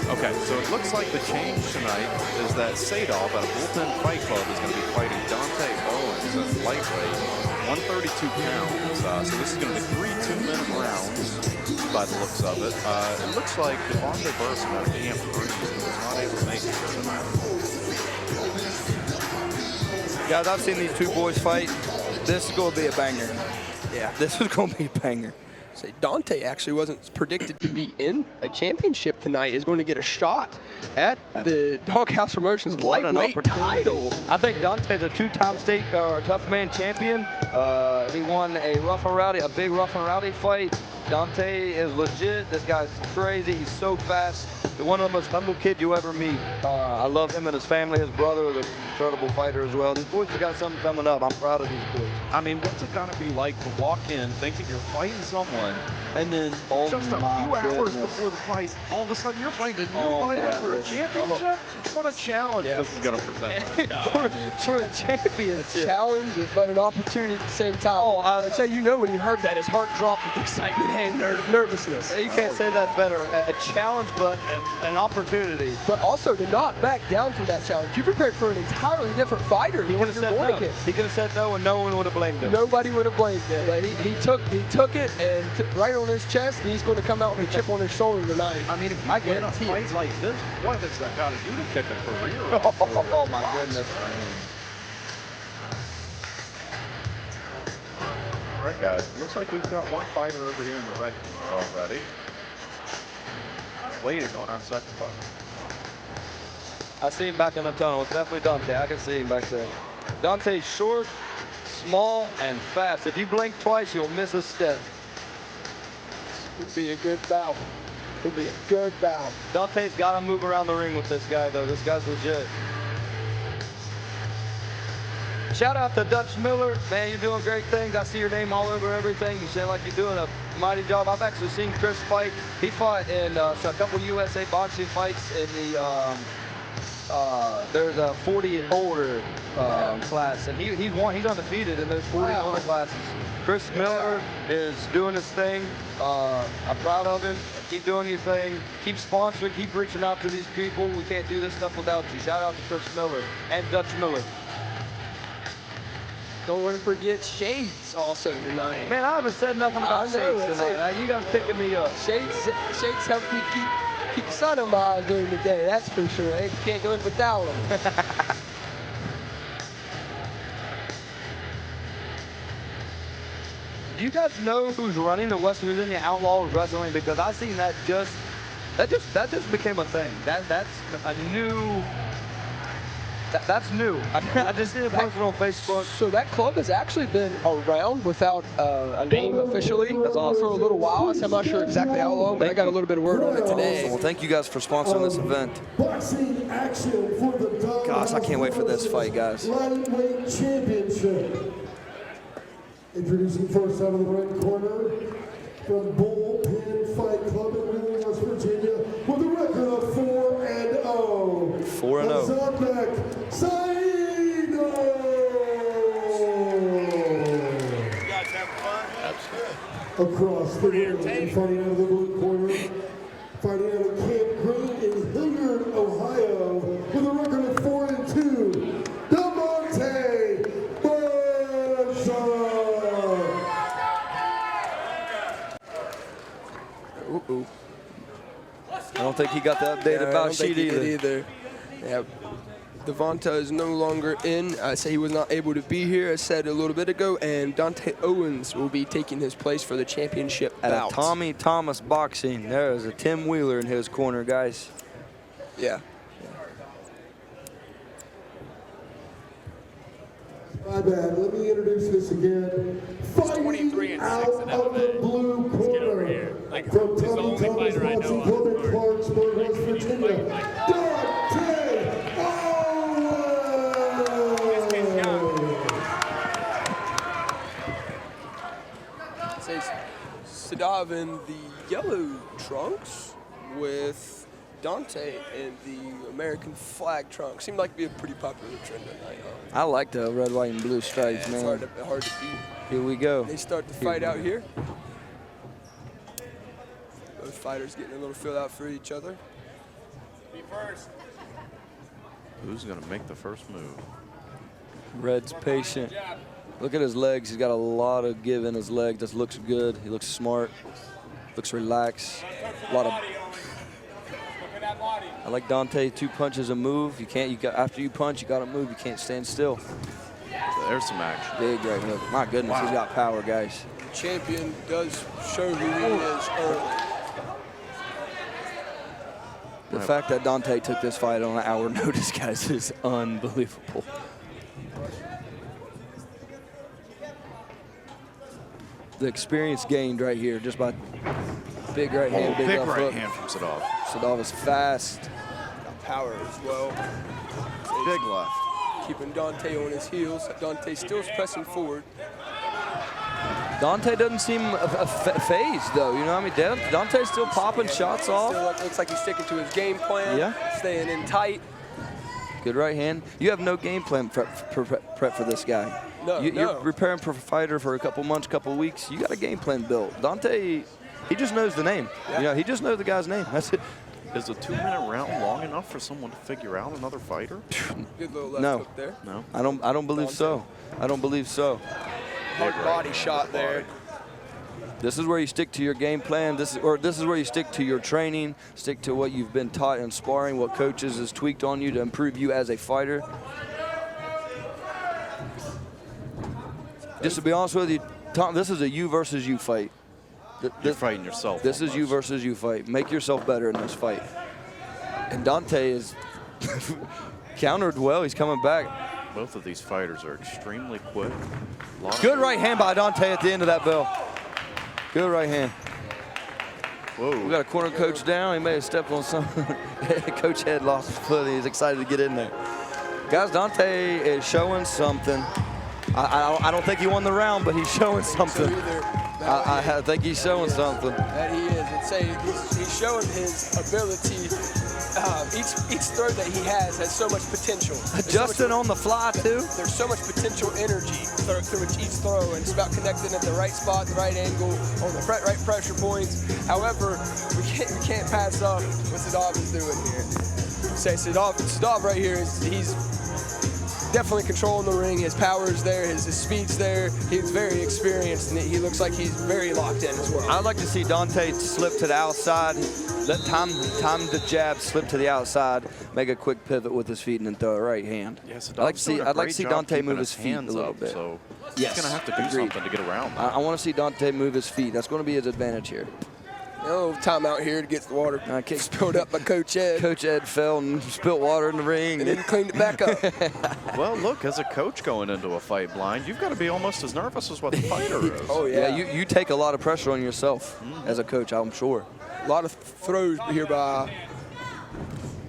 Okay, So it looks like the change tonight is that Sadov at a bullpen fight club is going to be fighting Dante Owens at lightweight, 132 pounds. So this is going to be 3 2-minute rounds by the looks of it. It looks like Devontae Burson out of Camp Green was not able to make it here tonight. Guys, I've seen these two boys fight. This is going to be a banger. Yeah, this is going to be a banger. Say Dante actually wasn't predicted to be in a championship tonight. Is going to get a shot at the Doghouse Promotions lightweight title. I think Dante's a 2-time state tough man champion. He won a big rough and rowdy fight. Dante is legit. This guy's crazy. He's so fast. One of the most humble kids you ever meet. I love him and his family. His brother is an incredible fighter as well. These boys have got something coming up. I'm proud of these boys. I mean, what's it gonna be like to walk in thinking you're fighting someone, and then just a few hours before the fight, all of a sudden you're fighting a new fighter for a championship? What a challenge this is gonna present. For a championship. Challenge, but an opportunity at the same time. Oh, I'd say when you heard that, his heart dropped with excitement and nervousness. You can't say that better. A challenge, but an opportunity. But also to not back down from that challenge. You prepared for an entirely different fighter. He could have said no. He could have said no, and no one would have blamed him. Nobody would have blamed him. But he took it and right on his chest. And he's going to come out with a chip on his shoulder tonight. I mean, if I get a fight like this, what has that got to do to kick a career? Oh my goodness. All right, guys. Looks like we've got one fighter over here in the red already. Waiting on our second fight. I see him back in the tunnel. It's definitely Dante. I can see him back there. Dante's short, small, and fast. If you blink twice, you'll miss a step. It'll be a good bout. It'll be a good bout. Dante's got to move around the ring with this guy, though. This guy's legit. Shout out to Dutch Miller. Man, you're doing great things. I see your name all over everything. You sound like you're doing a mighty job. I've actually seen Chris fight. He fought in a couple USA boxing fights in the there's a 40 and older class, and he's won. He's undefeated in those 40 and older classes. Chris Miller is doing his thing. I'm proud of him. Keep doing your thing. Keep sponsoring. Keep reaching out to these people. We can't do this stuff without you. Shout out to Chris Miller and Dutch Miller. Don't want to forget Shades also tonight. Man, I haven't said nothing about Shades tonight. You guys picking me up. Shades help you keep the sun on my eyes during the day. That's for sure. You can't do it without them. Do you guys know who's running the West Virginia Outlaws Wrestling? Because I seen that just became a thing. That's a new. That's new. I just did a post on Facebook. So that club has actually been around without a name officially for a little while. I'm not sure exactly how long, but I got a little bit of word on it today. Well, thank you guys for sponsoring this event. Boxing action for the Gosh, I can't wait for this fight, guys. Lightweight Championship. Introducing first out of the red corner from Bullpen Fight Club in Wheeling, West Virginia, with a record of 4-0. 4-0. Zabek Saeed. Across the ring, fighting out of the blue corner, fighting out of Camp Green in Hilliard, Ohio, with a record of 4-2, Devontae Burson. I don't think he got the update about sheet either. Yeah. Devonta is no longer in. I say he was not able to be here, as said a little bit ago, and Dante Owens will be taking his place for the championship At bout. a Tommy Thomas Boxing, there is a Tim Wheeler in his corner, guys. Yeah. My bad. Let me introduce this again. Fighting out of the blue corner from Tommy Thomas Boxing Club in Clarksburg, West Virginia, Dante Owens. Says Sadav in the yellow trunks with Dante in the American flag trunks. Seemed like to be a pretty popular trend tonight. I like the red, white, and blue stripes, It's man. hard to beat. Here we go. They start the fight out here. Both fighters getting a little feel out for each other. Who's going to make the first move? Red's patient. Look at his legs. He's got a lot of give in his leg. This looks good. He looks smart. Looks relaxed. A lot of. I like Dante. 2 punches a move. You can't. You got after you punch, you got to move. You can't stand still. So there's some action. Big right hook. My goodness, Wow. he's got power, guys. The champion does show who he is early. The fact that Dante took this fight on an hour notice, guys, is unbelievable. The experience gained right here just by big right hand, big Big left right hook. hand from Sadov. Sadov is fast. Got power as well. Big left. Keeping Dante on his heels. Dante still pressing forward. Dante doesn't seem phased, though. You know what I mean? Dante's still popping shots off. Still looks like he's sticking to his game plan. Yeah. Staying in tight. Good right hand. You have no game plan prep for this guy. No, You're preparing for a fighter for a couple months, couple weeks. You got a game plan built. Dante, he just knows the name. Yeah. You know, he just knows the guy's name. That's it. Is a 2-minute round long enough for someone to figure out another fighter? Good little left No. hook there. No. I don't believe so. I don't believe so. Hard body shot there. This is where you stick to your game plan. This is where you stick to your training, stick to what you've been taught in sparring, what coaches has tweaked on you to improve you as a fighter. Just to be honest with you, Tom, this is a you versus you fight. You're fighting yourself. This is you almost. versus you fight. Make yourself better in this fight. And Dante is countered well. He's coming back. Both of these fighters are extremely quick. Good right hand by Dante at the end of that bell. Good right hand. Whoa. We got a corner coach down. He may have stepped on something. Coach Head lost his foot. He's excited to get in there. Guys, Dante is showing something. I don't think he won the round, but he's showing something. I think he's showing something. That he is. I'd say he's showing his ability. Each throw that he has so much potential. Adjusting on the fly, too. There's so much potential energy through each throw, and it's about connecting at the right spot, the right angle, on the right pressure points. However, we can't pass up what Sadov is doing here. Say Sadov right here he's definitely controlling the ring. His power is there, his speed's there. He's very experienced, and he looks like he's very locked in as well. I'd like to see Dante slip to the outside, let time the jab slip to the outside, make a quick pivot with his feet, and then throw a right hand. Yes, I'd like to see Dante move his feet a little bit. So Yes, he's going to have to do agreed. something to get around that. I want to see Dante move his feet. That's going to be his advantage here. Timeout here to get the water Okay. spilled up by Coach Ed. Coach Ed fell and spilled water in the ring. And then cleaned it back up. Well, look, as a coach going into a fight blind, you've got to be almost as nervous as what the fighter is. Oh, Yeah, you take a lot of pressure on yourself as a coach, I'm sure. A lot of throws here by.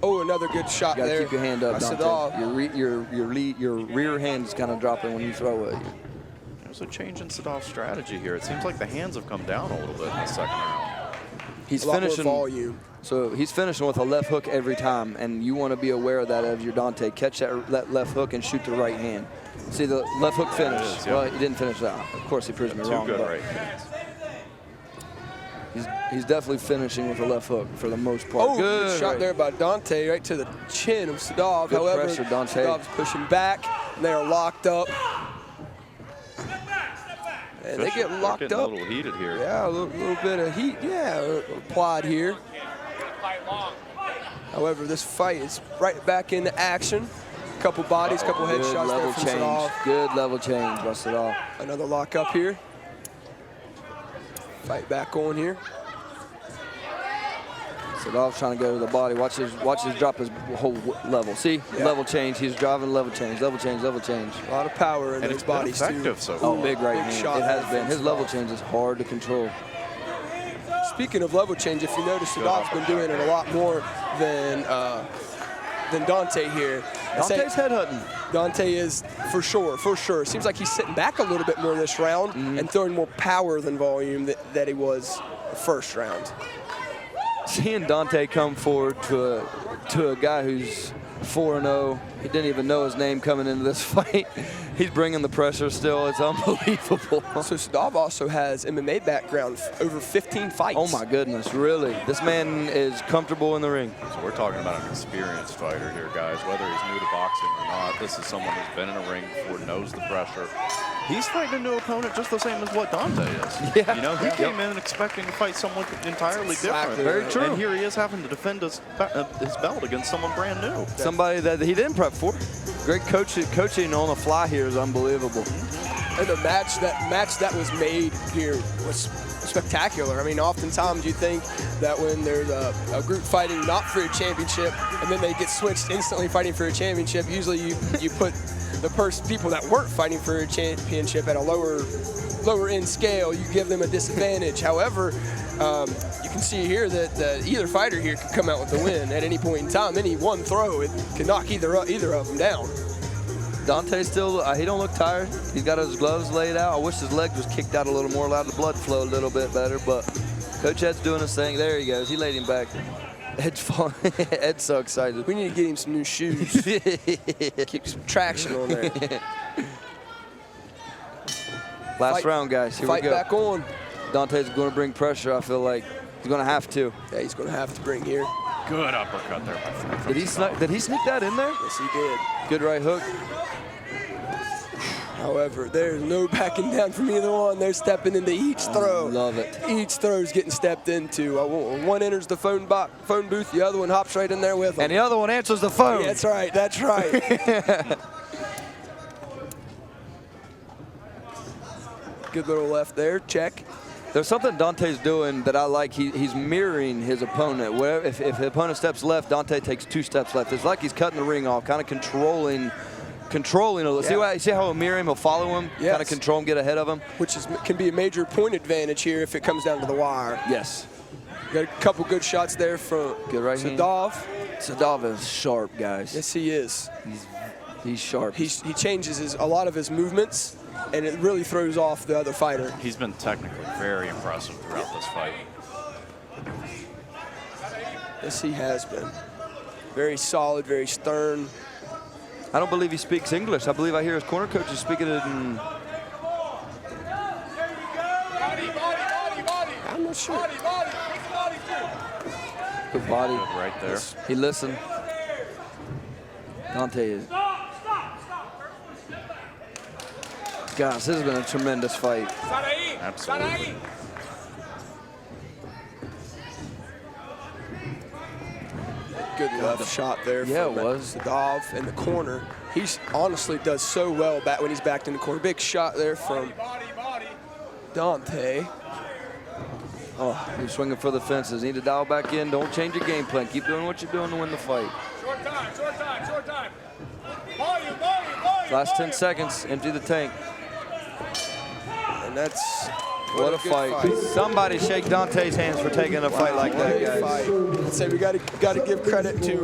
Oh, another good shot You got to there. keep your hand up, by Dante. Sadov. Your rear hand is kind of dropping when you throw it. There's a change in Sadov's strategy here. It seems like the hands have come down a little bit in the second round. He's A lot more finishing. volume. So he's finishing with a left hook every time, and you want to be aware of that as your Dante. Catch that left hook and shoot the right hand. See the left hook finish. it is, yeah. Well, he didn't finish that. Of course, he proves me Two wrong. good but right hands. He's definitely finishing with a left hook for the most part. Oh, good shot right. there by Dante right to the chin of Sadov. Good However, pressure, Dante. Sadov's pushing back, and they are locked up. And they get locked Getting up. a little heated here. Yeah, a little bit of heat, applied here. However, this fight is right back into action. Couple bodies, couple Good headshots there level from change. Sadov. Good level change by Sadov. Another lock up here. Fight back on here. Sadov's trying to go to the body. Watch his drop his whole level. See, Yeah. level change. He's driving level change, level change, level change. A lot of power in And those it's been bodies too. effective so Oh, far. big right Big hand. shot It has there been. from His level Sadov. change is hard to control. Speaking of level change, if you notice, Sadov's been doing it a lot more than Dante here. I say Dante's headhunting. Dante is for sure. Seems like he's sitting back a little bit more this round and throwing more power than volume that he was the first round. Seeing Dante come forward to a guy who's 4-0. He didn't even know his name coming into this fight. He's bringing the pressure still. It's unbelievable. So Sadov also has MMA background, over 15 fights. Oh my goodness, really? This man is comfortable in the ring. So we're talking about an experienced fighter here, guys. Whether he's new to boxing or not, this is someone who's been in a ring before, knows the pressure. He's fighting a new opponent just the same as what Dante is. Yeah. You know, he came in expecting to fight someone entirely different. Very true. And here he is having to defend his belt against someone brand new. Somebody that he didn't prep for. Great coaching on the fly here is unbelievable. And the match that was made here was spectacular. I mean, oftentimes you think that when there's a group fighting not for a championship and then they get switched instantly fighting for a championship, usually you put the people that weren't fighting for a championship at a lower end scale, you give them a disadvantage. However, you can see here that either fighter here could come out with the win at any point in time. Any one throw, it can knock either of them down. Dante still, he don't look tired. He's got his gloves laid out. I wish his leg was kicked out a little more, allowed the blood flow a little bit better, but Coach Ed's doing his thing. There he goes. He laid him back. Ed's falling. Ed's so excited. We need to get him some new shoes. Keep some traction on there. Last round, guys. Here we Fight go. back on. Dante's going to bring pressure. I feel like he's going to have to. Yeah, he's going to have to bring here. Good uppercut there. Did he sneak that in there? Yes, he did. Good right hook. However, there's no backing down from either one. They're stepping into each throw. Love it. Each throw's getting stepped into. One enters the phone booth, the other one hops right in there with them. And the other one answers the phone. Yeah, that's right, that's right. Good little left there, check. There's something Dante's doing that I like. He's mirroring his opponent. Where if the opponent steps left, Dante takes 2 steps left. It's like he's cutting the ring off, kind of controlling a little. Yeah. See how he'll mirror him, he'll follow him, Yes. kind of control him, get ahead of him. Which can be a major point advantage here if it comes down to the wire. Yes. Got a couple good shots there from Good right hand. Sadov. Sadov is sharp, guys. Yes, he is. He's sharp. He changes a lot of his movements, and it really throws off the other fighter. He's been technically very impressive throughout this fight. Yes, he has been. Very solid, very stern. I don't believe he speaks English. I believe I hear his corner coach is speaking it in. I'm not sure. Good body. Good right there. He listened. Dante is. Gosh, this has been a tremendous fight. Absolutely. Good left shot there. Yeah, from it was. Sadov in the corner. He honestly does so well back when he's backed in the corner. Big shot there from Dante. Oh, you're swinging for the fences. Need to dial back in. Don't change your game plan. Keep doing what you're doing to win the fight. Short time. Volume. Last 10 seconds. Empty the tank. And that's What a good fight. Somebody shake Dante's hands for taking a fight like that, Great guys. fight. I'd say we got to give credit to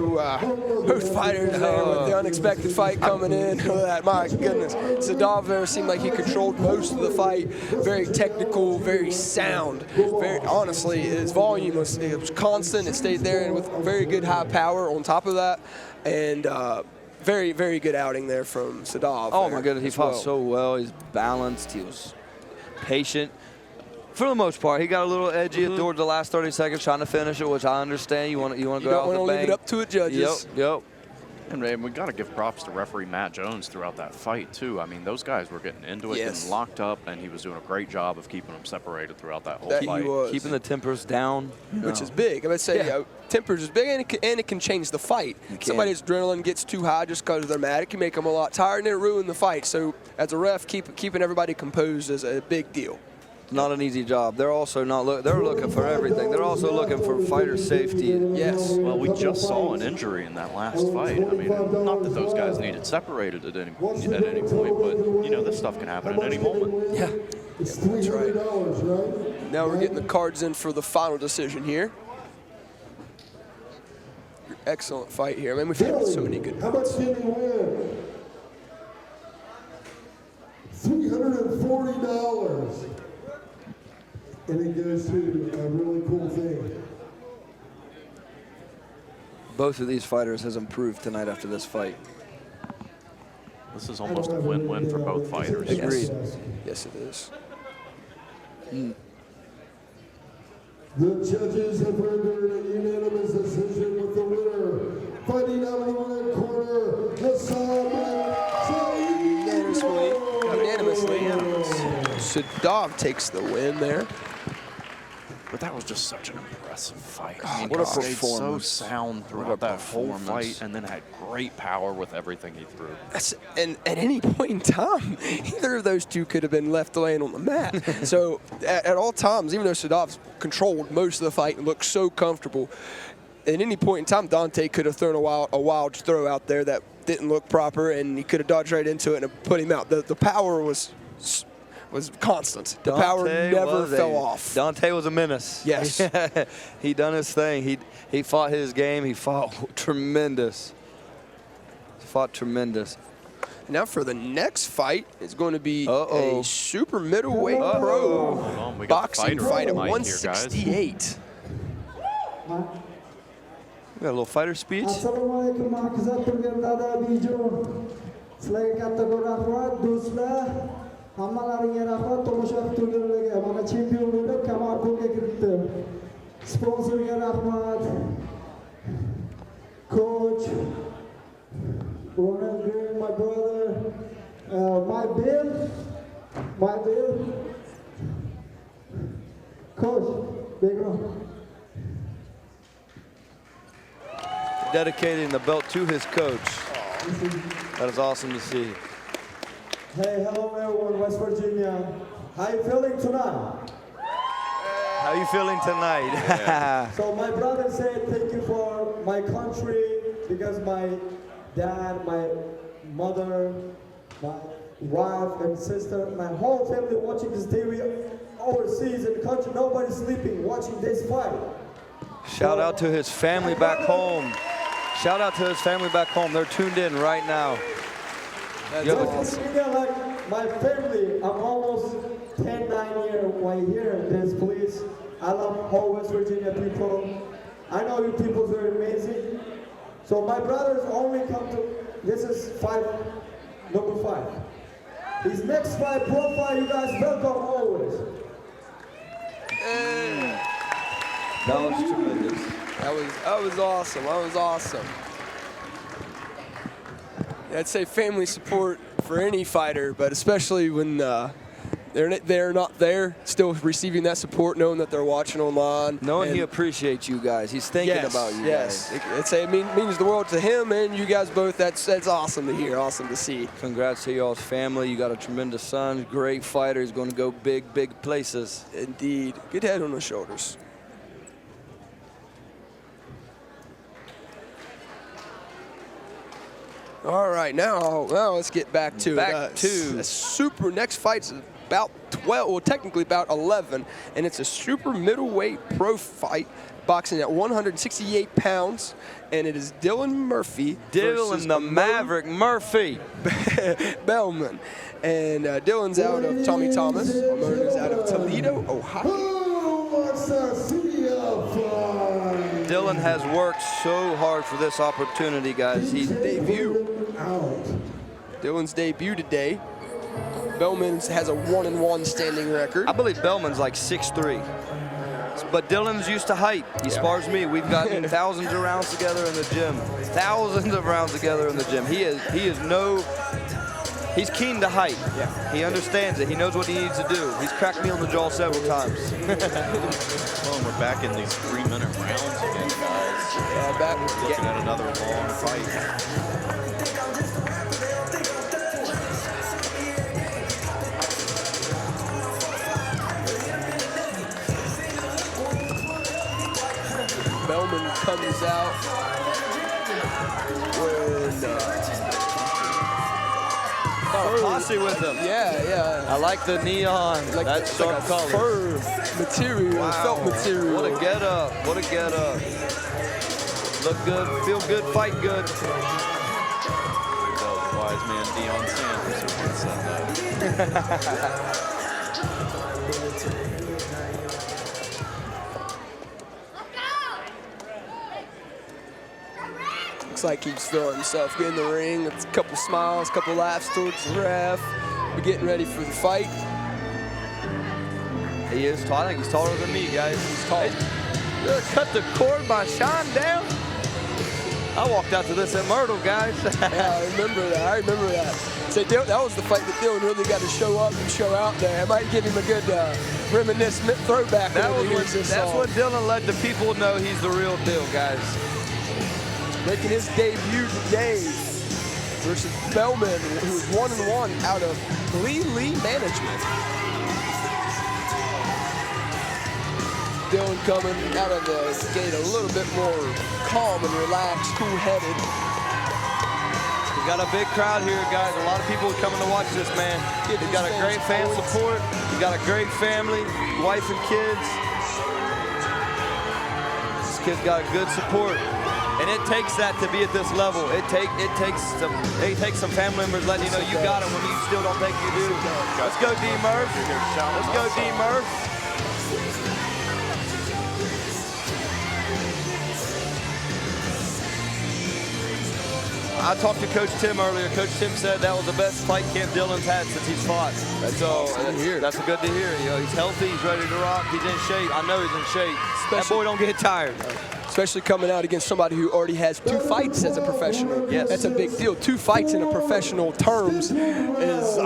both fighters there with the unexpected fight coming in. My goodness, Sadov there seemed like he controlled most of the fight. Very technical, very sound. Very honestly, his volume was constant. It stayed there, and with very good high power on top of that, and very, very good outing there from Sadov. Oh my goodness, he as fought well. so well. He's balanced. He was patient. For the most part, he got a little edgy towards the last 30 seconds, trying to finish it, which I understand. You want to go out with a bang. You don't want to leave it up to the judges. Yep. And we got to give props to referee Matt Jones throughout that fight, too. I mean, those guys were getting into it, Yes. getting locked up, and he was doing a great job of keeping them separated throughout that whole That he fight. was. Keeping the tempers down. Which is big. I would say tempers is big, and it can change the fight. Somebody's adrenaline gets too high just because they're mad. It can make them a lot tired, and it ruin the fight. So as a ref, keeping everybody composed is a big deal. Not an easy job. They're also they're looking for everything. They're also looking for fighter safety. Yes. Well, we just saw an injury in that last fight. I mean, not that those guys needed separated at any point, but, you know, this stuff can happen at any moment. Yeah. It's $300, right? Now we're getting the cards in for the final decision here. Excellent fight here. I mean, we've had so many good How much did he win? $340. And it goes to a really cool thing. both of these fighters has improved tonight after this fight. This is almost a win-win for both fighters. Agreed. Yes, it is. The judges have rendered a unanimous decision with the winner, fighting out of the red corner, Unanimously. Sadov takes the win there. But that was just such an impressive fight. What a he stayed performance. So sound What a throughout that whole performance. fight, and then had great power with everything he threw. And at any point in time, either of those two could have been left laying on the mat. So at all times, even though Sadov's controlled most of the fight and looked so comfortable, at any point in time, Dante could have thrown a wild throw out there that didn't look proper, and he could have dodged right into it and put him out. The power was constant. The power never fell off. Dante was a menace. Yes. He done his thing. He fought his game. He fought tremendous. Now for the next fight, it's going to be Uh-oh. a super middleweight Hold pro on, we got boxing fighter fight at tonight here, guys. 168. We got a little fighter speech. Assalamualaikum warahmatullahi wabarakatuh. Selain kata rahmat, duslah, hamalaring rahmat, tomusha tulir lagi. Mana champion udah kamar buka kita. Sponsor rahmat, coach, Ronald Green, my brother, my bill, coach, background. Dedicating the belt to his coach. That is awesome to see. Hey, hello everyone, West Virginia. How you feeling tonight? How you feeling tonight? So my brother said thank you for my country because my dad, my mother, my wife and sister, my whole family watching this TV overseas in the country. Nobody's sleeping watching this fight. Shout out to his family back home. Shout out to his family back home. They're tuned in right now. That's You have a- awesome. Like my family, I'm almost 9 years right here in this place. I love whole West Virginia people. I know you people are amazing. So my brothers only come to, this is number 5. His next fight, pro fight, you guys welcome always. That was tremendous. That was awesome. That was awesome. I'd say family support for any fighter, but especially when they're not there, still receiving that support, knowing that they're watching online. Knowing he And appreciates you guys. He's thinking about you yes. guys. It means the world to him and you guys both. That's awesome to hear, awesome to see. Congrats to y'all's family. You got a tremendous son, great fighter. He's going to go big, big places. Indeed. Good head on the shoulders. All right, now let's get back to to- a super. Next fight's about 12, well, technically about 11, and it's a super middleweight pro fight, boxing at 168 pounds, and it is Dylan Murphy Dylan versus the Maverick Murphy. Bellman, and Dylan's out of Tommy Thomas. Ramon is out of Toledo, Ohio. Who wants to see a fight? Dylan has worked so hard for this opportunity, guys. He Debut. Out. Dylan's debut today. Bellman has a 1-1 standing record. I believe Bellman's like 6'3". But Dylan's used to height. He spars me. We've gotten thousands of rounds together in the gym. Thousands of rounds together in the gym. He's keen to height. Yeah. He understands it. He knows what he needs to do. He's cracked me on the jaw several times. Well, we're back in these 3-minute rounds again, guys. Yeah, back. Looking at another long fight. Bellman comes out with Posse with him. yeah. I like the neon. That's it's sharp like a colors. fur material, Wow. felt material. What a get up. What a get up. Look good, feel good, fight good. That was wise man Deion Sanders who said that. like he's feeling himself. Get in the ring, it's a couple smiles, a couple laughs towards the ref. We're getting ready for the fight. He is tall. I think he's taller than me, guys. He's tall. Hey, cut the cord by Sean down. I walked out to this at Myrtle, guys. Yeah, I remember that. I remember that. So that was the fight that Dylan really got to show up and show out there. It might give him a good reminiscent throwback. That's what Dylan let the people know he's the real deal, guys. Making his debut today versus Bellman, who's 1-1 out of Lee Management. Dylan coming out of the gate a little bit more calm and relaxed, cool-headed. We've got a big crowd here, guys. A lot of people coming to watch this, man. He's got a great fan support. He's got a great family, wife and kids. This kid's got a good support. And it takes that to be at this level. It takes some family members letting you know you got it when you still don't think you do. Let's go, D. Murph. Let's go, D. Murph. I talked to Coach Tim earlier. Coach Tim said that was the best fight camp Dylan's had since he's fought. So that's good to hear. You know, he's healthy. He's ready to rock. He's in shape. I know he's in shape. That boy don't get tired. Especially coming out against somebody who already has 2 fights as a professional. Yes. That's a big deal. 2 fights in a professional terms is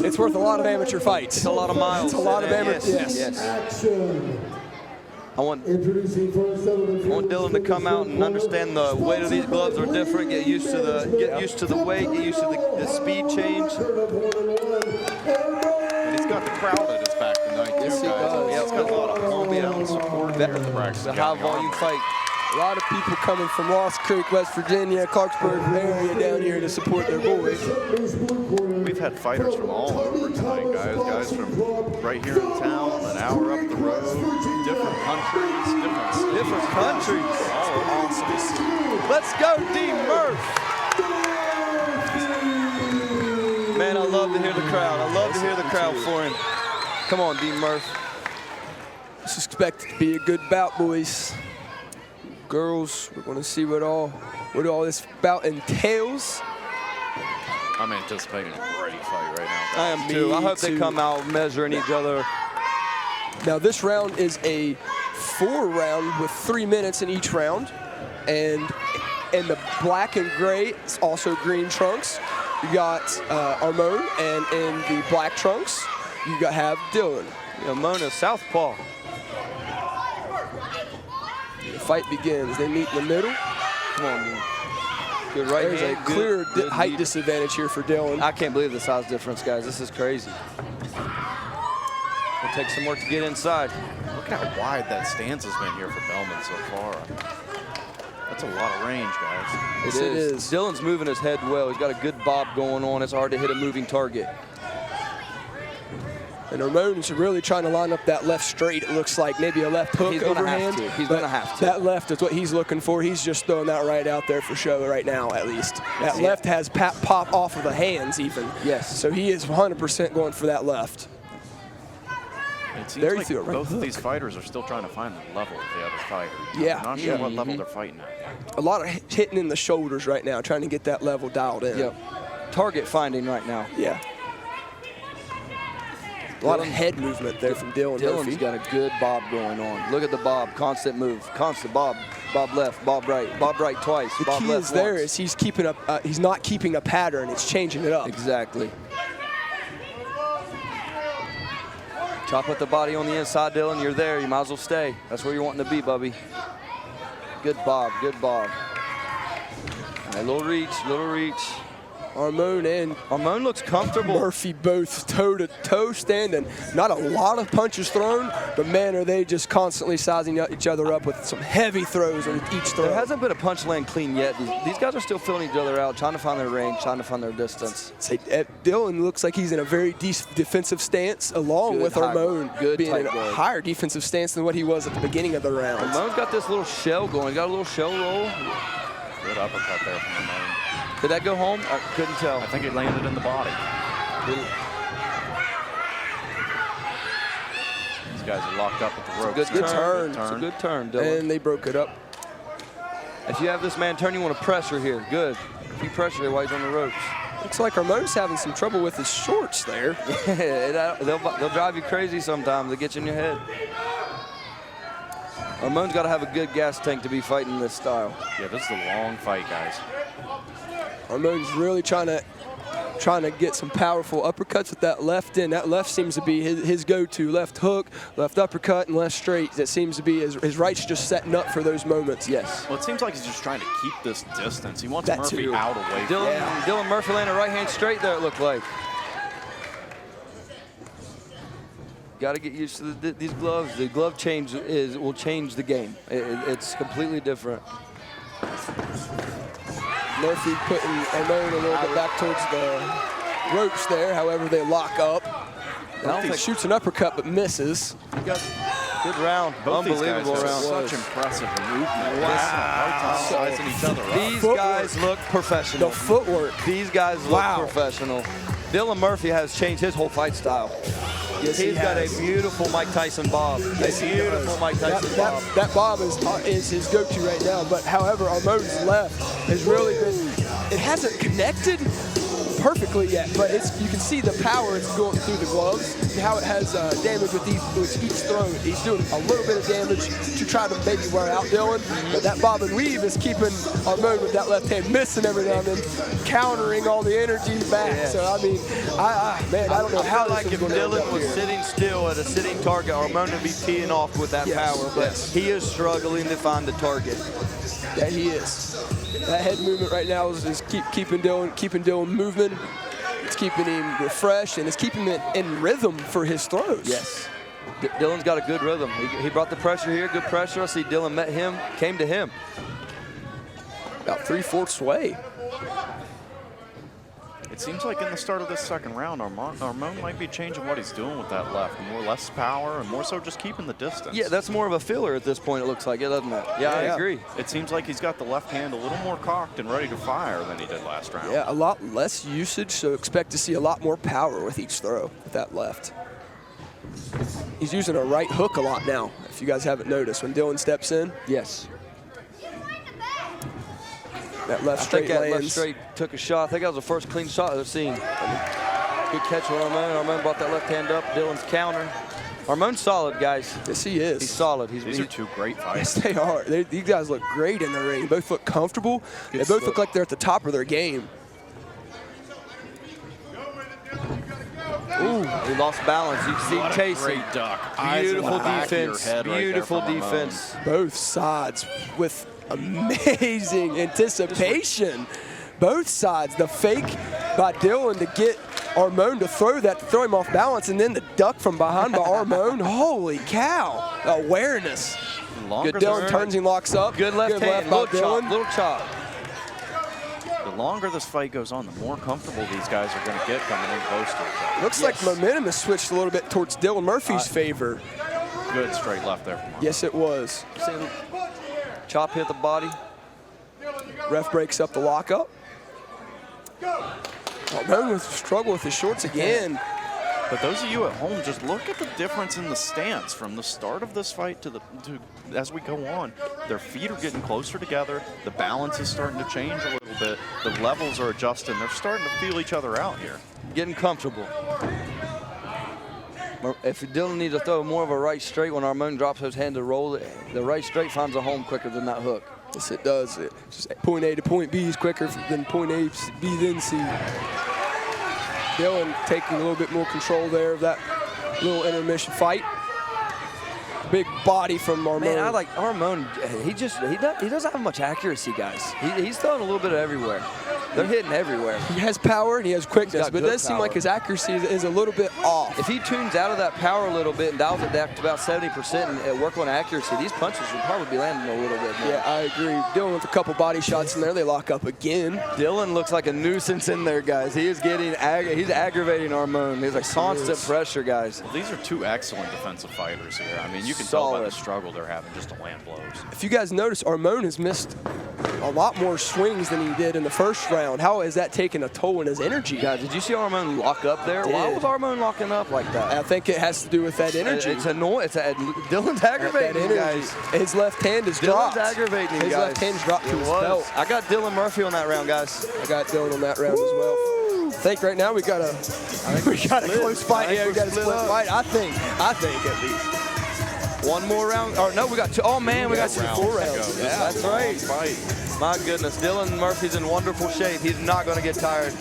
it's worth a lot of amateur fights. It's a lot of miles. It's a lot of amateur. Yes. Action. I want Introducing first Dylan to come out and understand the weight of these gloves are different. Get used to the weight. Get used to the speed change. And he's got the crowd at his back tonight, too, Yes, he guys. does. He's got a lot of home support here at the Braxton. It's a high volume fight. A lot of people coming from Lost Creek, West Virginia, Clarksburg area down here to support their boys. We've had fighters from all over tonight, guys. Guys from right here in town, an hour up the road, different countries, Different countries. all awesome to see. Let's go, D. Murph. Man, I love to hear the crowd. I love to hear the crowd for him. Come on, D. Murph. It's expected to be a good bout, boys. Girls, we're going to see what all this bout entails. I'm anticipating a great fight right now. I am too. I hope they come out measuring each other. Now this round is a 4-round with 3 minutes in each round, and in the black and gray, it's also green trunks. You got Armon, and in the black trunks, you have Dylan. Mona southpaw. The fight begins. They meet in the middle. Come on, dude. Good right There's hand. a clear good height lead. disadvantage here for Dylan. I can't believe the size difference, guys. This is crazy. It'll take some work to get inside. Look how wide that stance has been here for Bellman so far. That's a lot of range, guys. Yes, it is. Dylan's moving his head well. He's got a good bob going on. It's hard to hit a moving target. And Ramon's really trying to line up that left straight. It looks like maybe a left hook He's gonna overhand. have to. He's but gonna have to. That left is what he's looking for. He's just throwing that right out there for show right now, at least. That left has pop off of the hands even. Yes. So he is 100% going for that left. It seems There you like threw a right both of hook. these fighters are still trying to find the level of the other fighter. Yeah. I'm not sure what level they're fighting at. A lot of hitting in the shoulders right now, trying to get that level dialed in. Yep. Target finding right now. Yeah. A lot of head movement there from Dylan Dylan's Murphy. got a good bob going on. Look at the bob. Constant move. Constant bob. Bob left. Bob right. Bob right twice. The bob key left is there once. is he's keeping up. He's not keeping a pattern. It's changing it up. Exactly. Chop with the body on the inside, Dylan. You're there. You might as well stay. That's where you're wanting to be, Bubby. Good bob. Good bob. A little reach. Little reach. Armon and Armon looks comfortable. Murphy both toe-to-toe standing. Not a lot of punches thrown, but man, are they just constantly sizing each other up with some heavy throws on each throw. There hasn't been a punch land clean yet. These guys are still filling each other out, trying to find their range, trying to find their distance. Dylan looks like he's in a very defensive stance, along Good with high- Armon good being in tight a guard. higher defensive stance than what he was at the beginning of the round. Armon's got this little shell going. He's got a little shell roll. Good uppercut there from Ramon. Did that go home? I couldn't tell. I think it landed in the body. These guys are locked up at the ropes. Good now. turn. turn. It's a good turn, Dylan. And they broke it up. If you have this man turn, you want to pressure here. Good. If you pressure while he's on the ropes. Looks like Armon's having some trouble with his shorts there. They'll drive you crazy sometimes. They get you in your head. Armon's got to have a good gas tank to be fighting this style. Yeah, this is a long fight, guys. Armon's really trying to get some powerful uppercuts with that left in. That left seems to be his go-to. Left hook, left uppercut, and left straight. That seems to be his right's just setting up for those moments. Yes. Well, it seems like he's just trying to keep this distance. He wants That Murphy too. out away from him. Dylan Murphy landed a right hand straight there, it looked like. Got to get used to these gloves. The glove change will change the game. It's completely different. Murphy putting Armon a little bit back towards the ropes there. However, they lock up. Murphy shoots an uppercut but misses. Good round. Both Unbelievable these guys round. have such impressive movement. Wow. Sizing each other up. These guys look professional. The footwork. These guys look professional. Dylan Murphy has changed his whole fight style. Yes, He's got a beautiful Mike Tyson bob. Yes, a beautiful Mike Tyson bob. That bob is his go-to right now. But however, Armon's left has really been. It hasn't connected perfectly yet, but you can see the power it's going through the gloves and how it has damage with each throw. He's doing a little bit of damage to try to maybe wear out Dylan, but that bob and weave is keeping Armon with that left hand missing every now and then, countering all the energy back. Yeah. So I mean, I don't know how like this if is going to end Dylan up was here. sitting still at a sitting target, Armon would be teeing off with that power, but he is struggling to find the target. Yeah, he is. That head movement right now is keeping Dylan moving. It's keeping him refreshed, and it's keeping him in rhythm for his throws. Yes. Dylan's got a good rhythm. He brought the pressure here, good pressure. I see Dylan met him, came to him. About 3/4 sway. It seems like in the start of this second round, Armon might be changing what he's doing with that left. Less power and more so just keeping the distance. Yeah, that's more of a filler at this point, it looks like, doesn't it? Yeah, I agree. It seems like he's got the left hand a little more cocked and ready to fire than he did last round. Yeah, a lot less usage, so expect to see a lot more power with each throw with that left. He's using a right hook a lot now, if you guys haven't noticed. When Dylan steps in, Yes. that left I straight think that left lands. straight took a shot. I think that was the first clean shot I've seen. Good catch from Armon. Armon brought that left hand up. Dylan's counter. Armon's solid, guys. Yes, he is. He's solid. These are two great fights. Yes, they are. These guys look great in the ring. They both look comfortable. They both look like they're at the top of their game. Ooh, he lost balance. You can see him chasing. Great duck. Eyes in the Beautiful back of your defense. head right there Beautiful from Armon. defense. Both sides with amazing anticipation. Both sides. The fake by Dylan to get Armon to throw him off balance, and then the duck from behind by Armon. Holy cow. Awareness. Good Dylan turns and locks up. Good left hand. by Little chop. Dylan. Little chop. The longer this fight goes on, the more comfortable these guys are going to get coming in close to each other. Looks like momentum has switched a little bit towards Dylan Murphy's favor. Good straight left there from Armon. Yes, it was. See, chop hit the body. Ref breaks up the lockup. Armon with struggle with his shorts again. But those of you at home, just look at the difference in the stance from the start of this fight to as we go on. Their feet are getting closer together. The balance is starting to change a little bit. The levels are adjusting. They're starting to feel each other out here. Getting comfortable. If Dylan needs to throw more of a right straight when Armon drops his hand to roll, the right straight finds a home quicker than that hook. Yes, it does. Just point A to point B is quicker than point A to B then C. Dylan taking a little bit more control there of that little intermission fight. Big body from Armon. Man, I like Armon. He doesn't have much accuracy, guys. He's throwing a little bit of everywhere. They're hitting everywhere. He has power and he has quickness, but it does seem power. like his accuracy is a little bit off. If he tunes out of that power a little bit and dials it back to about 70% and work on accuracy, these punches would probably be landing a little bit more. Yeah, I agree. Dylan with a couple body shots in there. They lock up again. Dylan looks like a nuisance in there, guys. He is getting he's aggravating Armon. There's a constant pressure, guys. Well, these are two excellent defensive fighters here. I mean, you can tell by the struggle they're having just to land blows. If you guys notice, Armon has missed a lot more swings than he did in the first round. How has that taken a toll in his energy? Guys, did you see Armon lock up there? Why was Armon locking up like that? I think it has to do with that energy. It's annoying. Dylan's aggravating you guys. His left hand is Dylan's dropped. aggravating you His guys. left hand's dropped to his belt. I got Dylan Murphy on that round, guys. I got Dylan on that round as well. I think right now we got a close fight. Yeah, we got a split fight. I think at least. One more round. Or no, we got two. Oh man, we got 4 rounds. Yeah, that's right. My goodness, Dylan Murphy's in wonderful shape. He's not going to get tired.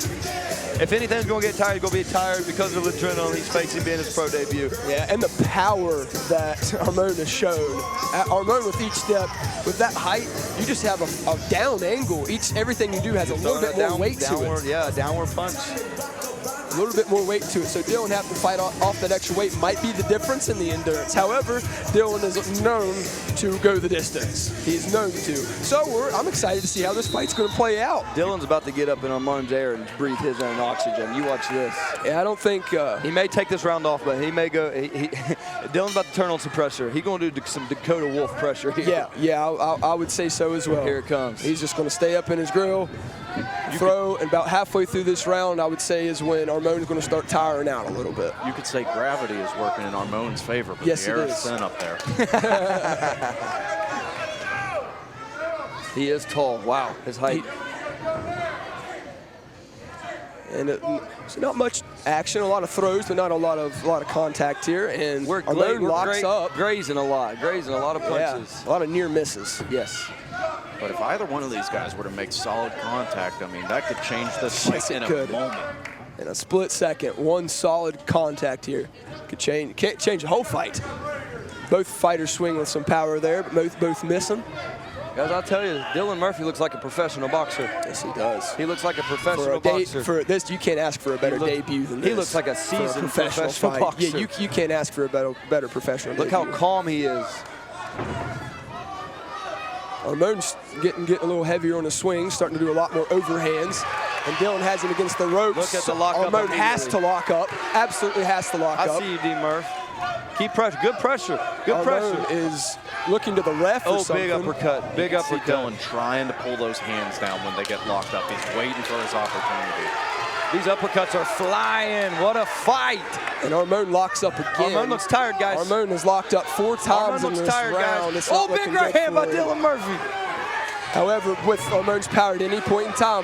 If anything's going to get tired, he's going to be tired because of the adrenaline he's facing being his pro debut. Yeah, and the power that Armon has shown. Armon with each step, with that height, you just have a down angle. Everything you do has a little bit more weight to it. Yeah, a downward punch. A little bit more weight to it. So Dylan having to fight off that extra weight might be the difference in the endurance. However, Dylan is known to go the distance. He's known to. So I'm excited to see how this fight's going to play out. Dylan's about to get up in Armon's air and breathe his own oxygen. You watch this. Yeah, I don't think... he may take this round off, but he may go... Dylan's about to turn on some pressure. He's going to do some Dakota Wolf pressure here. Yeah, I would say so as well. Here it comes. He's just going to stay up in his grill, throw, and about halfway through this round, I would say, is when Armon's going to start tiring out a little bit. You could say gravity is working in Armon's favor, but yes, the air is thin up there. He is tall. Wow, his height. And so not much action, a lot of throws, but not a lot of contact here. And Armon locks up, grazing a lot of punches. Yeah, a lot of near misses. Yes. But if either one of these guys were to make solid contact, I mean, that could change this fight in a moment. In a split second, one solid contact here can't change the whole fight. Both fighters swing with some power there, but both missing. Guys, I'll tell you, Dylan Murphy looks like a professional boxer. Yes, he does. He looks like a professional boxer. For this, you can't ask for a better debut than this. He looks like a seasoned professional boxer. Yeah, you can't ask for a better professional Look debut. how calm he is. Armon's getting a little heavier on the swing, starting to do a lot more overhands. And Dylan has him against the ropes. Look at the lockup. Armon has to lock up. Absolutely has to lock up. I see you, D. Murph. Keep pressure. Good pressure. Good Armon pressure. is looking to the ref or something. Big uppercut. Big uppercut. Dylan trying to pull those hands down when they get locked up. He's waiting for his opportunity. These uppercuts are flying. What a fight. And Armon locks up again. Armon looks tired, guys. Armon is locked up 4 times in this round. Guys. Oh, big right hand by Dylan Murphy. However, with Armon's power at any point in time,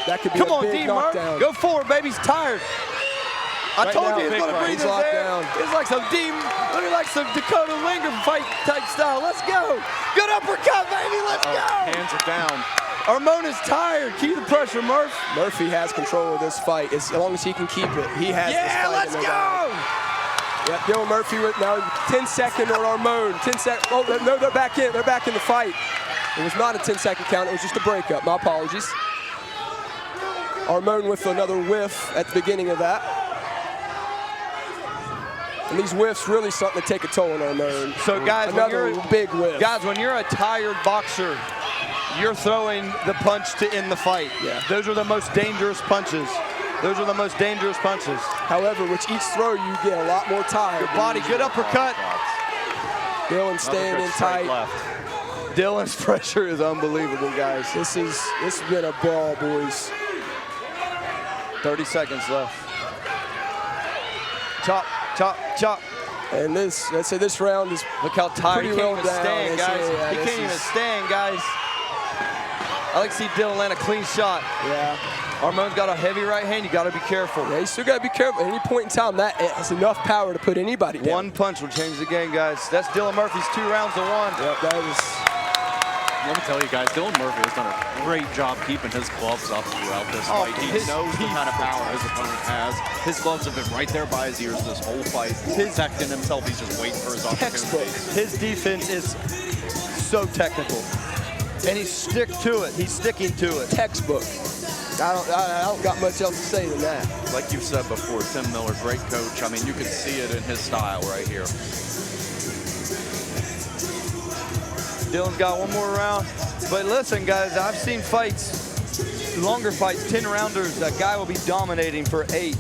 that could be a big knockdown. Go forward, baby. He's tired. I told you he's going to breathe his air. It's like some looking like some Dakota Winger fight type style. Let's go. Good uppercut, baby. Let's go. Hands are down. Armon is tired. Keep the pressure, Murph. Murphy has control of this fight. As long as he can keep it, he has this fight. Yeah, let's go. Yeah, Dylan Murphy with now 10-second on Armon. 10 seconds. Oh, no, they're back in. They're back in the fight. It was not a 10-second count. It was just a breakup. My apologies. Armon with another whiff at the beginning of that. And these whiffs really starting to take a toll on Armon. So, guys, another big whiff. Guys, when you're a tired boxer, you're throwing the punch to end the fight. Yeah. Those are the most dangerous punches. Those are the most dangerous punches. However, with each throw, you get a lot more tired. Good body, good uppercut. Dylan staying in tight. Left. Dylan's pressure is unbelievable, guys. This has been a brawl, boys. 30 seconds left. Chop, chop, chop. And this round is look how tired he can't even stand, guys. He can't even stand, guys. I like to see Dylan land a clean shot. Yeah. Armon's got a heavy right hand. You got to be careful. Yeah, you still got to be careful. At any point in time, that has enough power to put anybody down. One punch will change the game, guys. That's Dylan Murphy's 2 rounds to 1. Yep, that is. Let me tell you guys, Dylan Murphy has done a great job keeping his gloves up throughout this fight. He knows the kind of power his opponent has. His gloves have been right there by his ears this whole fight. Protecting himself, he's just waiting for his opportunity. His defense is so technical. And he's sticking to it. Textbook. I don't got much else to say than that. Like you said before, Tim Miller, great coach. I mean, you can see it in his style right here. Dylan's got one more round. But listen, guys, I've seen fights, longer fights, 10-rounders. That guy will be dominating for 8.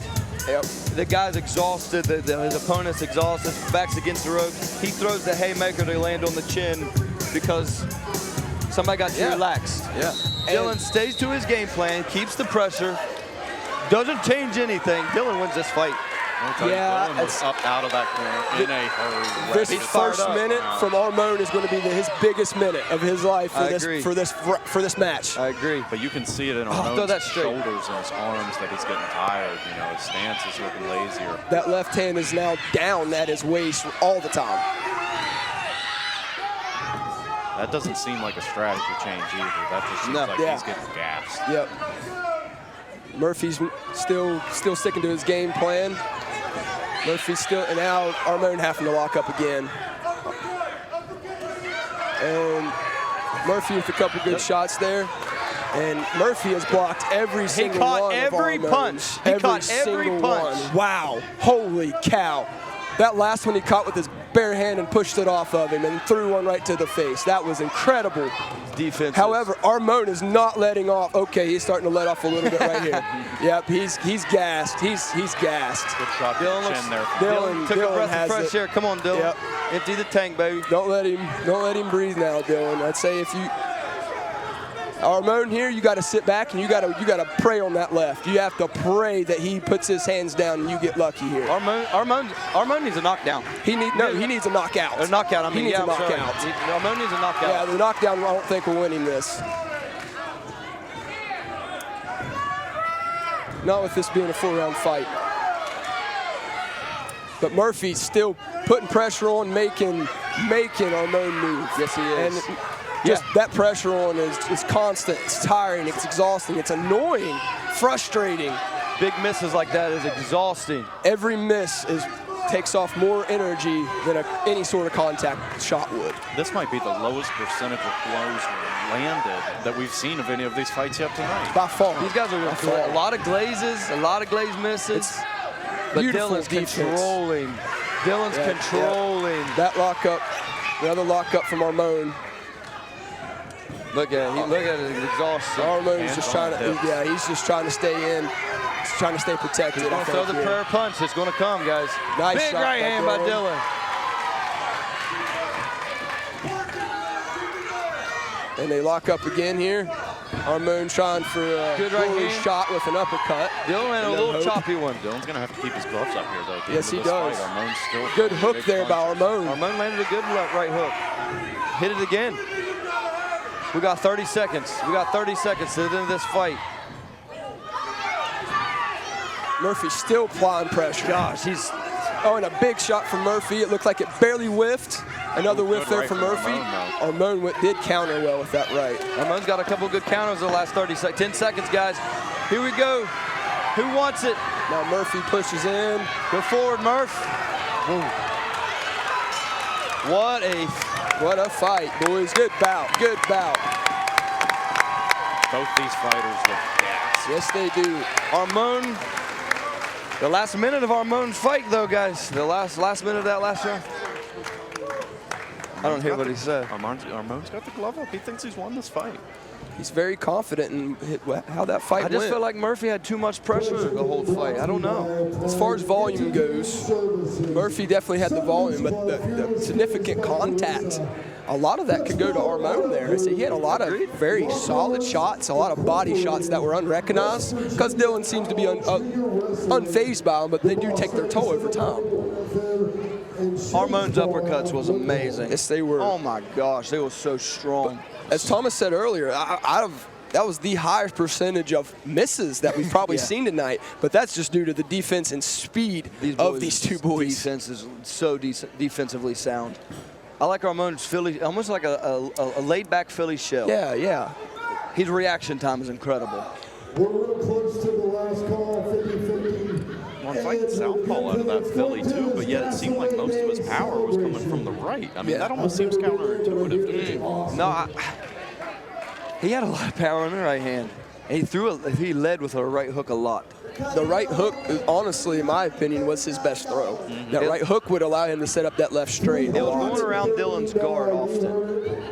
Yep. The guy's exhausted. His opponent's exhausted. Back's against the ropes. He throws the haymaker to land on the chin because Somebody got too relaxed. Yeah. Dylan stays to his game plan, keeps the pressure, doesn't change anything. Dylan wins this fight. Yeah, Dylan was up out of that corner in a hurry. This ready to first start up. minute from Armon is going to be his biggest minute of his life for I this agree. for this match. I agree. But you can see it in throw Armon's that straight. shoulders and his arms that he's getting tired. You know, his stance is looking lazier. That left hand is now down at his waist all the time. That doesn't seem like a strategy change either. That just seems like he's getting gassed. Yep. Murphy's still sticking to his game plan. Murphy's still, and now Armon having to lock up again. And Murphy with a couple good shots there. And Murphy has blocked every single one. He caught every punch. He caught every punch. One. Wow. Holy cow. That last one he caught with his bare hand and pushed it off of him and threw one right to the face. That was incredible. Defense. However, Armon is not letting off. Okay, he's starting to let off a little bit right here. Yep, he's gassed. He's gassed. Good shot to Dylan the looks- chin there. Dylan took a breath has of fresh it. air. Come on, Dylan. Yep. Empty the tank, baby. Don't let him breathe now, Dylan. I'd say if you Armon here, you got to sit back and you got to pray on that left. You have to pray that he puts his hands down and you get lucky here. Armon needs a knockdown. He needs a knockout. A knockout. I mean, he needs yeah, a I'm sorry. knockout. Armon needs a knockout. Yeah, the knockdown I don't think will win him this. Not with this being a 4-round fight. But Murphy's still putting pressure on, making Armon move. Yes, he is. And just that pressure on is constant. It's tiring. It's exhausting. It's annoying, frustrating. Big misses like that is exhausting. Every miss takes off more energy than any sort of contact shot would. This might be the lowest percentage of blows landed that we've seen of any of these fights yet tonight. By far. These guys are a lot of glazes, a lot of glaze misses. But beautiful Dylan's defense. controlling. Dylan's controlling. That lockup, another lockup from Armon. Look at his exhaustion. Armon's just trying on the to, hips. he's just trying to stay in. He's trying to stay protected. He's going to throw the prayer punch. It's going to come, guys. Nice Big shot right by hand by Dylan. Dylan. And they lock up again here. Armon trying for a Good right glory hand. shot with an uppercut. Dylan had a No little hope. choppy one. Dylan's going to have to keep his gloves up here, though. At the Yes, end he of this does. Fight. Armon's still Good throwing hook big there by punches. Armon. Armon landed a good right hook. Hit it again. We got 30 seconds. We got 30 seconds to the end of this fight. Murphy still applying pressure. Gosh, he's... Oh, and a big shot from Murphy. It looked like it barely whiffed. Another whiff good there right from from Murphy. Armon, Did counter well with that right. Armon's got a couple good counters in the last 10 seconds, guys. Here we go. Who wants it? Now Murphy pushes in. Go forward, Murph. What a fight, boys. Good bout. Good bout. Both these fighters look gassed. Yes, they do. Armon. The last minute of Armon's fight, though, guys. The last minute of that last round. I don't hear what he said. Armon's got the glove up. He thinks he's won this fight. He's very confident in how that fight I just went. feel like Murphy had too much pressure the whole fight. I don't know. As far as volume goes, Murphy definitely had the volume, but the significant contact, a lot of that could go to Armon there. So he had a lot of very solid shots, a lot of body shots that were unrecognized, because Dylan seems to be unfazed by them, but they do take their toll over time. Armon's uppercuts was amazing. Yes, they were. Oh my gosh, they were so strong. As Thomas said earlier, that was the highest percentage of misses that we've probably seen tonight, but that's just due to the defense and speed of these two boys. Defense is so defensively sound. I like Armon's Philly, almost like a laid-back Philly shell. Yeah, yeah. His reaction time is incredible. We're real close to the last call, 50-50. Well, fighting southpaw out of that Philly, too, but yet it seemed like most of his power was coming from the right. I mean, that almost seems counterintuitive to me. No, he had a lot of power in the right hand. And he led with a right hook a lot. The right hook, honestly, in my opinion, was his best throw. That right hook would allow him to set up that left straight. It was going around Dylan's guard often.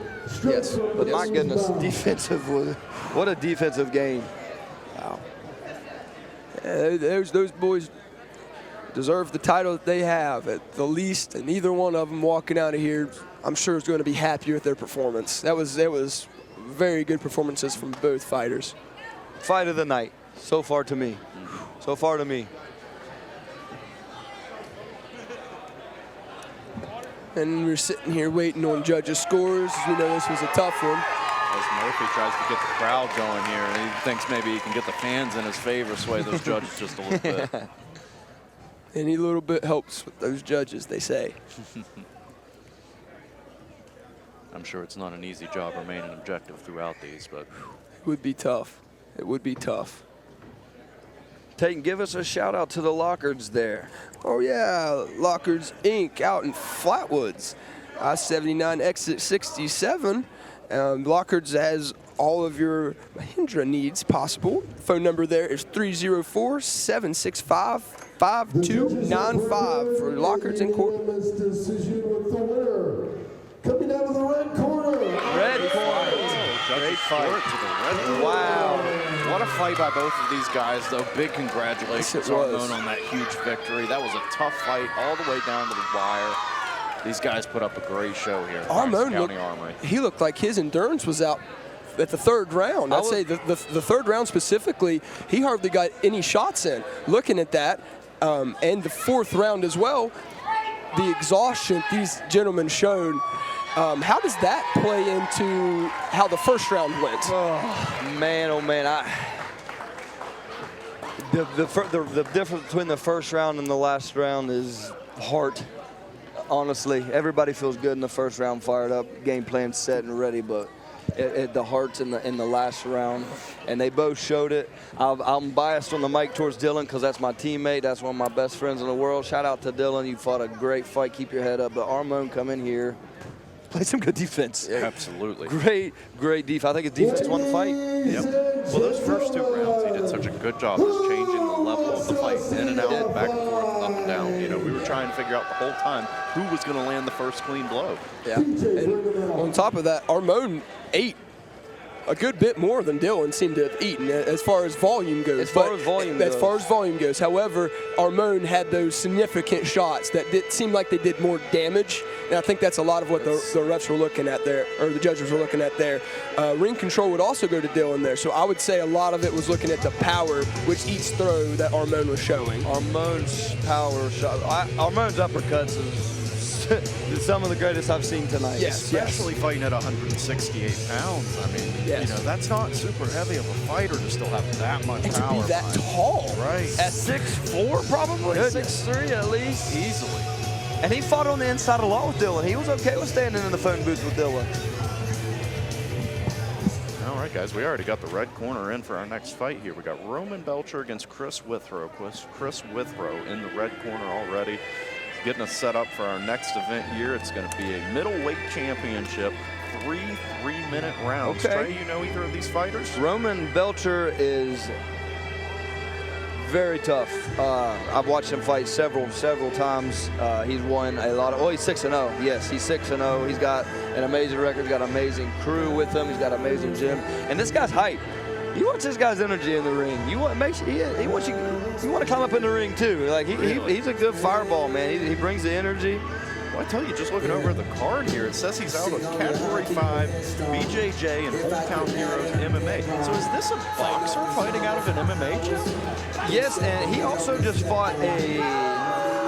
Yes. But my goodness, what a defensive game. Wow. Yeah, those boys deserve the title that they have at the least, and either one of them walking out of here, I'm sure is going to be happy with their performance. It was very good performances from both fighters. Fight of the night, so far to me. So far to me. And we're sitting here waiting on judges' scores. We know this was a tough one. As Murphy tries to get the crowd going here, and he thinks maybe he can get the fans in his favor, sway those judges just a little bit. Any little bit helps with those judges, they say. I'm sure it's not an easy job remaining objective throughout these, but It would be tough. It would be tough. Tate, give us a shout out to the Lockards there. Oh yeah, Lockers Inc. out in Flatwoods. I-79 exit 67. Lockards has all of your Mahindra needs possible. Phone number there is 304-765-5295 for Lockards in court. Unanimous decision with the winner. Coming out of the red corner. Red fight. great fight. To the red. Wow. What a fight by both of these guys, though. Big congratulations, Yes, it was. Armon, on that huge victory. That was a tough fight all the way down to the wire. These guys put up a great show here. Armon County Armory. he looked like his endurance was out at the third round. I'd say the third round specifically, he hardly got any shots in. Looking at that, and the fourth round as well, the exhaustion these gentlemen showed. How does that play into how the first round went? Oh man! The difference between the first round and the last round is heart. Honestly, everybody feels good in the first round, fired up, game plan set and ready, but the heart's in the last round, and they both showed it. I'm biased on the mic towards Dylan because that's my teammate. That's one of my best friends in the world. Shout out to Dylan. You fought a great fight. Keep your head up. But Armon come in here, play some good defense. Yeah, absolutely. Great defense. I think his defense won the fight. Yep. Well, those first two rounds, he did such a good job just changing the level of the fight, in and out, back and forth, up and down. You know, we were trying to figure out the whole time who was going to land the first clean blow. Yeah. And on top of that, Armon ate a good bit more than Dylan seemed to have eaten as far as volume goes. As far as volume goes. However, Armon had those significant shots that seemed like they did more damage. And I think that's a lot of what the refs were looking at there, or the judges were looking at there. Ring control would also go to Dylan there. So I would say a lot of it was looking at the power with each throw that Armon was showing. Armon's power shot. Armon's uppercuts is some of the greatest I've seen tonight. Yes, Especially fighting at 168 pounds. I mean, Yes. you know, that's not super heavy of a fighter to still have that much And to power. be that tall. Right. At 6'4", probably? Goodness. 6'3", at least. Easily. And he fought on the inside a lot with Dylan. He was okay with standing in the phone booth with Dylan. All right, guys, we already got the red corner in for our next fight here. We got Roman Belcher against Chris Withrow. Chris Withrow in the red corner already, getting us set up for our next event here. It's going to be a middleweight championship, 3 3-minute rounds. Okay. Trey, you know either of these fighters? Roman Belcher is very tough. I've watched him fight several times. He's won a lot of, he's 6-0. Yes, he's 6-0. He's got an amazing record. He's got an amazing crew with him. He's got an amazing gym. And this guy's hype. You want this guy's energy in the ring. You want make sure he wants you. You want to come up in the ring too. Like he's a good fireball, man. He brings the energy. Well, I tell you, just looking over at the card here, it says he's out of Category 5, BJJ, and Hometown Heroes MMA. So is this a boxer fighting out of an MMA gym? Yes, and he also just fought a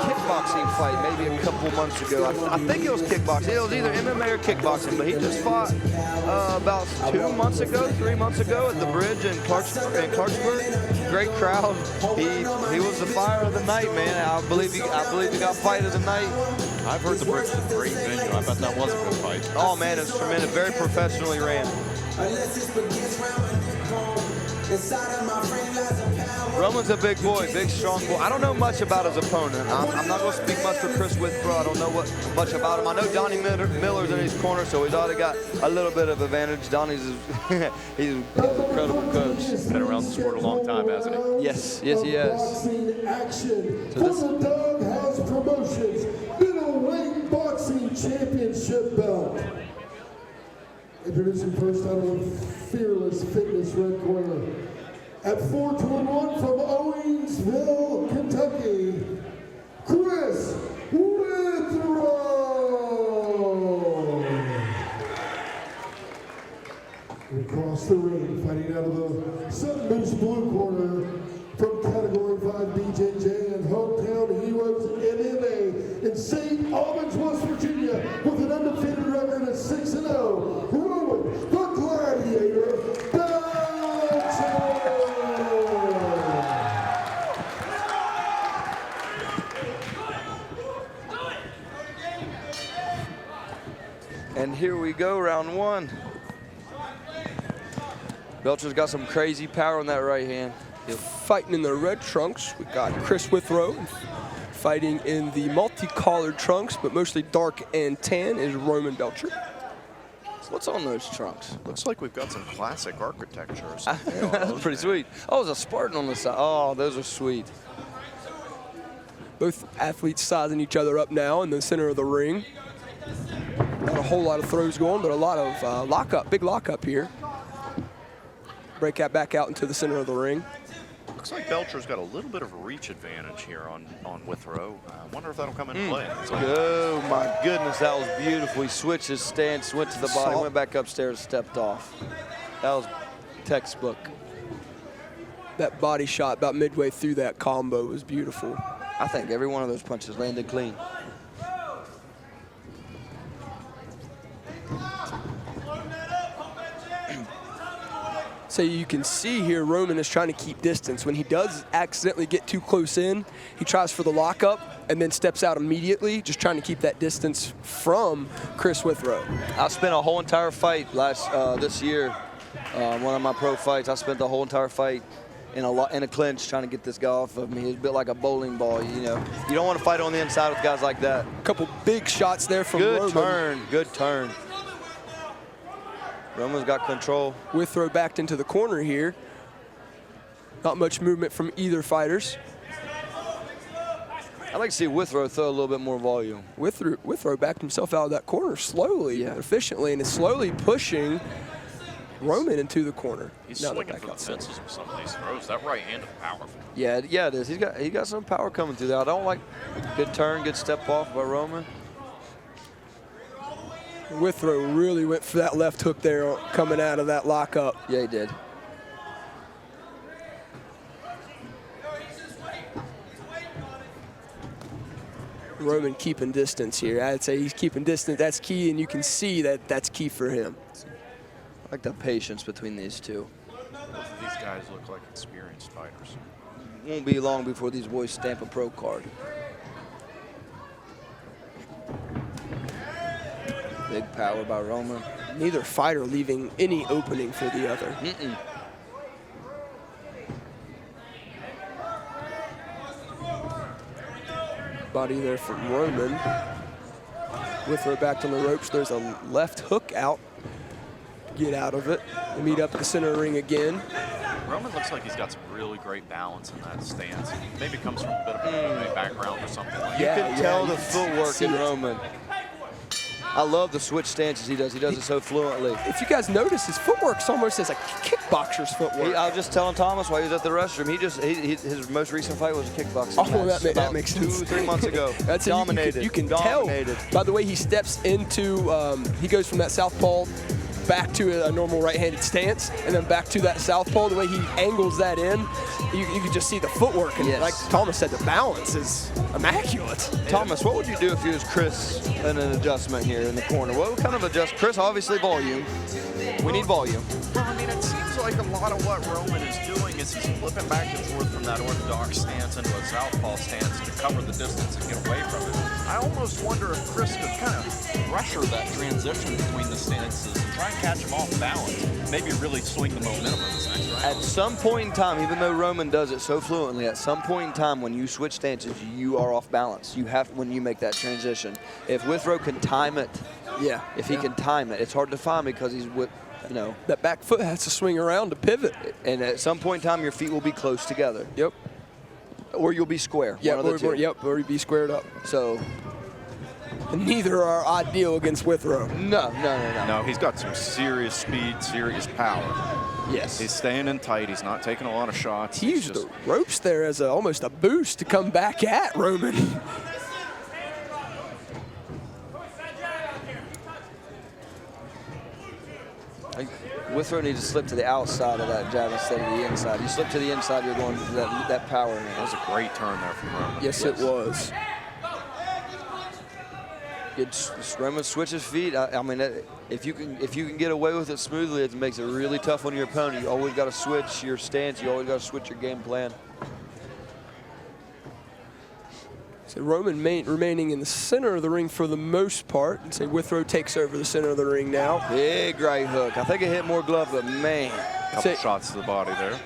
kickboxing fight maybe a couple months ago. I think it was kickboxing. It was either MMA or kickboxing, but he just fought about 3 months ago at the bridge in Clarksburg. Great crowd. He was the fire of the night, man. I believe he got fight of the night. I've heard the bridge is a great venue. I bet that was a good fight. Oh man, it's tremendous. Very professionally ran. Roman's a big boy, big, strong boy. I don't know much about his opponent. I'm not going to speak much for Chris Withrow. I don't know much about him. I know Donnie Miller's in his corner, so he's already got a little bit of advantage. Donnie's he's an incredible coach. Been around the sport a long time, hasn't he? Yes, he has. Boxing action. For the Doug has promotions. Middleweight boxing championship belt. Introducing first out of Fearless Fitness red corner. At 4'1" from Owensville, Kentucky, Chris Withrow. Serene fighting out of the Sun Moose blue corner from Category 5 BJJ and Hometown Heroes MMA in St. Albans, West Virginia with an undefeated record of 6-0. Roman the Gladiator Braxton. And here we go, round one. Belcher's got some crazy power on that right hand. Fighting in the red trunks, we got Chris Withrow. Fighting in the multicolored trunks, but mostly dark and tan, is Roman Belcher. What's on those trunks? Looks like we've got some classic architecture. Or That's something. pretty sweet. Oh, there's a Spartan on the side. Oh, those are sweet. Both athletes sizing each other up now in the center of the ring. Not a whole lot of throws going, but a lot of lockup, big lockup here. Break that back out into the center of the ring. Looks like Belcher's got a little bit of a reach advantage here on Withrow. I wonder if that'll come into play. Oh my goodness, that was beautiful. He switched his stance, went to the body, Salt. went back upstairs, stepped off. That was textbook. That body shot about midway through that combo was beautiful. I think every one of those punches landed clean. So you can see here Roman is trying to keep distance. When he does accidentally get too close in, he tries for the lockup and then steps out immediately, just trying to keep that distance from Chris Withrow. I spent a whole entire fight this year, one of my pro fights. I spent the whole entire fight in a clinch trying to get this guy off of me. He's built like a bowling ball, you know. You don't want to fight on the inside with guys like that. A couple big shots there from Good Roman. turn, good turn. Roman's got control. Withrow backed into the corner here. Not much movement from either fighters. I'd like to see Withrow throw a little bit more volume. Withrow backed himself out of that corner slowly, Yeah. efficiently, and is slowly pushing Roman into the corner. He's Now they're swinging back for the outside. fences with some of these throws. That right hand is powerful. Yeah, it is. He got some power coming through there. I don't like good turn, good step off by Roman. Withrow really went for that left hook there coming out of that lockup. Yeah, he did. Roman keeping distance here. I'd say he's keeping distance. That's key, and you can see that that's key for him. I like the patience between these two. Both of these guys look like experienced fighters. Won't be long before these boys stamp a pro card. Big power by Roman. Neither fighter leaving any opening for the other. Body there from Roman. Withrow back on the ropes. There's a left hook out. Get out of it. They meet up at the center of the ring again. Roman looks like he's got some really great balance in that stance. Maybe comes from a bit of an MMA background or something like You that. can tell you the can footwork see in it. Roman. I love the switch stances he does. He does it so fluently. If you guys notice, his footwork's almost as a kickboxer's footwork. I was just telling Thomas while he was at the restroom. His most recent fight was a kickboxing Oh, match that about makes sense. 2-3 months ago. That's it. Dominated. You can dominated. tell by the way he steps into, he goes from that southpaw back to a normal right-handed stance, and then back to that southpaw. The way he angles that in, you can just see the footwork. And Yes. like Thomas said, the balance is immaculate. Thomas, what would you do if you was Chris in an adjustment here in the corner? What kind of adjust? Chris, obviously volume. We need volume. Well, I mean, it seems like a lot of what Roman is doing is he's flipping back and forth from that orthodox stance into a southpaw stance to cover the distance and get away from it. I almost wonder if Chris could kind of pressure that transition between the stances and try and catch him off balance. Maybe really swing the momentum of this next round. At some point in time, even though Roman does it so fluently, at some point in time when you switch stances, you are off balance. You have when you make that transition. If Withrow can time it, Yeah. if he can time it, it's hard to find because he's with, you know. That back foot has to swing around to pivot. And at some point in time, your feet will be close together, Yep. or you'll be square. Yep. One of the two. Yep. Or he'd be squared up. So And neither are ideal against Withrow. no. No, he's got some serious speed, serious power. Yes. He's staying in tight. He's not taking a lot of shots. He He's used just- the ropes there as almost a boost to come back at Roman. Withrow needs to slip to the outside of that jab instead of the inside. You slip to the inside, you're going to that power. That was a great turn there from Roman. Yes, it was. Roman switches feet. I mean, if you can get away with it smoothly, it makes it really tough on your opponent. You always got to switch your stance. You always got to switch your game plan. So Roman remaining in the center of the ring for the most part. And say Withrow takes over the center of the ring now. Big right hook. I think it hit more glove, but man. Couple shots to the body there.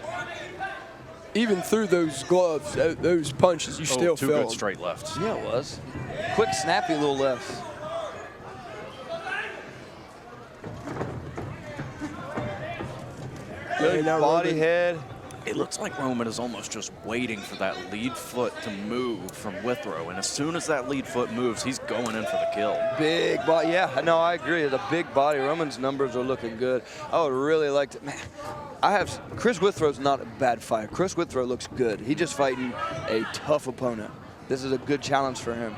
Even through those gloves, those punches, you still two felt good straight lefts. Yeah, it was. Quick, snappy little lefts. Good body head. It looks like Roman is almost just waiting for that lead foot to move from Withrow, and as soon as that lead foot moves, he's going in for the kill. Big body, yeah, no, I agree. It's a big body. Roman's numbers are looking good. I would really like to, man, Chris Withrow's not a bad fighter. Chris Withrow looks good. He's just fighting a tough opponent. This is a good challenge for him.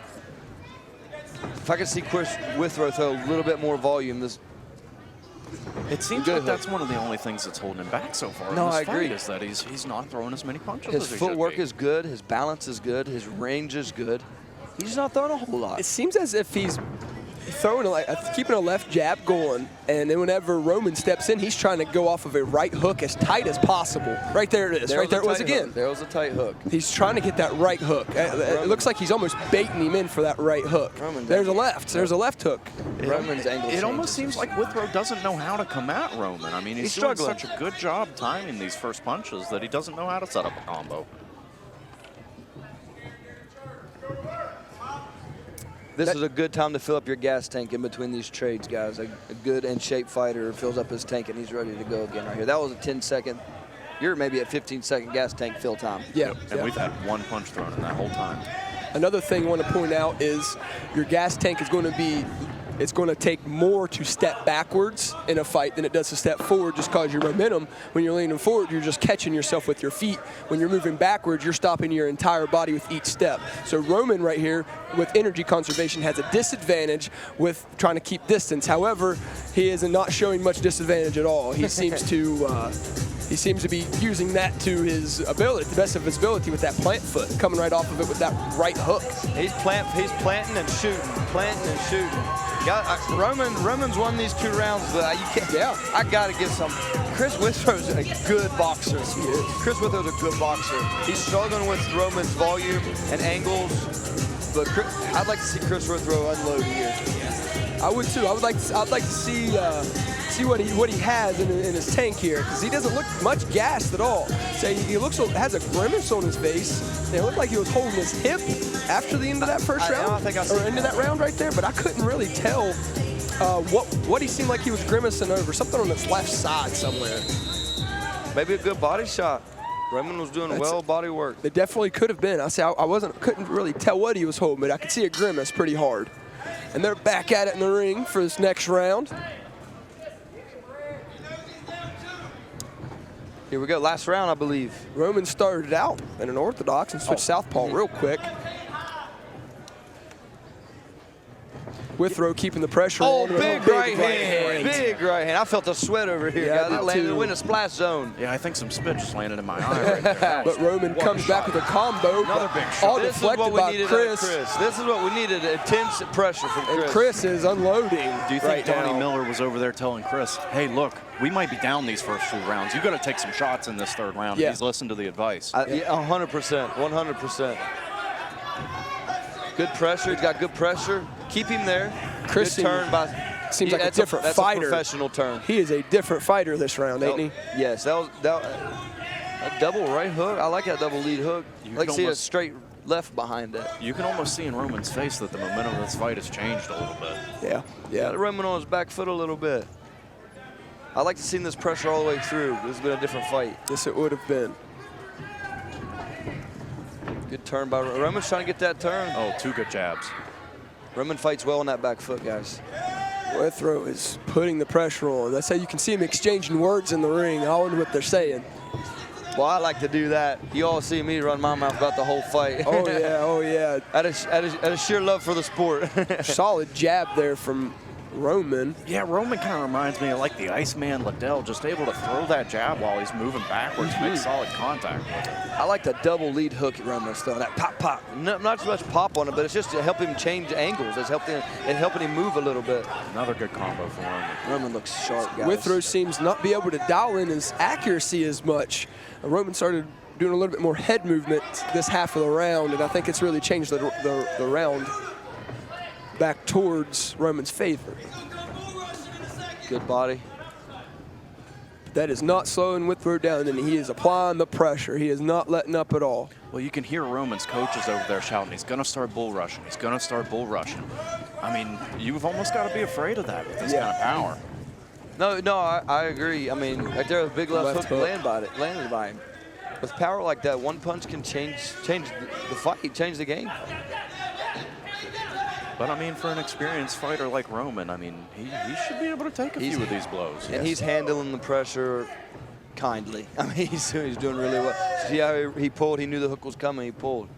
If I could see Chris Withrow throw a little bit more volume, it seems like that's one of the only things that's holding him back so far. No, in this I agree. Fight is that he's not throwing as many punches His as he footwork should be. is good. His balance is good. His range is good. He's just not throwing a whole lot. It seems as if he's throwing keeping a left jab going, and then whenever Roman steps in, he's trying to go off of a right hook as tight as possible. Right there it is. Right there it was again. There was a tight hook. He's trying to get that right hook. It looks like he's almost baiting him in for that right hook. There's a left. There's a left hook. Roman's angle. It almost seems like Withrow doesn't know how to come at Roman. I mean, he's doing such a good job timing these first punches that he doesn't know how to set up a combo. This is a good time to fill up your gas tank in between these trades, guys. A good in-shape fighter fills up his tank, and he's ready to go again right here. That was a 10-second. You're maybe at 15-second gas tank fill time. Yeah. And we've had one punch thrown in that whole time. Another thing I want to point out is your gas tank is going to be, it's going to take more to step backwards in a fight than it does to step forward, just because your momentum, when you're leaning forward, you're just catching yourself with your feet. When you're moving backwards, you're stopping your entire body with each step. So Roman right here with energy conservation has a disadvantage with trying to keep distance. However, he is not showing much disadvantage at all. He seems to be using that to his ability, the best of his ability, with that plant foot, coming right off of it with that right hook. He's planting and shooting, Roman's won these 2 rounds, but you can't. Yeah, I gotta give some. Chris Withrow's a good boxer. He is. Chris Withrow's a good boxer. He's struggling with Roman's volume and angles, but I'd like to see Chris Withrow unload here. I would too. I'd like to see what he has in his tank here, because he doesn't look much gassed at all. So he has a grimace on his face. And it looked like he was holding his hip after the end of that first round, or into that round right there. But I couldn't really tell what he seemed like he was grimacing over. Something on his left side somewhere. Maybe a good body shot. Roman was doing body work. It definitely could have been. I couldn't really tell what he was holding, but I could see a grimace pretty hard. And they're back at it in the ring for this next round. Here we go, last round, I believe. Roman started out in an orthodox and switched southpaw real quick. Withrow keeping the pressure on. Big right hand. Big right hand. I felt the sweat over here, Yeah, guys. That landed in a splash zone. Yeah, I think some spit just landed in my eye right there. But Roman comes back with a combo. Another big shot. All This is deflected what we by needed Chris. This is what we needed, intense pressure from Chris. And Chris is unloading. Do you think right Tony now. Miller was over there telling Chris, hey, look, we might be down these first 2 rounds. You got to take some shots in this 3rd round. Yeah. He's listened to the advice. 100%, 100%. Good pressure, he's got good pressure. Keep him there. Chris good turn by. seems like a different that's fighter. A professional turn. He is a different fighter this round, ain't he? Yes, that double right hook. I like that double lead hook. I like to see a straight left behind it. You can almost see in Roman's face that the momentum of this fight has changed a little bit. Yeah, yeah. Got Roman on his back foot a little bit. I like to see this pressure all the way through. This has been a different fight. Yes, it would have been. Good turn by Roman's trying to get that turn. Oh, 2 good jabs. Roman fights well on that back foot, guys. Withrow is putting the pressure on. That's how you can see him exchanging words in the ring. I wonder what they're saying. Well, I like to do that. You all see me run my mouth about the whole fight. Oh, yeah, oh, yeah. Out of sheer love for the sport. Solid jab there from Roman. Yeah, Roman kind of reminds me of like the Iceman Liddell, just able to throw that jab while he's moving backwards, make solid contact with it. I like the double lead hook Roman's throwing. That pop, pop. Not so much pop on it, but it's just to help him change angles. It's helping him move a little bit. Another good combo for him. Roman looks sharp, guys. Withrow seems not be able to dial in his accuracy as much. Roman started doing a little bit more head movement this half of the round, and I think it's really changed the round back towards Roman's favor. Good body. That is not slowing Withrow down, and he is applying the pressure. He is not letting up at all. Well, you can hear Roman's coaches over there shouting, he's going to start bull rushing. He's going to start bull rushing. I mean, you've almost got to be afraid of that with this kind of power. No, I agree. I mean, right there, a big left hook landed by him. With power like that, one punch can change the fight, change the game. But I mean, for an experienced fighter like Roman, I mean, he should be able to take a few of these blows. And he's handling the pressure kindly. I mean, he's doing really well. See how he pulled? He knew the hook was coming. He pulled.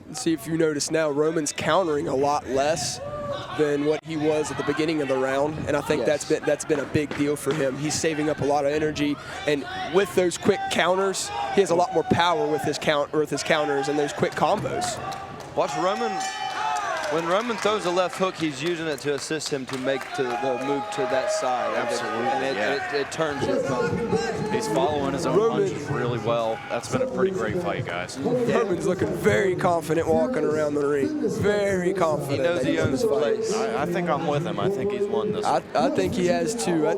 Let's see if you notice now, Roman's countering a lot less than what he was at the beginning of the round, and I think that's been a big deal for him. He's saving up a lot of energy, and with those quick counters, he has a lot more power with his counters and those quick combos. Watch Roman. When Roman throws a left hook, he's using it to assist him to make the move to that side. Absolutely, and it turns it. He's following his own punches really well. That's been a pretty great fight, guys. Roman's looking very confident walking around the ring. Very confident. He knows he owns the place. I think I'm with him. I think he's won this one. I think he has too.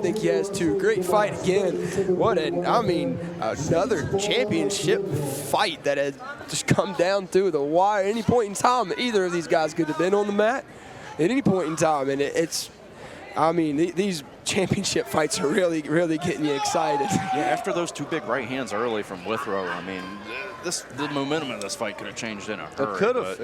Great fight again. Another championship fight that had just come down through the wire. At any point in time, either of these guys could have been on the mat at any point in time, and these championship fights are really getting you excited. Yeah, after those two big right hands early from Withrow, I mean, the momentum of this fight could have changed in a hurry. It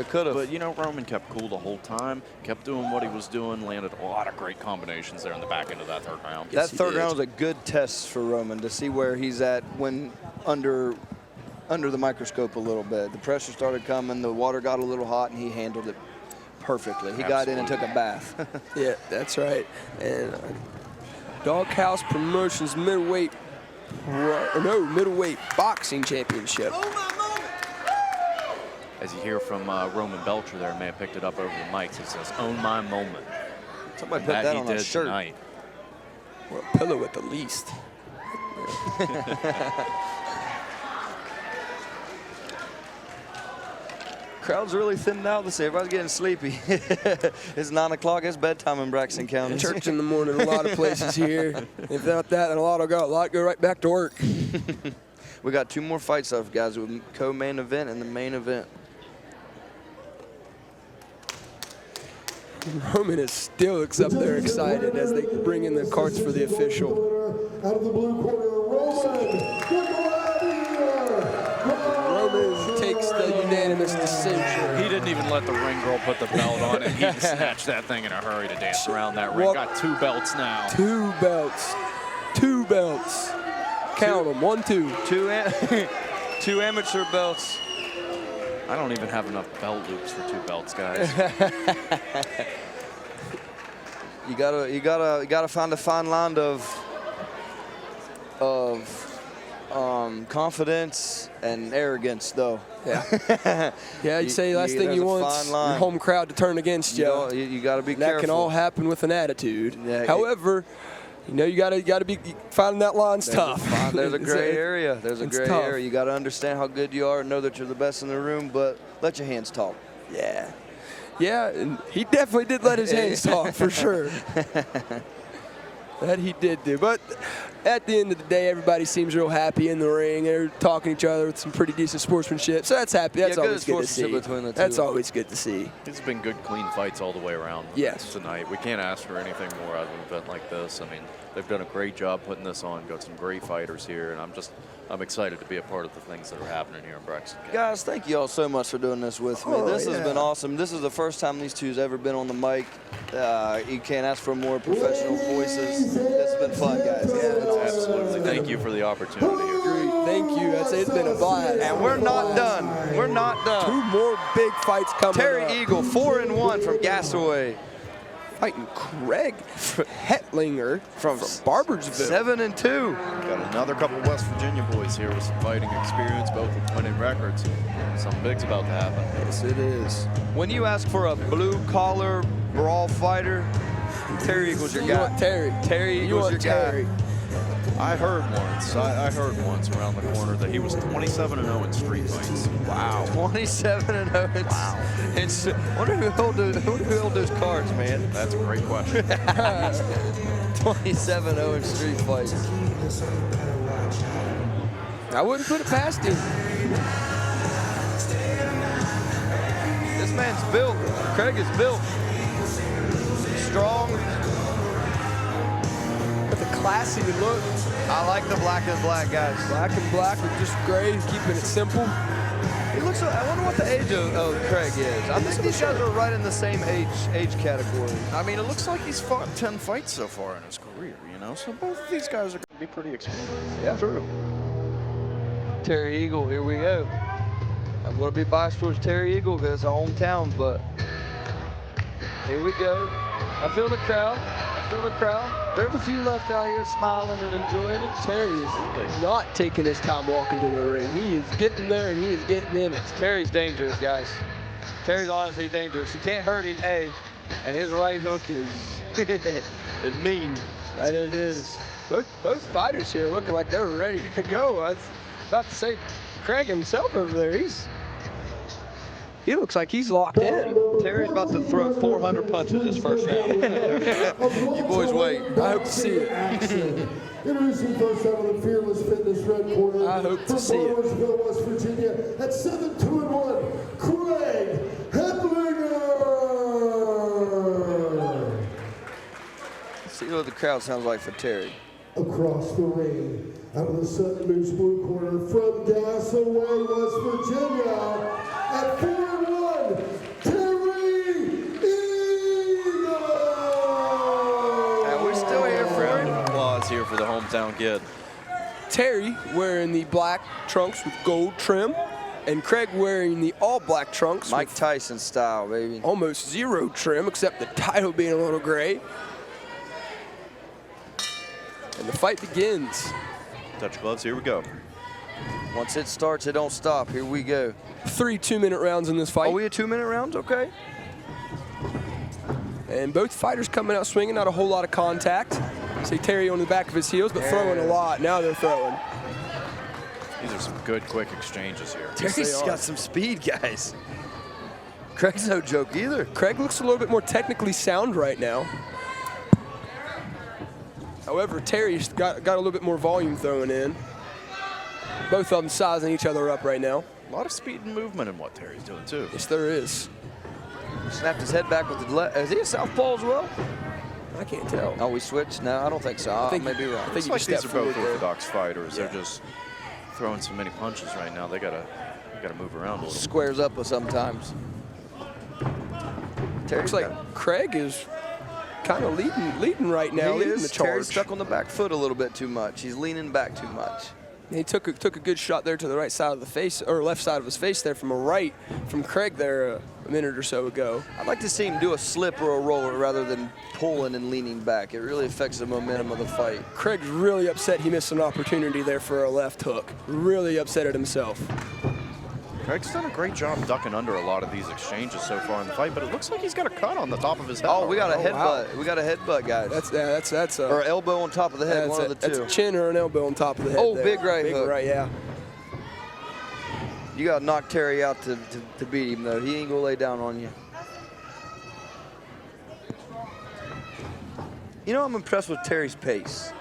could have. But you know, Roman kept cool the whole time, kept doing what he was doing, landed a lot of great combinations there in the back end of that third round. That third round was a good test for Roman to see where he's at when under the microscope a little bit. The pressure started coming, the water got a little hot, and he handled it perfectly. He got in and took a bath. Yeah, that's right. And Doghouse Promotions middleweight boxing championship. As you hear from Roman Belcher there, may have picked it up over the mics. He says, "Own my moment." Somebody put that on a shirt. Tonight. Or a pillow at the least. Crowd's really thinned out this year. Everybody's getting sleepy. It's 9 o'clock. It's bedtime in Braxton County. Church in the morning, a lot of places here. If not that, then a lot go right back to work. We got two more fights left, guys, with co-main event and the main event. Roman is still up there excited as they bring in the cards for the official. Out of the blue corner, Roman takes the unanimous decision. He didn't even let the ring girl put the belt on it. He snatched that thing in a hurry to dance around that ring. Got 2 belts now. 2 belts. 2 belts. Count them. 1, 2. 2 amateur belts. I don't even have enough belt loops for 2 belts, guys. You gotta find a fine line of confidence and arrogance, though. Yeah. Yeah, you say last thing you want is your home crowd to turn against you. You got to be careful. That can all happen with an attitude. Yeah, however, you gotta be finding that line's tough. There's a gray area. There's a gray area. You got to understand how good you are and know that you're the best in the room, but let your hands talk. Yeah. Yeah, and he definitely did let his hands talk for sure. That he did do. But at the end of the day, everybody seems real happy in the ring. They're talking to each other with some pretty decent sportsmanship. So that's happy. That's always good to see. That's always good to see. It's been good, clean fights all the way around tonight. We can't ask for anything more out of an event like this. I mean, they've done a great job putting this on. Got some great fighters here, and I'm excited to be a part of the things that are happening here in Braxton. Guys, thank you all so much for doing this with me. This has been awesome. This is the first time these two's ever been on the mic. You can't ask for more professional voices. It's been fun, guys. Absolutely. Thank you for the opportunity. Thank you. It's been a blast. And we're not done. We're not done. 2 more big fights coming Terry up. Eagle, 4-1 from Gasaway. fighting Craig Hetlinger from Barbersville. 7-2. Got another couple of West Virginia boys here with some fighting experience, both with winning records. Something big's about to happen. Yes, it is. When you ask for a blue-collar brawl fighter, Terry Eagle's your You guy. want Terry. Terry You Eagle's want your Terry. guy. I heard once around the corner that he was 27-0 in street fights. Wow. 27-0. Wow. It's, wonder who held those cards, man. That's a great question. 27-0 in street fights. I wouldn't put it past him. This man's built. Craig is built. Strong. With a classy look. I like the black and black guys. Black and black with just gray, keeping it simple. He looks. I wonder what the age of Craig is. I think these guys are right in the same age category. I mean, it looks like he's fought 10 fights so far in his career, you know? So both of these guys are going to be pretty experienced. Yeah, true. Terry Eagle, here we go. I'm going to be biased towards Terry Eagle because it's our hometown, but here we go. I feel the crowd. There's a few left out here smiling and enjoying it. Terry is not taking his time walking to the ring. He is getting there and he is getting in it. Terry's dangerous, guys. Terry's honestly dangerous. You can't hurt him, A, and his right hook is is mean. That it is. Both fighters here looking like they're ready to go. I was about to say, Craig himself over there, he looks like he's locked in. Terry's about to throw 400 punches this first round. You boys wait. I hope to see it. Introducing first out of the Fearless Fitness Red Corner. I hope to from see it. Barbersville, West Virginia, at 7-2-1, Craig Hetlinger. See what the crowd sounds like for Terry. Across the ring, out of the St. Louis blue corner, from Gasaway, West Virginia, at 4-1, Terry Eagle. And we're still here for him. Applause here for the hometown kid. Terry wearing the black trunks with gold trim, and Craig wearing the all black trunks Mike with Tyson style, baby. almost zero trim, except the title being a little gray. And the fight begins. Touch gloves, here we go. Once it starts, it don't stop. Here we go. 3 2-minute rounds in this fight. Are we at 2-minute rounds? Okay. And both fighters coming out swinging, not a whole lot of contact. See Terry on the back of his heels, but throwing a lot. Now they're throwing. These are some good, quick exchanges here. Terry's got some speed, guys. Craig's no joke either. Craig looks a little bit more technically sound right now. However, Terry's got a little bit more volume thrown in. Both of them sizing each other up right now. A lot of speed and movement in what Terry's doing, too. Yes, there is. Snapped his head back with the left. Is he a southpaw as well? I can't tell. Oh, we switched? No, I don't think so. I think- may be wrong. I think Looks you like just these are stepped both forward there. orthodox fighters. Yeah. They're just throwing so many punches right now. They gotta move around a little. Squares up with sometimes. Terry's Looks like Craig is kind of leading right now, he leading is. the charge. Terry's stuck on the back foot a little bit too much. He's leaning back too much. He took a good shot there to the right side of the face, or left side of his face there from from Craig there a minute or so ago. I'd like to see him do a slip or a roller rather than pulling and leaning back. It really affects the momentum of the fight. Craig's really upset he missed an opportunity there for a left hook. Really upset at himself. Craig's done a great job ducking under a lot of these exchanges so far in the fight, but it looks like he's got a cut on the top of his head. Oh, we got a headbutt. wow. We got a headbutt, guys. That's or an elbow on top of the head, that's one of the two. That's a chin or an elbow on top of the head. Oh, there. big right hook. right, yeah. You got to knock Terry out to beat him, though. He ain't going to lay down on you. You know, I'm impressed with Terry's pace.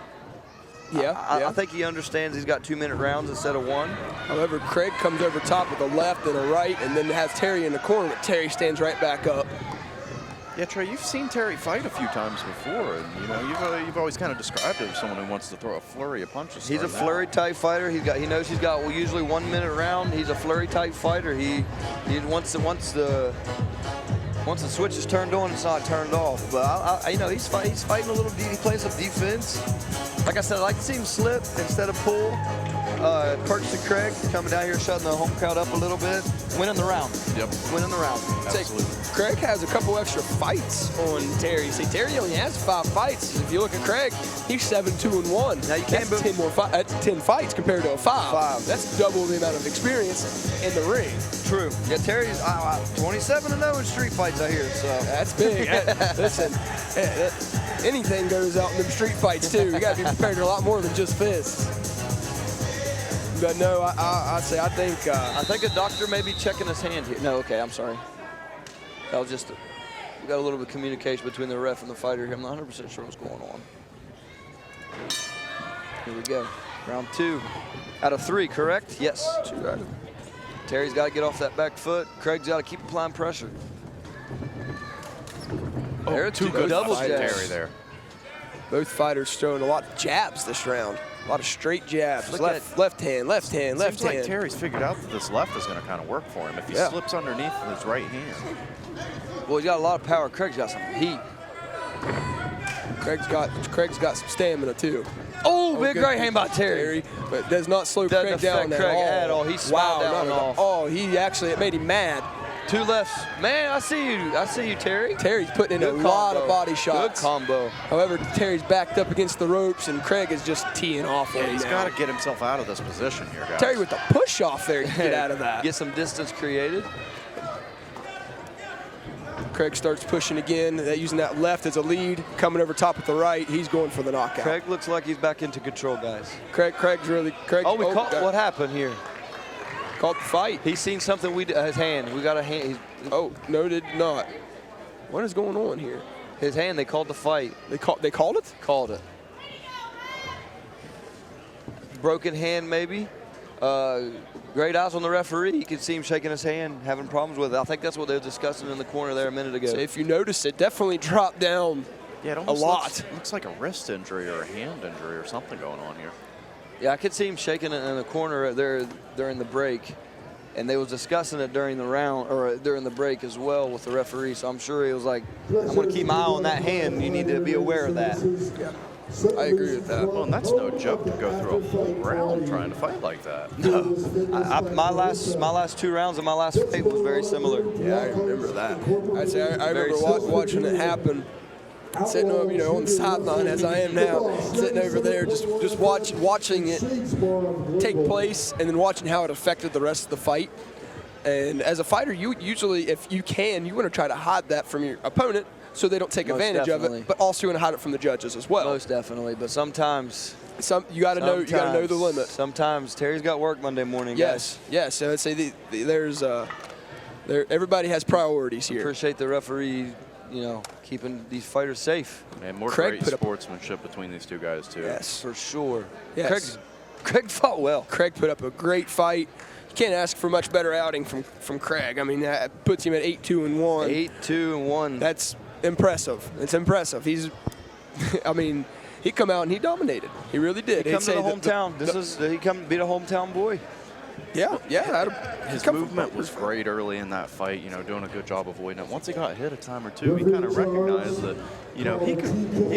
Yeah, I think he understands he's got 2-minute rounds instead of one. However, Craig comes over top with a left and a right, and then has Terry in the corner, but Terry stands right back up. Yeah, Trey, you've seen Terry fight a few times before, and you know you've always kind of described him as someone who wants to throw a flurry of punches. He's a flurry type fighter. He knows he's got usually 1 minute round. He's a flurry type fighter. He once the switch is turned on, it's not turned off. But you know he's fighting a little. He plays some defense. Like I said, I like to see him slip instead of pull. Perks and Craig coming down here, shutting the home crowd up a little bit, winning the round. Yep. Winning the round. Absolutely. Craig has a couple extra fights on Terry. See, Terry only has 5 fights. If you look at Craig, he's 7-2-1. Now you can't That's 10 fights compared to a 5. That's double the amount of experience in the ring. True. Yeah, Terry's 27-0 in street fights, I hear. So That's big. Listen, anything goes out in them street fights too. You got to be prepared to a lot more than just fists. But no, I think a doctor may be checking his hand here. No, okay, I'm sorry. That was just, we got a little bit of communication between the ref and the fighter here. I'm not 100% sure what's going on. Here we go. Round 2 out of 3, correct? Yes. 2 out of. Terry's got to get off that back foot. Craig's got to keep applying pressure. Oh, 2 good double fight, jabs. Terry there. both fighters throwing a lot of jabs this round. A lot of straight jabs. Look Left hand, left hand, left Seems hand. like Terry's figured out that this left is going to kind of work for him. If he slips underneath with his right hand. Well, he's got a lot of power. Craig's got some heat. Craig's got some stamina too. Oh, big good right hand by Terry. But does not slow Doesn't Craig down affect Craig at all. He smiled down and off. Oh, he actually, it made him mad. 2 lefts. Man, I see you. I see you, Terry. Terry's putting in Good a lot combo. of body shots. Good combo. However, Terry's backed up against the ropes, and Craig is just teeing off on him He's now. got to get himself out of this position here, guys. Terry with the push off there to get out of that. Get some distance created. Craig starts pushing again, using that left as a lead, coming over top with the right. He's going for the knockout. Craig looks like he's back into control, guys. Craig's really. Oh, what happened here? Caught the fight. He's seen something. His hand. We got a hand. Oh, no, did not. What is going on here? His hand. They called the fight. They called it? Called it. Broken hand, maybe. Great eyes on the referee. You could see him shaking his hand, having problems with it. I think that's what they were discussing in the corner there a minute ago. So if you notice, it definitely dropped down it a lot. Looks like a wrist injury or a hand injury or something going on here. Yeah, I could see him shaking it in the corner there during the break. And they was discussing it during the round or during the break as well with the referee. So I'm sure he was like, I'm going to keep my eye on that hand. You need to be aware of that. Yeah. I agree with that. Well, and that's no joke to go through a whole round trying to fight like that. No. My last 2 rounds of my last fight was very similar. Yeah, I remember that. I remember watching it happen. Sitting over, on the sideline as I am now, sitting over there, just watching it take place, and then watching how it affected the rest of the fight. And as a fighter, you usually, if you can, you want to try to hide that from your opponent so they don't take advantage of it. But also you want to hide it from the judges as well. Most definitely, but sometimes you got to know the limit. Sometimes Terry's got work Monday morning. Guys. Yes. So I'd say everybody has priorities here. Appreciate the referee. Keeping these fighters safe. And more great sportsmanship between these two guys, too. Yes, for sure. Yes. Craig fought well. Craig put up a great fight. You can't ask for much better outing from Craig. I mean, that puts him at 8-2-1. 8-2-1. That's impressive. It's impressive. He come out and he dominated. He really did. He come to the hometown. He come beat a hometown boy. Yeah. His movement was great early in that fight, doing a good job avoiding it. Once he got hit a time or two, he kind of recognized that, he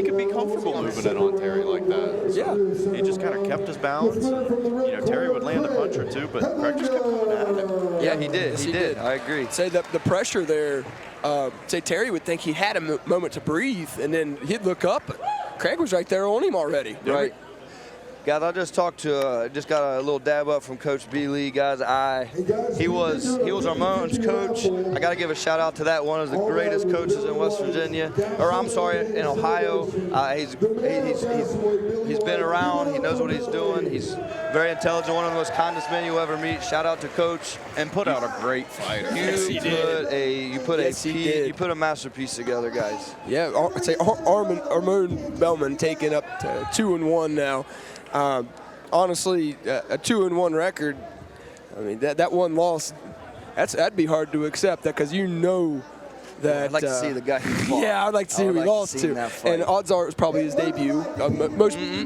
could be comfortable moving it on Terry like that. So he just kind of kept his balance. Terry would land a punch or two, but Craig just kept going at him. Yeah, he did. He did. I agree. Say that the pressure there, say Terry would think he had a moment to breathe, and then he'd look up. Craig was right there on him already. Right. Guys, I just got a little dab up from Coach B. Lee, guys. He was our Mountains coach. I got to give a shout out to that one of the greatest coaches in West Virginia, or I'm sorry, in Ohio. He's been around. He knows what he's doing. He's very intelligent, one of the most kindest men you ever meet. Shout out to Coach. And put out a great fighter. You put a masterpiece together, guys. Yeah, I'd say Armand Bellman taking up to 2-1 now. Honestly, a 2-1 record. I mean, that one loss, that'd be hard to accept. That because that. I'd like to see the guy who fought. Yeah, I'd like to see who he lost to. And odds are it was probably his debut.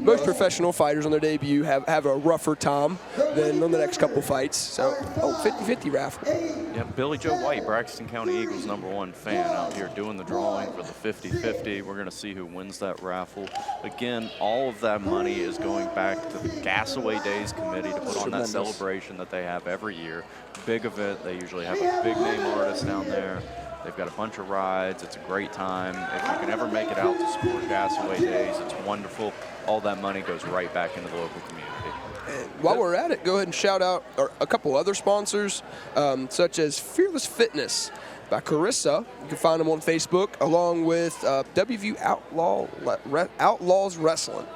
Most professional fighters on their debut have a rougher time than on the next couple fights. So, 50-50 raffle. Yeah, Billy Joe White, Braxton County Eagles #1 fan out here doing the drawing for the 50-50. We're going to see who wins that raffle. Again, all of that money is going back to the Gas Away Days committee to put on that celebration that they have every year. Big event. They usually have a big name artist down there. They've got a bunch of rides. It's a great time. If you can ever make it out to support Gas Away Days, it's wonderful. All that money goes right back into the local community. While we're at it, go ahead and shout out a couple other sponsors, such as Fearless Fitness by Carissa. You can find them on Facebook, along with WVU Outlaws Wrestling,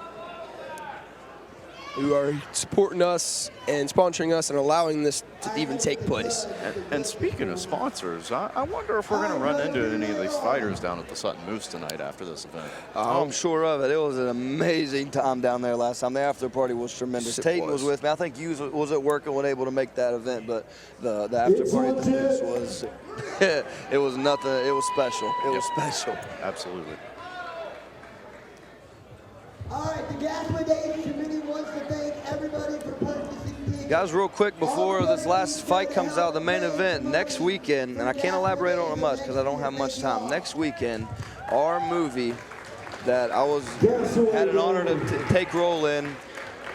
who are supporting us and sponsoring us and allowing this to even take place. And speaking of sponsors, I wonder if we're going to run into any of these fighters down at the Sutton Moose tonight after this event. I'm sure of it. It was an amazing time down there last time. The after party was tremendous. Tate was with me. I think you was at work and wasn't able to make that event, but the after party at the Moose was it was nothing. It was special. It was special. Absolutely. All right, the Gasway Days Committee wants to thank everybody for participating. Guys, real quick before this last fight comes out, the main event next weekend, and I can't elaborate on it much because I don't have much time. Next weekend, our movie that I had an honor to take role in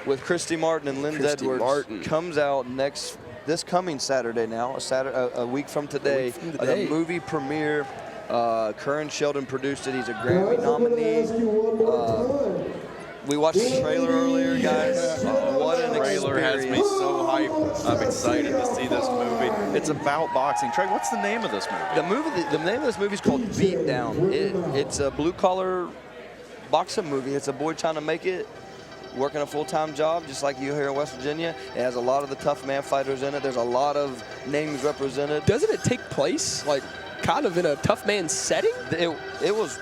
with Christy Martin and Lynn Edwards comes out this coming Saturday now, a week from today. The movie premiere. Curran Sheldon produced it. He's a Grammy nominee. We watched the trailer earlier, guys. What an trailer has me so hyped. I'm excited to see this movie. It's about boxing. Trey, what's the name of this movie? The name of this movie is called Beat Down. It's a blue-collar boxing movie. It's a boy trying to make it, working a full-time job, just like you here in West Virginia. It has a lot of the tough man fighters in it. There's a lot of names represented. Doesn't it take place, like, kind of in a tough man setting? It was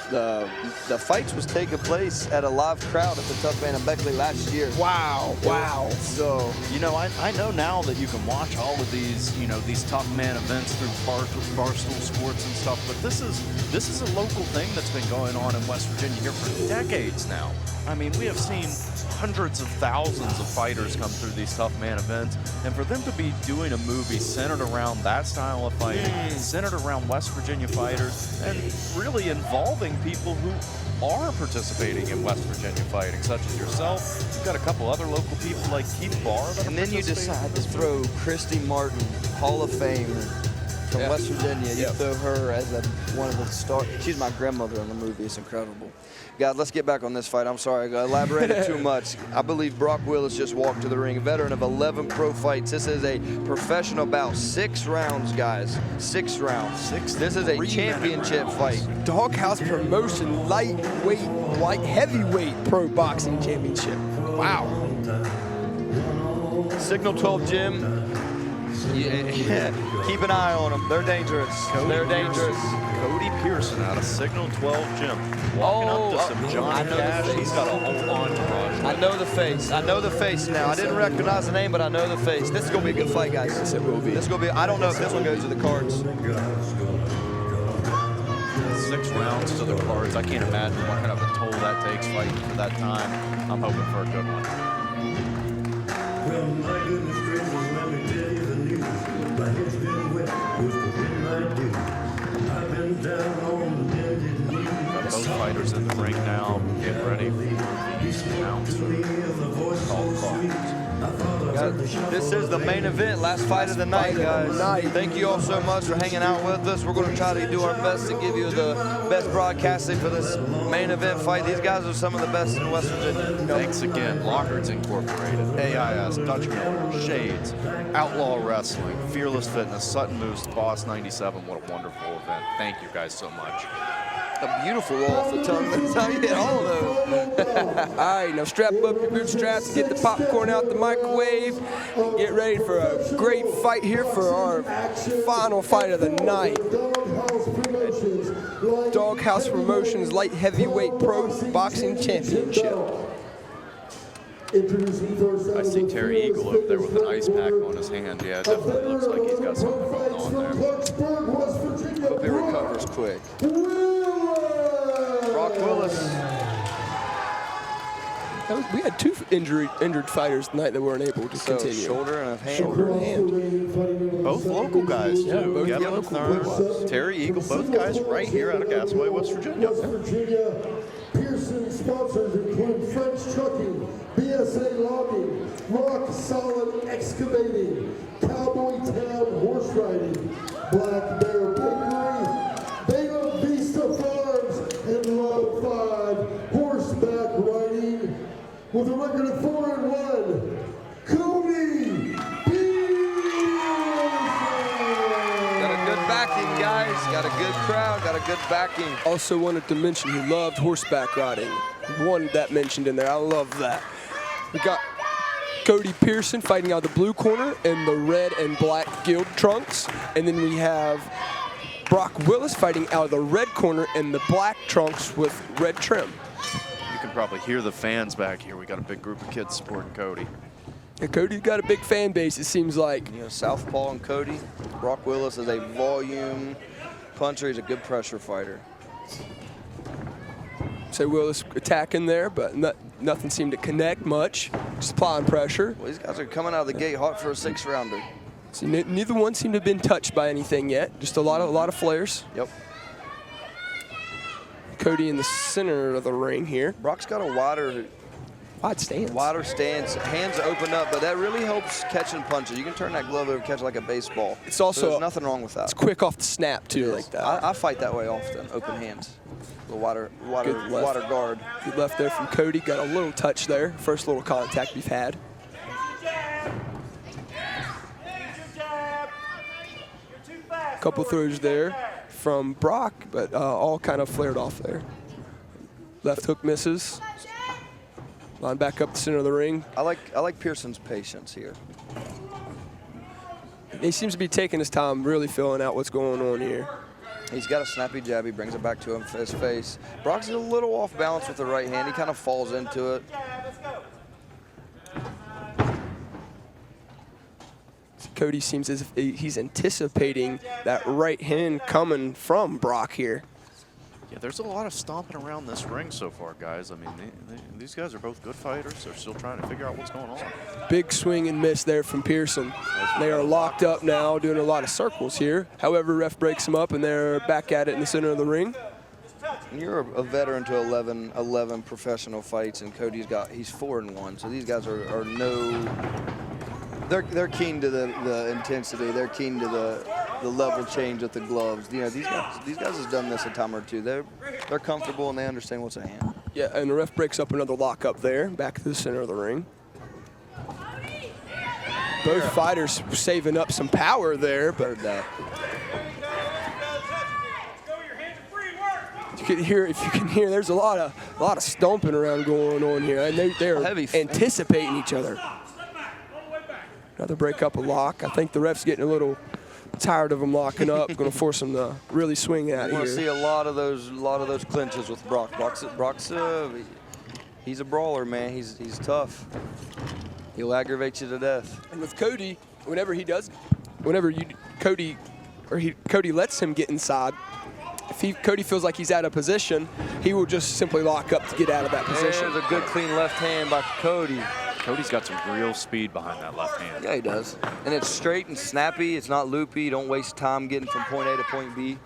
the fights was taking place at a live crowd at the Tough Man in Beckley last year. Wow. So, you know, I know now that you can watch all of these, you know, these Tough Man events through Barstool Sports and stuff, but this is a local thing that's been going on in West Virginia here for decades now. I mean, we have seen hundreds of thousands of fighters come through these Tough Man events, and for them to be doing a movie centered around that style of fighting, centered around West Virginia fighters, and really involving people who are participating in West Virginia fighting, such as yourself. You've got a couple other local people like Keith Barr. And then you decide to throw Christy Martin, Hall of Fame from West Virginia. You throw her as one of the stars. She's my grandmother in the movie. It's incredible. Guys, let's get back on this fight. I'm sorry, I elaborated too much. I believe Brock Willis just walked to the ring, a veteran of 11 pro fights. This is a professional bout. 6 rounds, guys. 6 rounds. This is a championship fight. Doghouse Promotion heavyweight pro boxing championship. Wow. Signal 12 Gym. Yeah. Keep an eye on them. They're dangerous. They're dangerous. Cody Pearson out of Signal 12 Gym. Walking up to some John Cash. He's got a whole entourage. I know the face. I know the face now. I didn't recognize the name, but I know the face. This is going to be a good fight, guys. Yes, it will be. This is going to be. I don't know if this one goes to the cards. 6 rounds to the cards. I can't imagine what kind of a toll that takes fighting for that time. I'm hoping for a good one. Well, my goodness gracious, let me tell you the news. My head's been wet with the midnight dew. I've been down on the bended knee. Got both fighters in the ring now, getting ready for these rounds. This is the main event, last fight of the night, guys. Thank you all so much for hanging out with us. We're going to try to do our best to give you the best broadcasting for this main event fight. These guys are some of the best in West Virginia. Thanks again, Lockhart's Incorporated, AIS, Dutch Miller, Shades, Outlaw Wrestling, Fearless Fitness, Sutton Moose, Boss 97. What a wonderful event. Thank you guys so much. A beautiful roll off the tongue. That's how you hit all of those. All right, now strap up your bootstraps, get the popcorn out the microwave, and get ready for a great fight here for our final fight of the night. Doghouse Promotions Light Heavyweight Pro Boxing Championship. I see Terry Eagle over there with an ice pack on his hand. Yeah, it definitely looks like he's got something going on there. Hope he recovers quick. Brock Willis. We had 2 injured fighters tonight that weren't able to continue. Shoulder and a hand. Shoulder and hand. Both local guys, Yeah, too. both Kevin local Thurn, Terry Eagle, both guys right here out of Gasaway, West Virginia. West Virginia. Pearson sponsors include French Trucking, BSA Logging, Rock Solid Excavating, Cowboy Town Horse Riding, Black Bear Bakery, Beta Vista Farms, and Love 5 Horseback Riding. With a record of 4-1, Cody Got a good backing, guys. Got a good crowd. Got a good backing. Also wanted to mention he loved horseback riding. He wanted that mentioned in there. I love that. We got Cody Pearson fighting out of the blue corner in the red and black guild trunks. And then we have Brock Willis fighting out of the red corner in the black trunks with red trim. You can probably hear the fans back here. We got a big group of kids supporting Cody. And Cody's got a big fan base, it seems like. You know, Southpaw and Cody. Brock Willis is a volume puncher. He's a good pressure fighter. So Willis attacking there, but nothing seemed to connect much. Just applying pressure. Well, these guys are coming out of the gate hot for a 6-rounder. See, neither one seemed to have been touched by anything yet. Just a lot of flares. Yep. Cody in the center of the ring here. Brock's got a Wide stance. wider stance, hands open up, but that really helps catching punches. You can turn that glove over, catch like a baseball. It's also so there's nothing wrong with that. It's quick off the snap too, like that. I fight that way often, open hands. The wider Good left. wider guard. Good left there from Cody. Got a little touch there. First little contact we've had. Couple throws there from Brock, but all kind of flared off there. Left hook misses. Line back up the center of the ring. I like Pearson's patience here. He seems to be taking his time, really filling out what's going on here. He's got a snappy jab. He brings it back to him for his face. Brock's a little off balance with the right hand. He kind of falls into it. Cody seems as if he's anticipating that right hand coming from Brock here. Yeah, there's a lot of stomping around this ring so far, guys. I mean, these guys are both good fighters. They're still trying to figure out what's going on. Big swing and miss there from Pearson. They are locked up now, doing a lot of circles here. However, ref breaks them up, and they're back at it in the center of the ring. And you're a veteran to 11 professional fights, and he's 4-1. So these guys are no. They're keen to the intensity. They're keen to the level change with the gloves. You know, these guys have done this a time or two. They're comfortable and they understand what's at hand. Yeah, and the ref breaks up another lockup there, back to the center of the ring. Both fighters saving up some power there, but Heard that. you can hear, if you can hear, there's a lot of stomping around going on here, and they're Heavy. anticipating each other. Another break up a lock. I think the ref's getting a little tired of them locking up. Going to force them to really swing at I want to see here. a lot of those clinches with Brock. Brock's he's a brawler, man. He's tough. He'll aggravate you to death. And with Cody, Cody lets him get inside. If Cody feels like he's out of position, he will just simply lock up to get out of that position. There's a good clean left hand by Cody. Cody's got some real speed behind that left hand. Yeah, he does. And it's straight and snappy. It's not loopy. You don't waste time getting from point A to point B.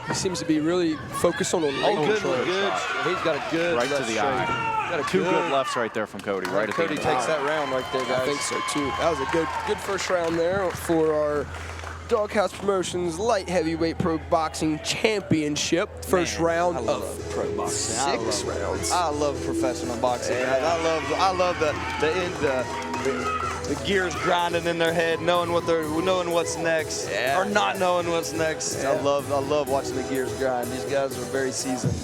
He seems to be really focused on the lane Good. control. He's got a good Right to left the straight. eye. Got a Two good lefts right there from Cody. Right at the Cody end of the takes eye. that round right there, guys. I think so too. That was a good first round there for our Doghouse Promotions Light Heavyweight Pro Boxing Championship. First round I love of pro boxing. 6 rounds. I love professional boxing. Guys. I love the gears grinding in their head, knowing what's next, Yeah. or not knowing what's next. Yeah. I love watching the gears grind. These guys are very seasoned.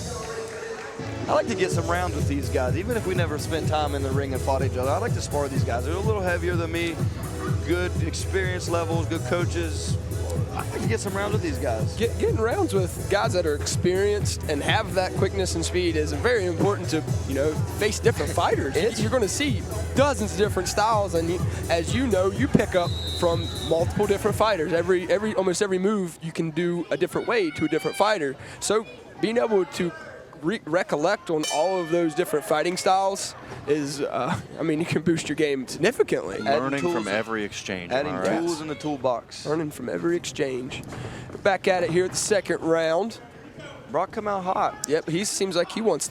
I like to get some rounds with these guys, even if we never spent time in the ring and fought each other. I like to spar with these guys. They're a little heavier than me, good experience levels, good coaches. I like to get some rounds with these guys. Getting rounds with guys that are experienced and have that quickness and speed is very important to, face different fighters. You're going to see dozens of different styles, and as you know, you pick up from multiple different fighters. Almost every move you can do a different way to a different fighter. So being able to recollect on all of those different fighting styles is, I mean, you can boost your game significantly. Learning from every exchange. Adding all right? tools in the toolbox. Learning from every exchange. We're back at it here at the second round. Brock come out hot. Yep, he seems like he wants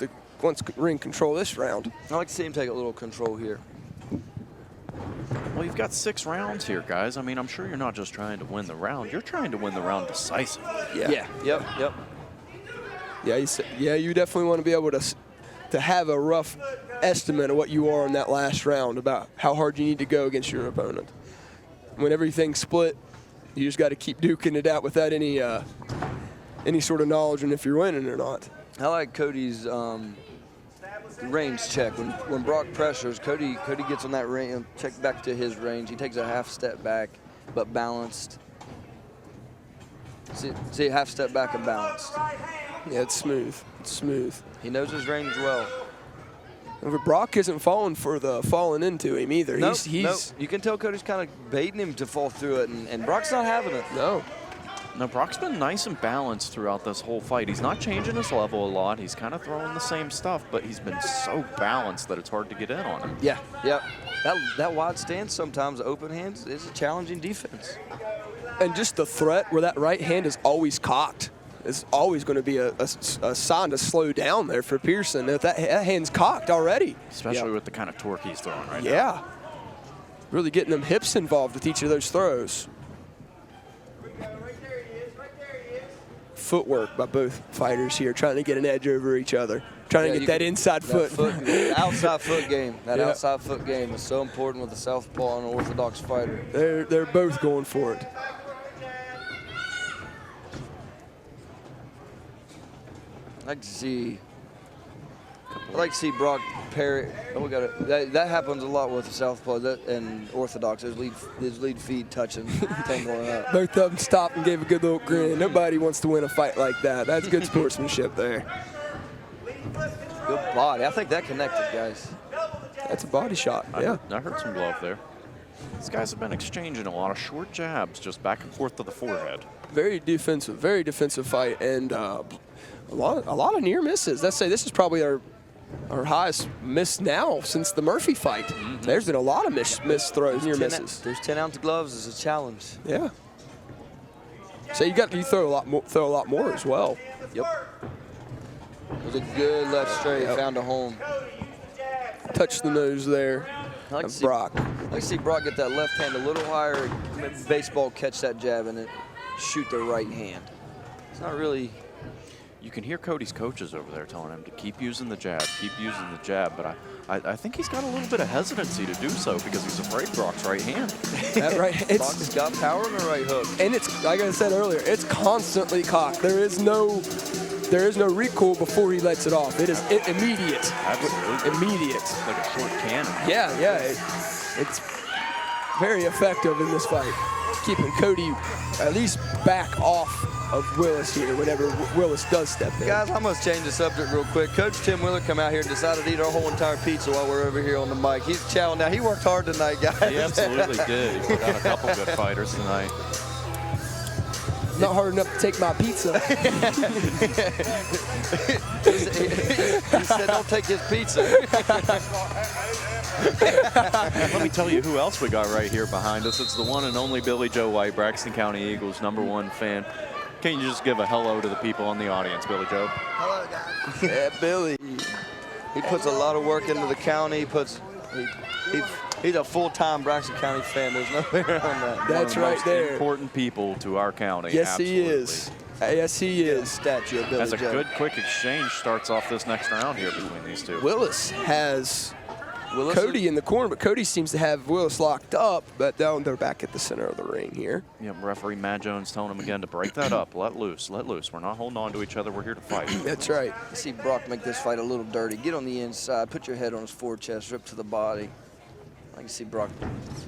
ring control this round. I like to see him take a little control here. Well, you've got 6 rounds here, guys. I mean, I'm sure you're not just trying to win the round. You're trying to win the round decisively. Yeah. Yep. Yeah, you definitely want to be able to have a rough estimate of what you are in that last round, about how hard you need to go against your opponent. When everything's split, you just got to keep duking it out without any sort of knowledge on if you're winning or not. I like Cody's range check. When Brock pressures, Cody gets on that range, check back to his range. He takes a half step back, but balanced. See, half step back and balanced. Yeah, it's smooth. It's smooth. He knows his range well. But Brock isn't falling into him either. Nope. He's You can tell Cody's kind of baiting him to fall through it, and Brock's not having it. No. No, Brock's been nice and balanced throughout this whole fight. He's not changing his level a lot. He's kind of throwing the same stuff, but he's been so balanced that it's hard to get in on him. Yeah. Yep. That wide stance sometimes, open hands, is a challenging defense. And just the threat where that right hand is always cocked is always going to be a sign to slow down there for Pearson. If that hand's cocked already. Especially with the kind of torque he's throwing right now. Yeah. Really getting them hips involved with each of those throws. Footwork by both fighters here, trying to get an edge over each other, trying to get that inside foot. Outside foot game. That outside foot game is so important with a southpaw and an orthodox fighter. They're both going for it. I like to see Brock parry. Oh, we got it. That happens a lot with the southpaw and orthodox. His lead feet touching, tangling up. Both of them stopped and gave a good little grin. Nobody wants to win a fight like that. That's good sportsmanship there. Good body. I think that connected, guys. That's a body shot. Yeah. I heard some glove there. These guys have been exchanging a lot of short jabs just back and forth to the forehead. Very defensive fight, and a lot of near misses. Let's say this is probably our highest miss now since the Murphy fight. Mm-hmm. There's been a lot of miss throws, near misses. There's 10-ounce gloves is a challenge. Yeah. So you throw a lot more as well. Yep. It was a good left straight. Found a home. Touch the nose there. I like to Brock. I like to see Brock get that left hand a little higher. Baseball catch that jab and then shoot the right hand. It's not really. You can hear Cody's coaches over there telling him to keep using the jab, but I think he's got a little bit of hesitancy to do so because he's afraid Brock's right hand. That right, Brock's got power on the right hook. And it's, like I said earlier, it's constantly cocked. There is no recoil before he lets it off. It is immediate. Absolutely. Immediate. It's like a short cannon. Yeah. It's very effective in this fight. Keeping Cody at least back off of Willis here whenever Willis does step in. Guys, I must change the subject real quick. Coach Tim Wheeler come out here and decided to eat our whole entire pizza while we're over here on the mic. He's chowing down. He worked hard tonight, guys. He absolutely did. He got a couple good fighters tonight. Not hard enough to take my pizza. He said, don't take his pizza. Let me tell you who else we got right here behind us. It's the one and only Billy Joe White, Braxton County Eagles #1 fan. Can you just give a hello to the people in the audience, Billy Joe? Hello, guys. Yeah, Billy. He puts a lot of work into the county. He's a full-time Braxton County fan. There's no way around that. That's right there. Important people to our county. Yes, absolutely. he is. Yes, he is. Statue of Billy As a Joe. good, quick exchange starts off this next round here between these two. Willis has Cody in the corner, but Cody seems to have Willis locked up, but now they're back at the center of the ring here. Yep, referee Matt Jones telling him again to break that up. Let loose. We're not holding on to each other. We're here to fight. That's right. You see Brock make this fight a little dirty. Get on the inside, put your head on his forward chest, rip to the body. I like to see Brock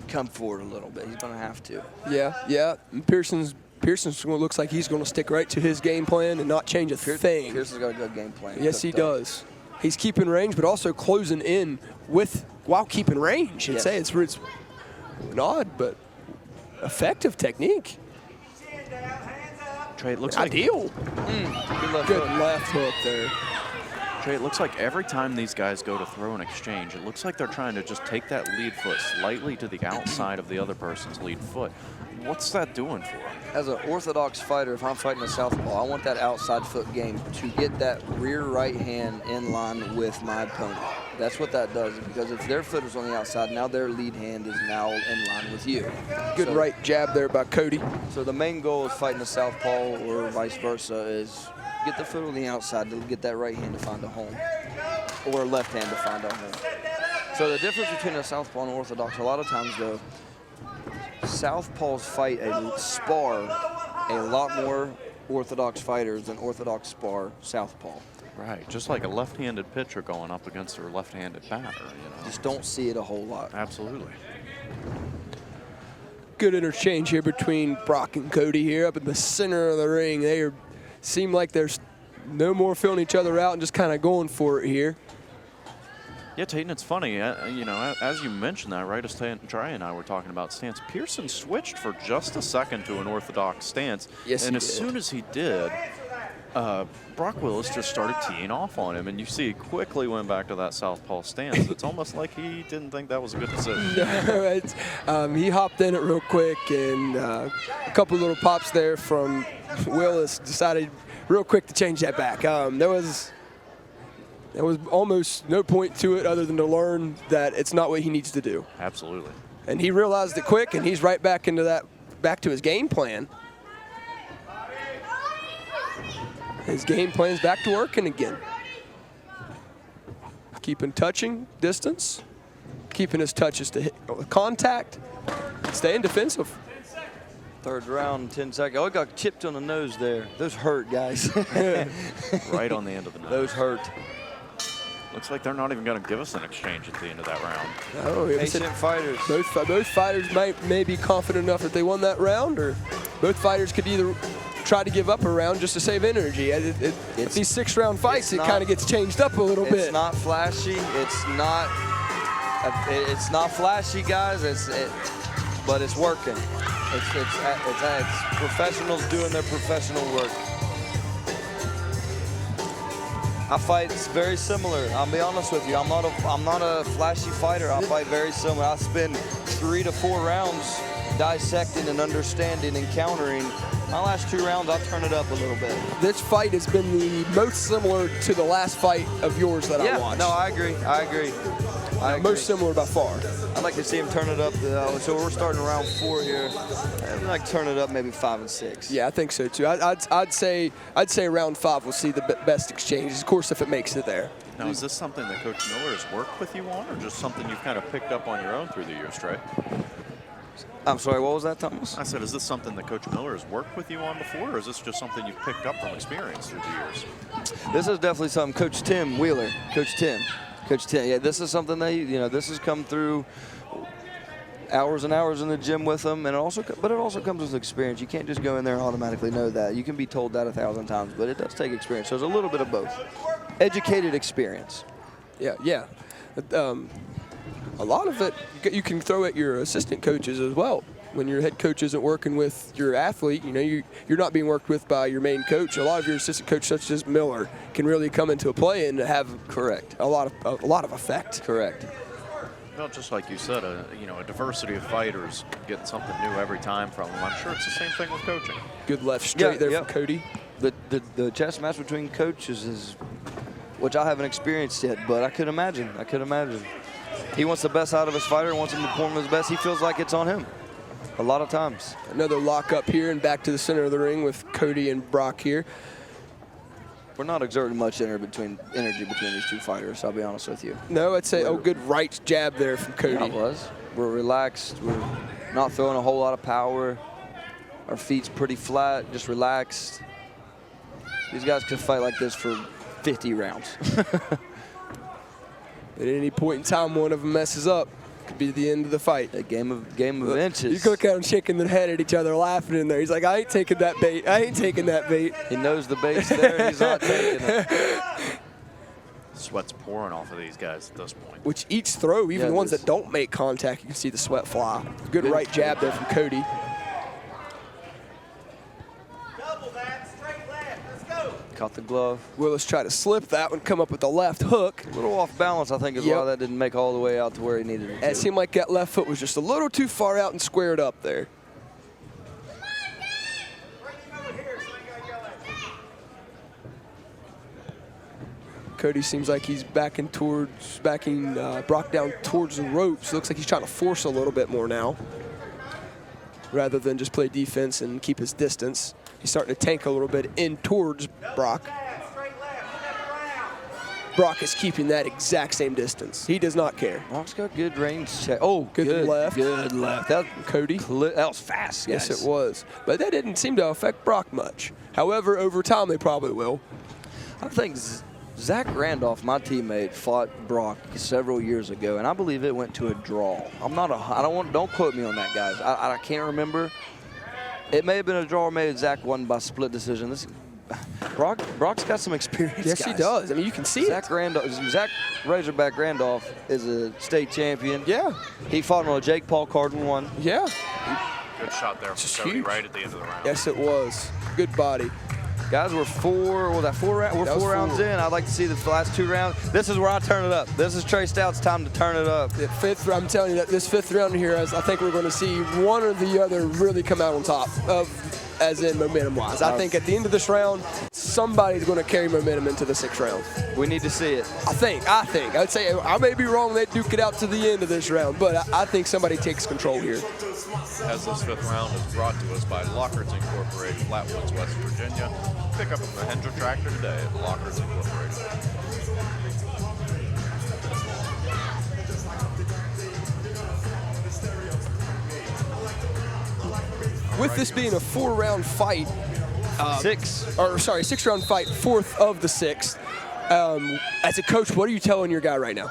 come forward a little bit. He's going to have to. Yeah. And Pearson's looks like he's going to stick right to his game plan and not change a thing. Pearson's got a good game plan. Yes, he does. He's keeping range, but also closing in while keeping range. I'd say it's an odd but effective technique. Trey, it looks ideal. like Good left Left hook there. Jay, it looks like every time these guys go to throw an exchange, it looks like they're trying to just take that lead foot slightly to the outside of the other person's lead foot. What's that doing for them? As an orthodox fighter, if I'm fighting a southpaw, I want that outside foot game to get that rear right hand in line with my opponent. That's what that does, because if their foot is on the outside, now their lead hand is now in line with you. Good right jab there by Cody. So the main goal of fighting a southpaw or vice versa is get the foot on the outside to get that right hand to find a home, or left hand to find a home. So the difference between a southpaw and orthodox, a lot of times though, southpaws fight spar a lot more orthodox fighters than orthodox spar southpaw. Right, just like a left-handed pitcher going up against their left-handed batter, you know. Just don't see it a whole lot. Absolutely. Good interchange here between Brock and Cody here up in the center of the ring. They seem like there's no more feeling each other out and just kind of going for it here. Yeah, Tayton, it's funny, you know, as you mentioned that, right, as Trey and I were talking about stance, Pearson switched for just a second to an orthodox stance. Yes, and he as did. soon as he did, Brock Willis just started teeing off on him, and you see he quickly went back to that southpaw stance. It's almost like he didn't think that was a good decision. No, he hopped in it real quick, and a couple little pops there from Willis decided real quick to change that back. There was almost no point to it other than to learn that it's not what he needs to do. Absolutely. And he realized it quick, and he's right back into that, back to his game plan. His game plan's back to working again. Keeping touching distance, keeping his touches to hit contact, staying defensive. Third round, 10 seconds. Oh, it got chipped on the nose there. Those hurt, guys. Right on the end of the nose. Those hurt. Looks like they're not even going to give us an exchange at the end of that round. Oh, Patient fighters. both fighters may be confident enough that they won that round, or both fighters could either try to give up a round just to save energy. It's these 6-round fights, it kind of gets changed up a little bit. It's not flashy. It's not flashy, guys. But it's working. It's professionals doing their professional work. I fight very similar. I'll be honest with you. I'm not a flashy fighter. I fight very similar. I spend 3 to 4 rounds dissecting and understanding and countering. My last 2 rounds, I'll turn it up a little bit. This fight has been the most similar to the last fight of yours that I watched. No, I agree. Most similar by far. I'd like to see him turn it up. So we're starting round 4 here. I'd like to turn it up maybe 5 and 6. Yeah, I think so too. I'd say round 5 we'll see the best exchanges. Of course, if it makes it there. Now, is this something that Coach Miller has worked with you on, or just something you've kind of picked up on your own through the years, Trey? I'm sorry, what was that, Thomas? I said, is this something that Coach Miller has worked with you on before, or is this just something you've picked up from experience through the years? This is definitely something Coach Tim Wheeler, Coach Tim. Yeah, this is something that this has come through hours and hours in the gym with them, and but it also comes with experience. You can't just go in there and automatically know that. You can be told that 1,000 times, but it does take experience. So there's a little bit of both. Educated experience. Yeah. A lot of it you can throw at your assistant coaches as well. When your head coach isn't working with your athlete, you're not being worked with by your main coach. A lot of your assistant coach, such as Miller, can really come into a play and have a lot of effect. Correct. Well, just like you said, a diversity of fighters, getting something new every time from them. I'm sure it's the same thing with coaching. Good left straight from Cody. The chess match between coaches is, which I haven't experienced yet, but I could imagine. He wants the best out of his fighter, wants him to perform his best. He feels like it's on him a lot of times. Another lock up here and back to the center of the ring with Cody and Brock here. We're not exerting much energy between these two fighters, I'll be honest with you. No, I'd say, good right jab there from Cody. Yeah, it was. We're relaxed. We're not throwing a whole lot of power. Our feet's pretty flat, just relaxed. These guys could fight like this for 50 rounds. At any point in time, one of them messes up, could be the end of the fight. A game of inches. You can look at them shaking their head at each other, laughing in there. He's like, I ain't taking that bait. He knows the bait's there. He's not taking it. Sweat's pouring off of these guys at this point. Which each throw, even the ones that don't make contact, you can see the sweat fly. Good right jab there from Cody. Caught the glove. Willis tried to slip that one, come up with the left hook. A little off balance, I think, is why that didn't make all the way out to where he needed it to. It seemed like that left foot was just a little too far out and squared up there. Cody seems like he's backing Brock down towards the ropes. Looks like he's trying to force a little bit more now, rather than just play defense and keep his distance. He's starting to tank a little bit in towards Brock. Brock is keeping that exact same distance. He does not care. Brock's got good range check. Oh, good left. Good left. That Cody. That was fast, guys. Yes, it was. But that didn't seem to affect Brock much. However, over time, they probably will. I think Zach Randolph, my teammate, fought Brock several years ago, and I believe it went to a draw. Don't quote me on that, guys. I can't remember. It may have been a draw, or maybe Zach won by split decision. Brock's got some experience. Yes, guys. he does. I mean, you can see Zach Razorback Randolph is a state champion. Yeah. He fought on a Jake Paul card and won. Yeah. Good shot there from Cody right at the end of the round. Yes, it was. Good body. Guys, we're four rounds in. I'd like to see the last 2 rounds. This is where I turn it up. This is Trey Stout's time to turn it up. I'm telling you that this 5th round here, I think we're going to see one or the other really come out on top as in momentum-wise. I think at the end of this round, somebody's going to carry momentum into the 6th round. We need to see it. I think. I'd say I may be wrong. They duke it out to the end of this round, but I think somebody takes control here. As this 5th round is brought to us by Lockerts Incorporated, Flatwoods, West Virginia. Pick up a Mahindra tractor today at Lockerts Incorporated. With this being a 4-round fight, 6-round fight, 4th of the 6th. As a coach, what are you telling your guy right now?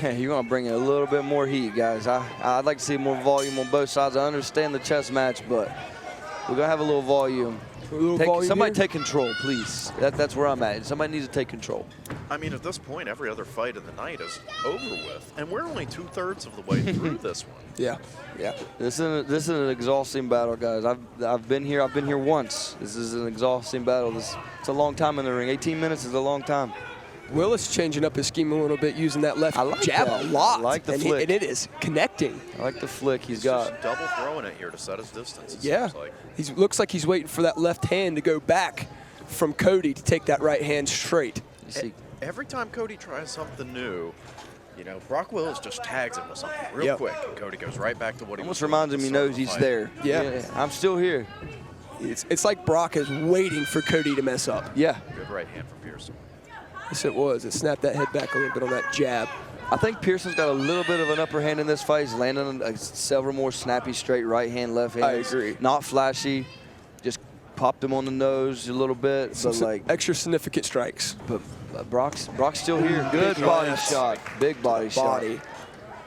You're going to bring in a little bit more heat, guys. I'd like to see more volume on both sides. I understand the chess match, but we're going to have a little volume. Somebody take control, please. That's where I'm at. Somebody needs to take control. I mean, at this point, every other fight of the night is over with, and we're only 2/3 of the way through this one. Yeah. This is an exhausting battle, guys. I've been here. I've been here once. This is an exhausting battle. It's a long time in the ring. 18 minutes is a long time. Willis changing up his scheme a little bit, using that left jab a lot. I like the flick. And it is connecting. I like the flick he's got. got. Double throwing it here to set his distance. Yeah. He looks like he's waiting for that left hand to go back from Cody to take that right hand straight. You see, every time Cody tries something new, you know, Brock Willis just tags him with something real quick, and Cody goes right back to what he almost was reminds him he knows he's there. Yeah. I'm still here. It's like Brock is waiting for Cody to mess up. Yeah. Good right hand from Pearson. Yes, it was. It snapped that head back a little bit on that jab. I think Pearson's got a little bit of an upper hand in this fight. He's landing several more snappy, straight right hand, left hand. I agree. Not flashy. Just popped him on the nose a little bit. Some extra significant strikes. But Brock's still here. Good body shot. Big body shot.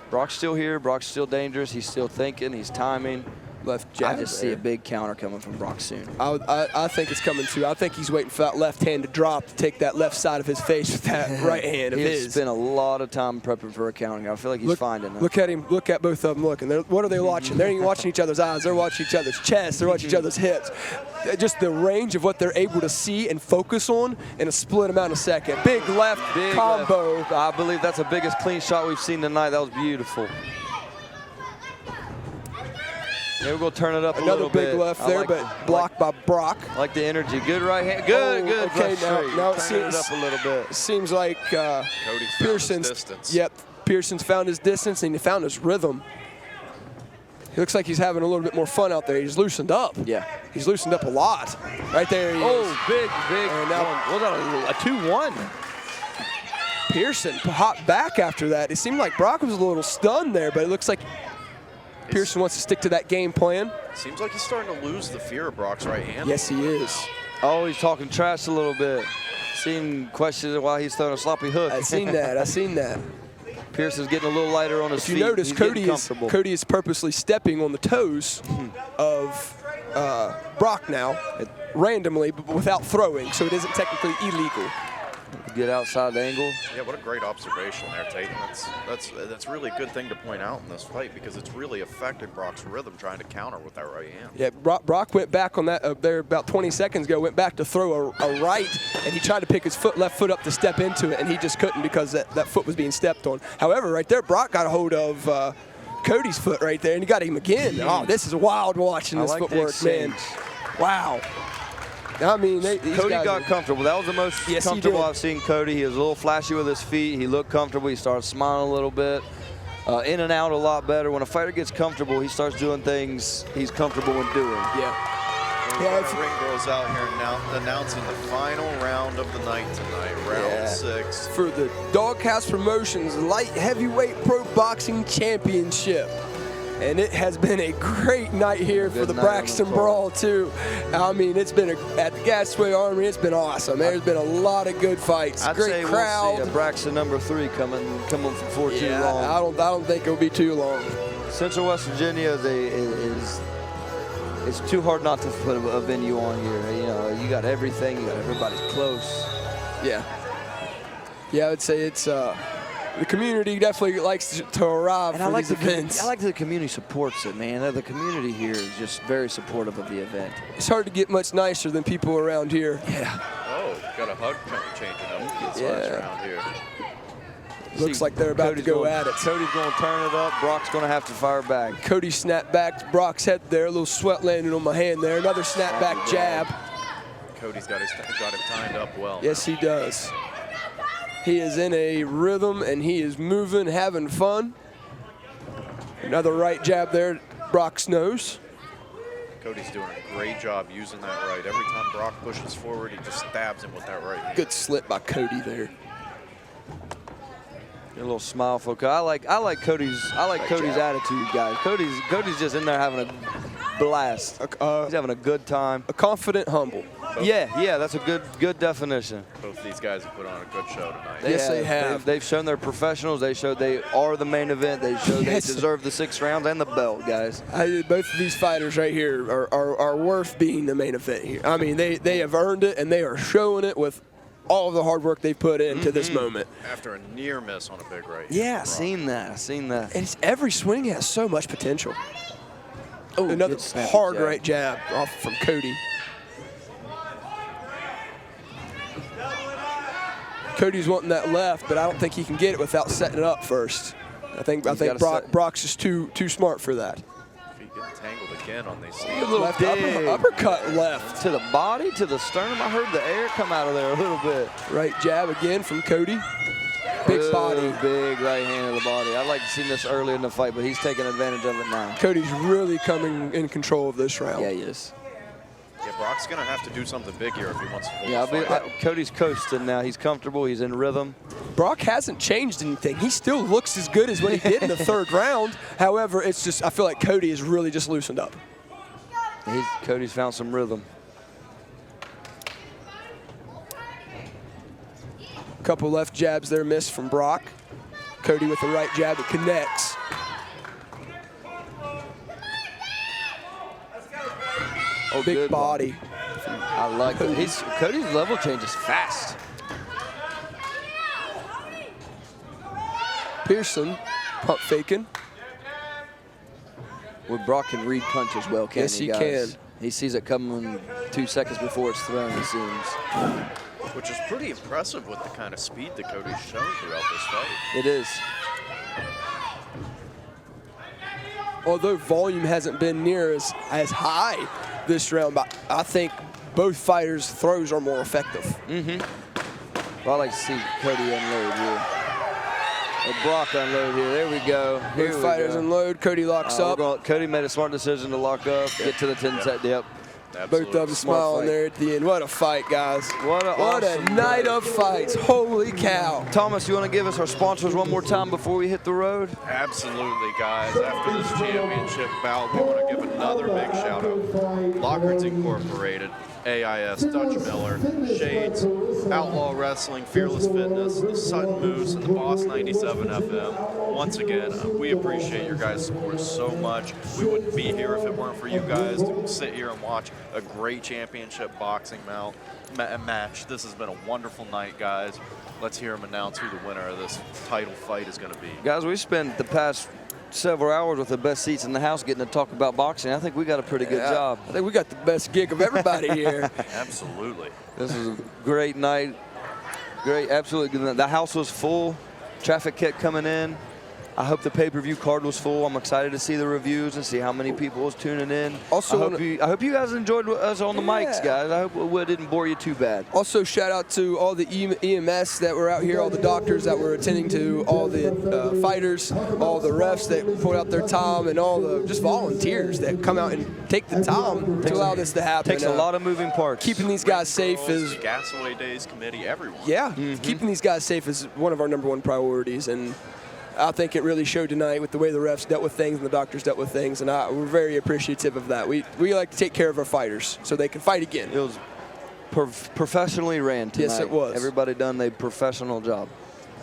Brock's still here. Brock's still dangerous. He's still thinking. He's timing. Left jab. I just see a big counter coming from Brock soon. I think it's coming too. I think he's waiting for that left hand to drop to take that left side of his face with that right hand of his. He's spent a lot of time prepping for a counter. I feel like he's finding it. Look at him. Look at both of them. Look, and what are they watching? They're even watching each other's eyes. They're watching each other's chests. They're watching each other's hips. Just the range of what they're able to see and focus on in a split amount of second. Big left combo. Left. I believe that's the biggest clean shot we've seen tonight. That was beautiful. Yeah, we're going to turn it up a little bit. Another big left there, but blocked by Brock. I like the energy. Good right hand. Good. Okay, now it seems, it up a little bit. Seems like Pearson's distance. Yep, Pearson's found his distance and he found his rhythm. He looks like he's having a little bit more fun out there. He's loosened up. Yeah. He's loosened up a lot. Right there he is. Oh, big. And now, was that a 2-1? Pearson hopped back after that. It seemed like Brock was a little stunned there, but it looks like Pearson wants to stick to that game plan. Seems like he's starting to lose the fear of Brock's right hand. Yes, he is. Oh, he's talking trash a little bit. Seen questions why he's throwing a sloppy hook. I seen that. Pearson's getting a little lighter on his feet. If you notice, Cody is purposely stepping on the toes of Brock now, randomly, but without throwing, so it isn't technically illegal. get outside the angle. Yeah, what a great observation there, Tate. That's really a good thing to point out in this fight because it's really affected Brock's rhythm trying to counter with that right hand. Yeah, Brock went back on that there about 20 seconds ago, went back to throw a right, and he tried to pick his left foot up to step into it, and he just couldn't because that foot was being stepped on. However, right there, Brock got a hold of Cody's foot right there, and he got him again. Oh, this is wild watching this footwork, man. Wow. I mean, Cody got comfortable. That was the most comfortable I've seen Cody. He was a little flashy with his feet. He looked comfortable. He started smiling a little bit. In and out a lot better. When a fighter gets comfortable, he starts doing things he's comfortable in doing. Yeah. The ring girls out here now announcing the final round of the night tonight, round 6. For the Doghouse Promotions Light Heavyweight Pro Boxing Championship. And it has been a great night here for the Braxton Brawl, too. I mean, it's been at the Gasway Armory, it's been awesome. There's been a lot of good fights. I'd great say crowd. We'll see a Braxton #3 coming before too long. I don't think it'll be too long. Central West Virginia it's too hard not to put a venue on here. You know, you got everything. You got everybody's close. Yeah. Yeah, I would say it's the community definitely likes to arrive for these events. I like that the community supports it, man. The community here is just very supportive of the event. It's hard to get much nicer than people around here. Yeah. Oh, got a hug changing up around here. Looks like they're about to go at it. Cody's going to turn it up. Brock's going to have to fire back. Cody snapped back to Brock's head there. A little sweat landing on my hand there. Another snapback jab. Cody's got it timed up well. Yes, he does. He is in a rhythm, and he is moving, having fun. Another right jab there at Brock's nose. Cody's doing a great job using that right. Every time Brock pushes forward, he just stabs him with that right hand. Good slip by Cody there. A little smile for Cody. I like Cody's attitude, guys. Cody's just in there having a blast. He's having a good time. A confident, humble. Yeah, that's a good definition. Both these guys have put on a good show tonight. Yes, they have. They've shown they're professionals. They showed they are the main event. They showed they deserve the 6 rounds and the belt, guys. Both of these fighters right here are worth being the main event here. I mean, they have earned it, and they are showing it with all of the hard work they've put into this moment. After a near miss on a big right. Yeah, seen that. And every swing has so much potential. Oh, another hard right jab off from Cody. Cody's wanting that left, but I don't think he can get it without setting it up first. I think Brock's just too smart for that. If he gets tangled again on these A little left uppercut left. To the body, to the sternum. I heard the air come out of there a little bit. Right jab again from Cody. Big body. Big right hand to the body. I'd like to see this earlier in the fight, but he's taking advantage of it now. Cody's really coming in control of this round. Yeah, he is. Yeah, Brock's going to have to do something big here if he wants to hold the fight. Cody's coasting now. He's comfortable. He's in rhythm. Brock hasn't changed anything. He still looks as good as what he did in the 3rd round. However, it's just I feel like Cody is really just loosened up. Cody's found some rhythm. Couple left jabs there missed from Brock. Cody with the right jab that connects. Oh, big body. I like it. Cody's level change is fast. Pearson pump faking. Well, Brock can read punches well, can't yes, he, guys? Yes, he can. He sees it coming 2 seconds before it's thrown, it seems. Which is pretty impressive with the kind of speed that Cody's shown throughout this fight. It is. Although volume hasn't been near as high this round, but I think both fighters' throws are more effective. Well, I like to see Cody unload here. Or Brock unload here. There we go. Both fighters unload. Cody locks up. Cody made a smart decision to lock up, get to the 10 set. Yep. Absolutely. Both of them smiling there at the end. What a fight, guys. What a night of fights. Holy cow. Thomas, you want to give us our sponsors one more time before we hit the road? Absolutely, guys. After this championship bout, we want to give another big shout out. Lockards Incorporated, AIS, Dutch Miller, Shades, Outlaw Wrestling, Fearless Fitness, the Sutton Moose, and the Boss 97 FM. Once again, we appreciate your guys' support so much. We wouldn't be here if it weren't for you guys to sit here and watch a great championship boxing match. This has been a wonderful night, guys. let's hear him announce who the winner of this title fight is going to be. Guys, we spent the past several hours with the best seats in the house getting to talk about boxing. I think we got a pretty good job. I think we got the best gig of everybody here. Absolutely. This was a great night. Great, absolutely good. The house was full. Traffic kept coming in. I hope the pay-per-view card was full. I'm excited to see the reviews and see how many people was tuning in. Also, I hope you guys enjoyed us on the mics, guys. I hope we didn't bore you too bad. Also, shout out to all the EMS that were out here, all the doctors that were attending to, all the fighters, all the refs that put out their time, and all the just volunteers that come out and take the time to allow this to happen. Takes a lot of moving parts. Keeping these guys safe is Gasaway Days Committee, everyone. Yeah, keeping these guys safe is one of our #1 priorities, and I think it really showed tonight with the way the refs dealt with things and the doctors dealt with things, and we're very appreciative of that. We like to take care of our fighters so they can fight again. It was professionally ran tonight. Yes, it was. Everybody done a professional job.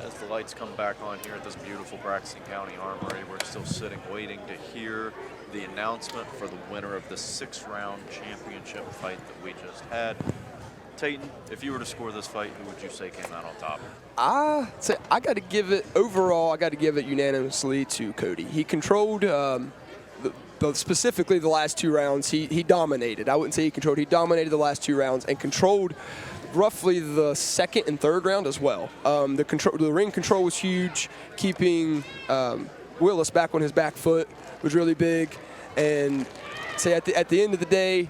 As the lights come back on here at this beautiful Braxton County Armory, we're still sitting waiting to hear the announcement for the winner of the 6-round championship fight that we just had. Tayton, if you were to score this fight, who would you say came out on top? I say I got to give it overall. I got to give it unanimously to Cody. He controlled specifically the last 2 rounds. He dominated. I wouldn't say he controlled. He dominated the last 2 rounds and controlled roughly the 2nd and 3rd round as well. The ring control was huge. Keeping Willis back on his back foot was really big. And say at the end of the day,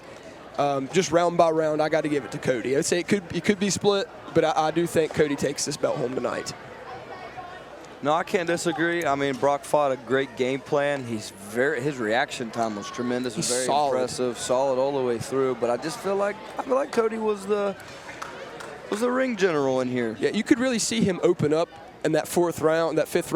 just round by round, I got to give it to Cody. I'd say it could be split, but I do think Cody takes this belt home tonight. No, I can't disagree. I mean, Brock fought a great game plan. His reaction time was tremendous. He's very solid. Impressive, solid all the way through. But I feel like Cody was the ring general in here. Yeah, you could really see him open up in that 4th round, the 5th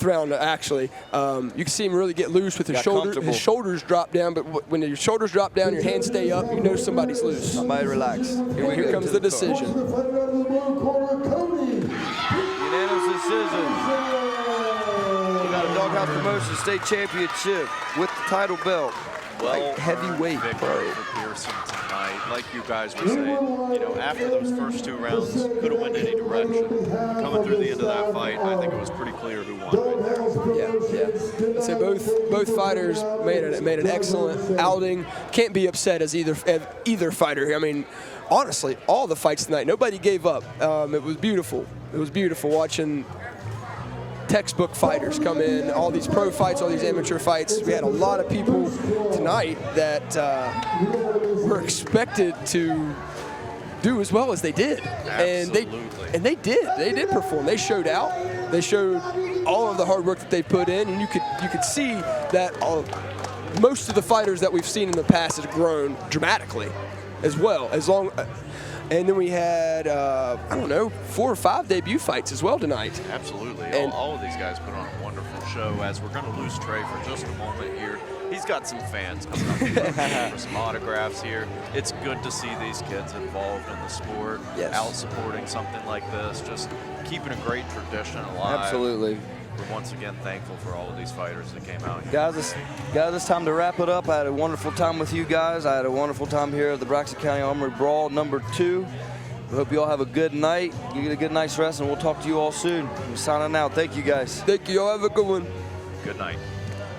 round actually. You can see him really get loose with his shoulders. His shoulders drop down, but when your shoulders drop down, your hands stay up, you know somebody's loose. Somebody relax. Here comes the decision. Unanimous decision. We got a Doghouse Promotion State Championship with the title belt. Well, heavyweight victory for Pearson tonight. Like you guys were saying, after those first 2 rounds, could have went any direction. Coming through the end of that fight, I think it was pretty clear who won right there. Yeah. I'd say both fighters made an excellent outing. Can't be upset as either fighter. I mean, honestly, all the fights tonight, nobody gave up. It was beautiful. It was beautiful watching textbook fighters come in, all these pro fights, all these amateur fights. We had a lot of people tonight that were expected to do as well as they did. Absolutely. And they did perform. They showed out. They showed all of the hard work that they put in, and you could see that most of the fighters that we've seen in the past have grown dramatically as well. And then we had, 4 or 5 debut fights as well tonight. Absolutely. And all of these guys put on a wonderful show. As we're going to lose Trey for just a moment here, he's got some fans coming up for some autographs here. It's good to see these kids involved in the sport, out supporting something like this, just keeping a great tradition alive. Absolutely. We're once again thankful for all of these fighters that came out here. Guys, it's time to wrap it up. I had a wonderful time with you guys. I had a wonderful time here at the Braxton County Armory Brawl #2. We hope you all have a good night. You get a good night's rest, and we'll talk to you all soon. I'm signing out. Thank you, guys. Thank you. Y'all have a good one. Good night.